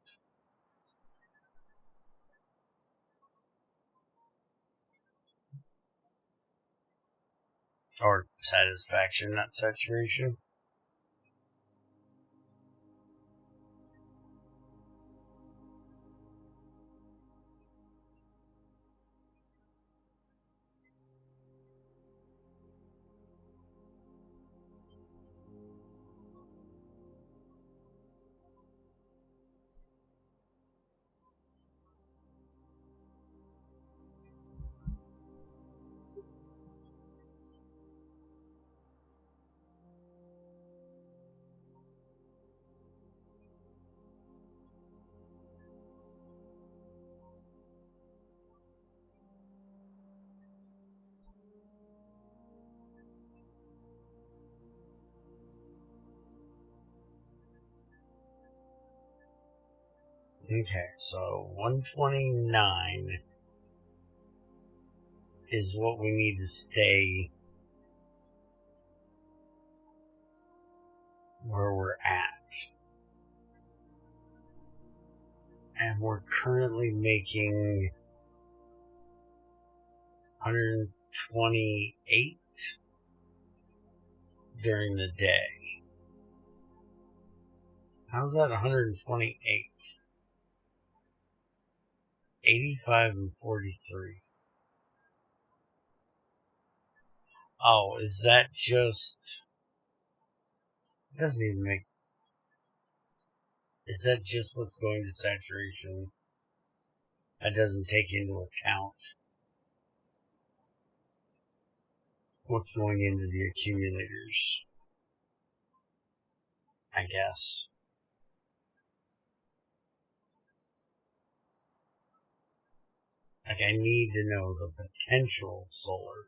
Or satisfaction, not saturation. Okay, so 129 is what we need to stay where we're at. And we're currently making 128 during the day. How's that 128? 85 and 43. Oh, is that just... It doesn't even make... Is that just what's going to saturation? That doesn't take into account what's going into the accumulators, I guess. Like, I need to know the potential solar.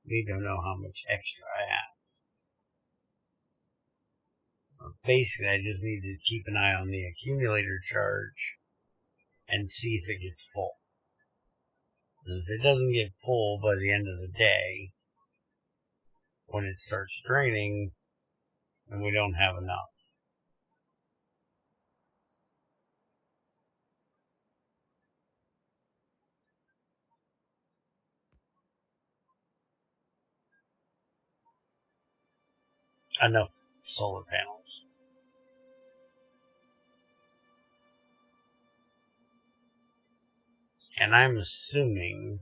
I need to know how much extra I have. So basically, I just need to keep an eye on the accumulator charge and see if it gets full. If it doesn't get full by the end of the day, when it starts draining, then we don't have enough. Enough solar panels. And I'm assuming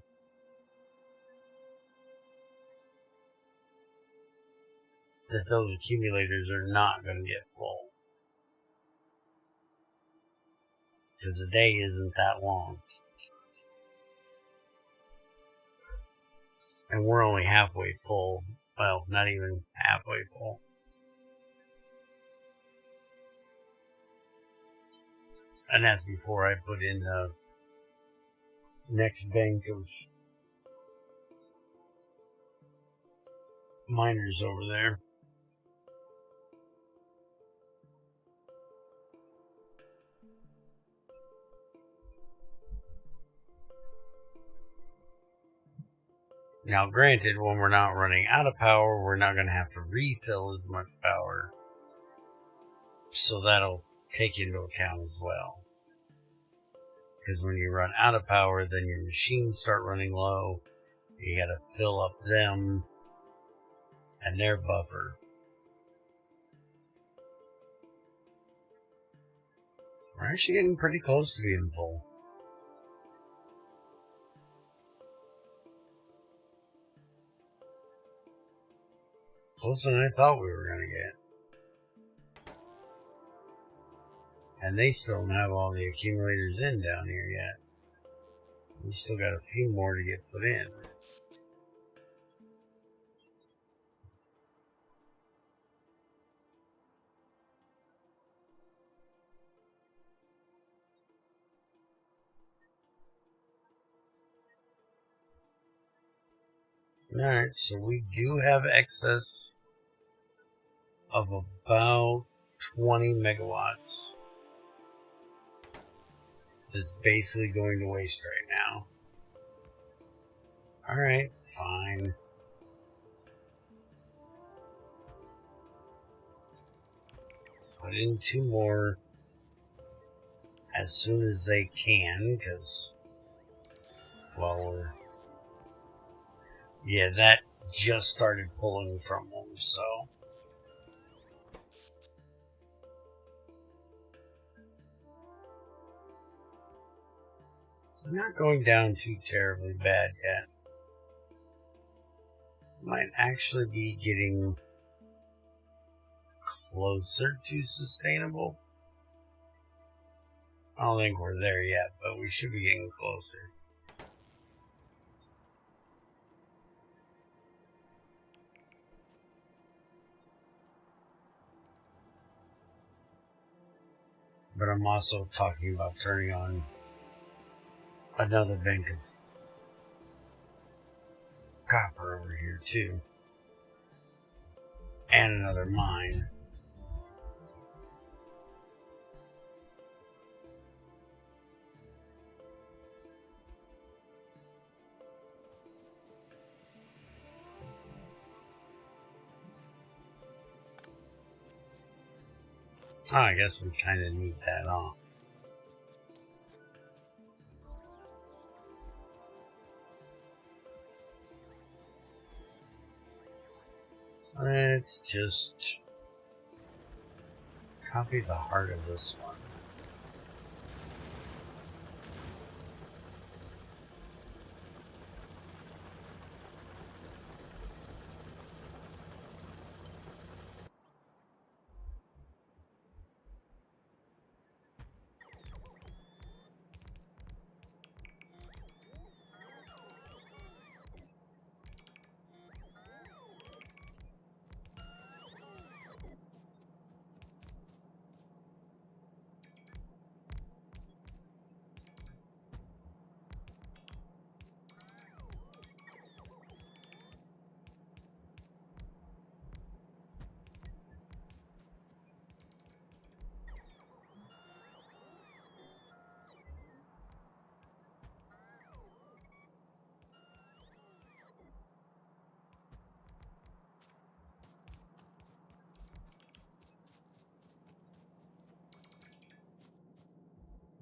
that those accumulators are not going to get full. Because the day isn't that long. And we're only halfway full. Well, not even halfway full. And that's before I put in the next bank of miners over there. Now, granted, when we're not running out of power, we're not going to have to refill as much power. So that'll take into account as well. Because when you run out of power, then your machines start running low. You got to fill up them and their buffer. We're actually getting pretty close to being full. Closer than I thought we were going to get. And they still don't have all the accumulators in down here yet. We still got a few more to get put in. Alright, so we do have excess of about 20 megawatts. That's basically going to waste right now. Alright, fine. Put in 2 more as soon as they can, because, well, yeah, that just started pulling from them, so. It's not going down too terribly bad yet. Might actually be getting closer to sustainable. I don't think we're there yet, but we should be getting closer. But I'm also talking about turning on another bank of copper over here too. And another mine. Oh, I guess we kind of need that off. Let's just copy the heart of this one.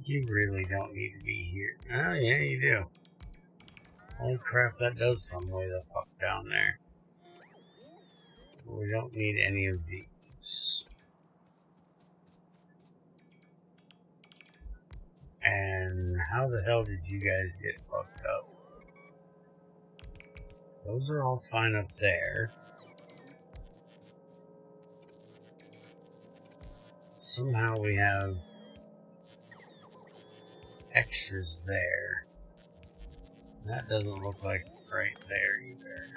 You really don't need to be here. Oh, yeah, you do. Holy crap, that does come way the fuck down there. We don't need any of these. And how the hell did you guys get fucked up? Those are all fine up there. Somehow we have extras there. That doesn't look like right there either.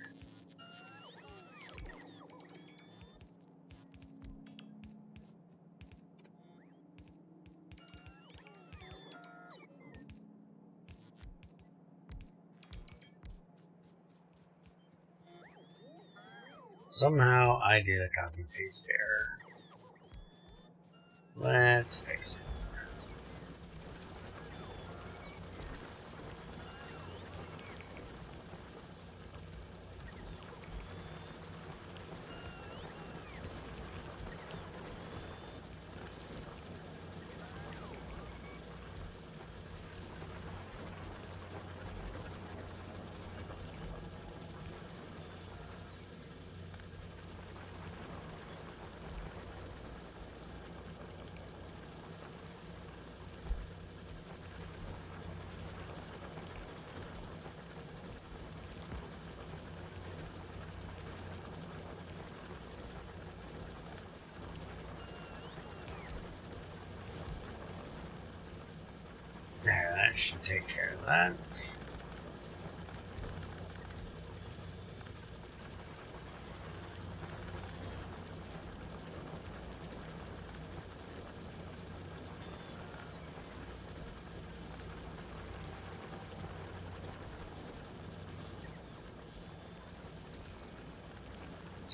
Somehow I did a copy paste error. Let's fix it. There, that should take care of that.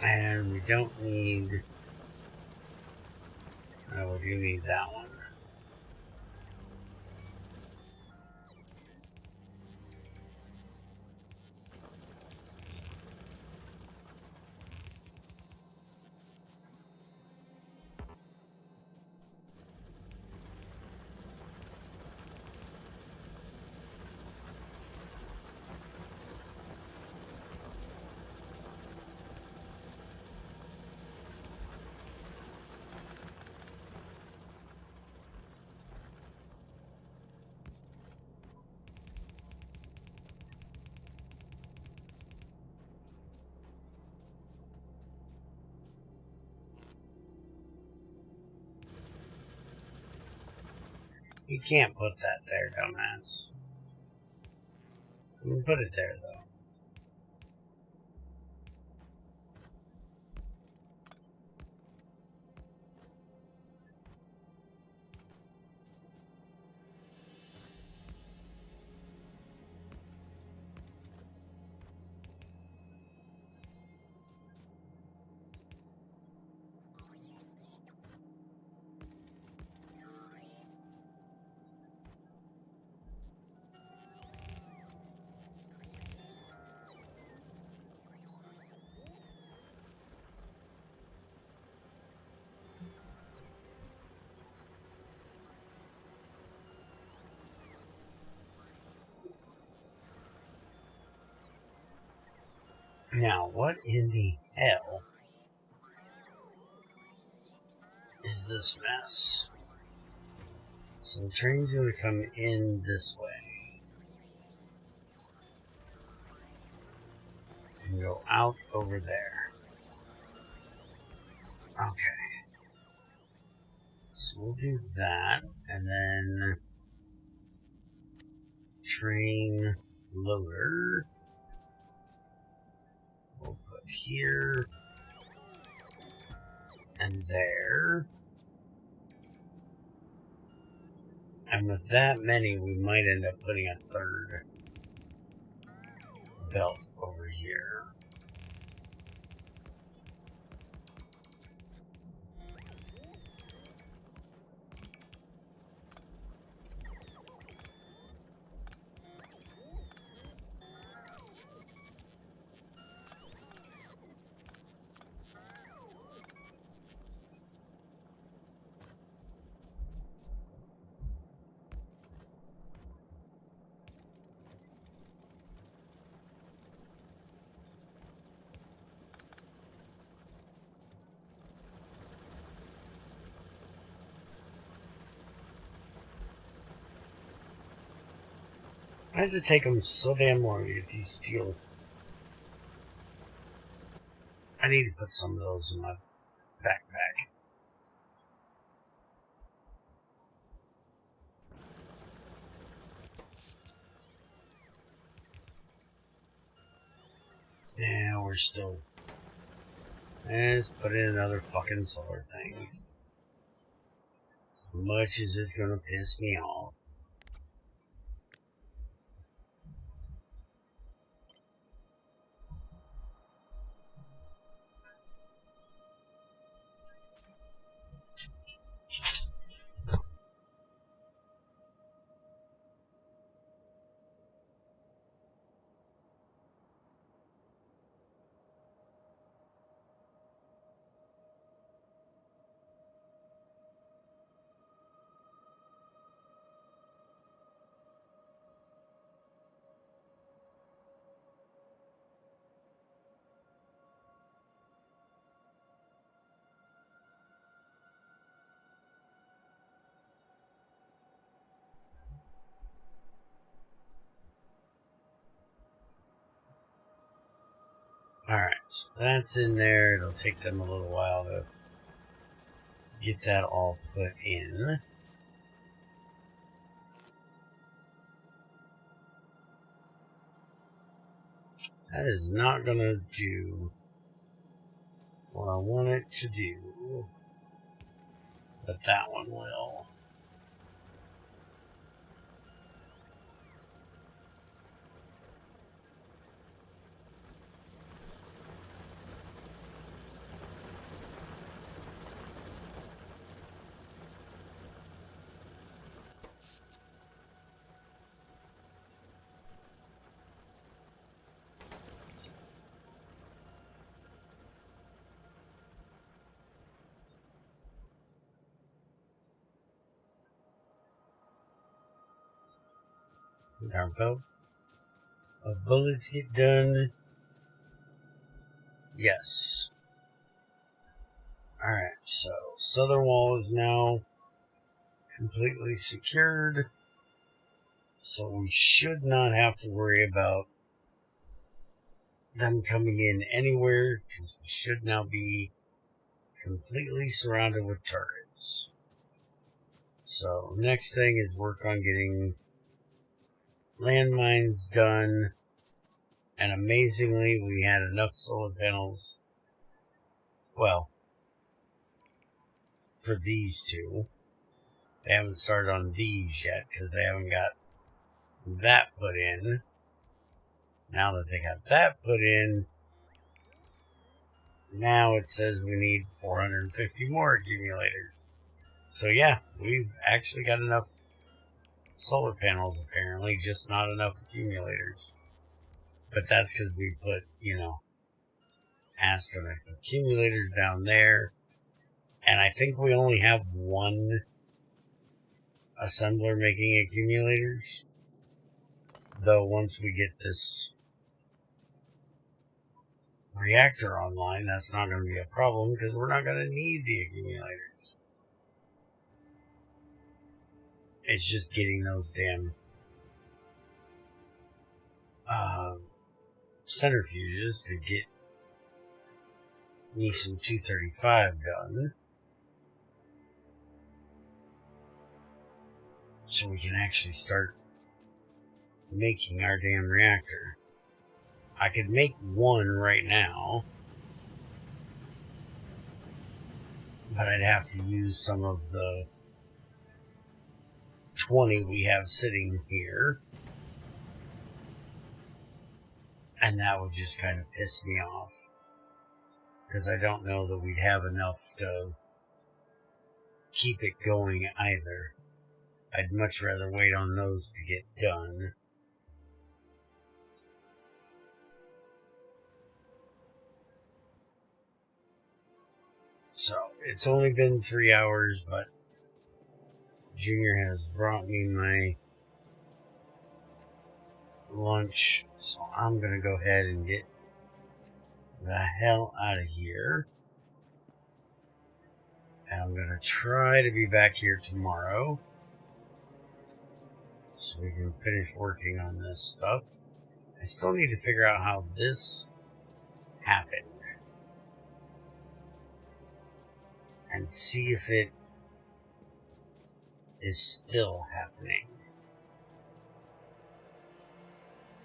And we don't need... Oh, we do need that one. You can't put that there, dumbass. You can put it there, though. Now, what in the hell is this mess? So the train's going to come in this way and go out over there. Okay. So we'll do that, and then train loader. We'll put here and there. And with that many, we might end up putting a third belt over here. Why does it take them so damn long to get these steel? I need to put some of those in my backpack. Yeah, we're still... Let's put in another fucking solar thing. As much as it's gonna piss me off. Alright, so that's in there. It'll take them a little while to get that all put in. That is not going to do what I want it to do, but that one will. Our belt of bullets get done. Yes. Alright, so southern wall is now completely secured. So we should not have to worry about them coming in anywhere, because we should now be completely surrounded with turrets. So next thing is work on getting landmines done, and amazingly we had enough solar panels, well, for these two. They haven't started on these yet because they haven't got that put in. Now that they got that put in, now it says we need 450 more accumulators. So yeah, we've actually got enough solar panels apparently, just not enough accumulators. But that's because we put, you know, astronaut accumulators down there. And I think we only have one assembler making accumulators. Though once we get this reactor online, that's not going to be a problem because we're not going to need the accumulators. It's just getting those damn centrifuges to get me some 235 done so we can actually start making our damn reactor. I could make one right now, but I'd have to use some of the 20 we have sitting here, and that would just kind of piss me off because I don't know that we'd have enough to keep it going either. I'd much rather wait on those to get done. So, it's only been 3 hours, but Junior has brought me my lunch, so I'm gonna go ahead and get the hell out of here. And I'm gonna try to be back here tomorrow so we can finish working on this stuff. I still need to figure out how this happened and see if it is still happening.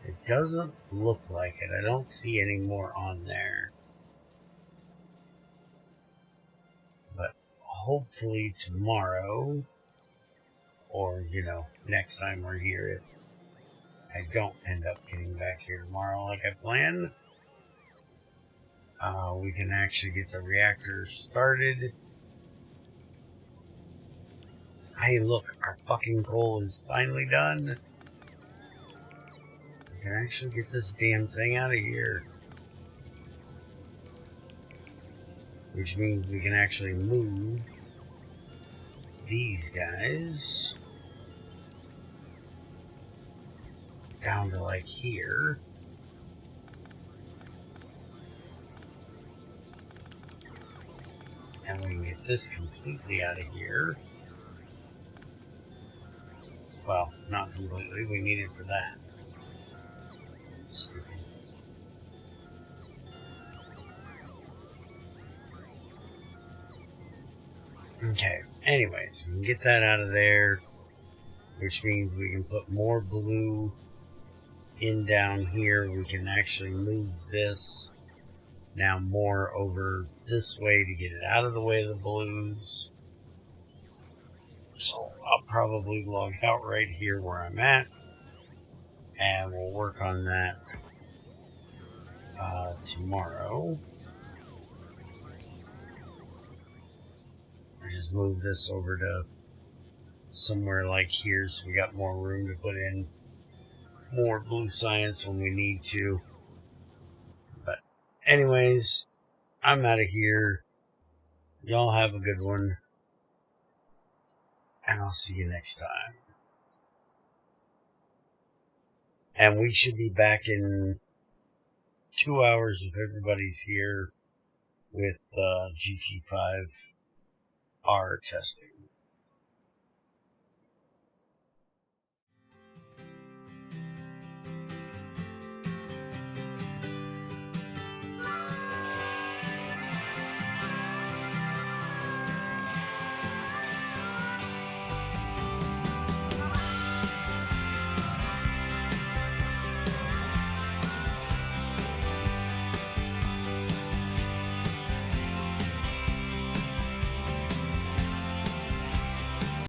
It doesn't look like it. I don't see any more on there. But hopefully tomorrow, or, next time we're here, if I don't end up getting back here tomorrow like I planned, we can actually get the reactor started. Hey, look, our fucking coal is finally done. We can actually get this damn thing out of here. Which means we can actually move these guys down to like here. And we can get this completely out of here. Well, not completely. We need it for that. Stupid. Okay, anyways, we can get that out of there, which means we can put more blue in down here. We can actually move this now more over this way to get it out of the way of the blues. So I'll probably log out right here where I'm at, and we'll work on that tomorrow. I just move this over to somewhere like here so we got more room to put in more blue science when we need to. But anyways, I'm out of here. Y'all have a good one, and I'll see you next time. And we should be back in 2 hours if everybody's here with GT5R testing.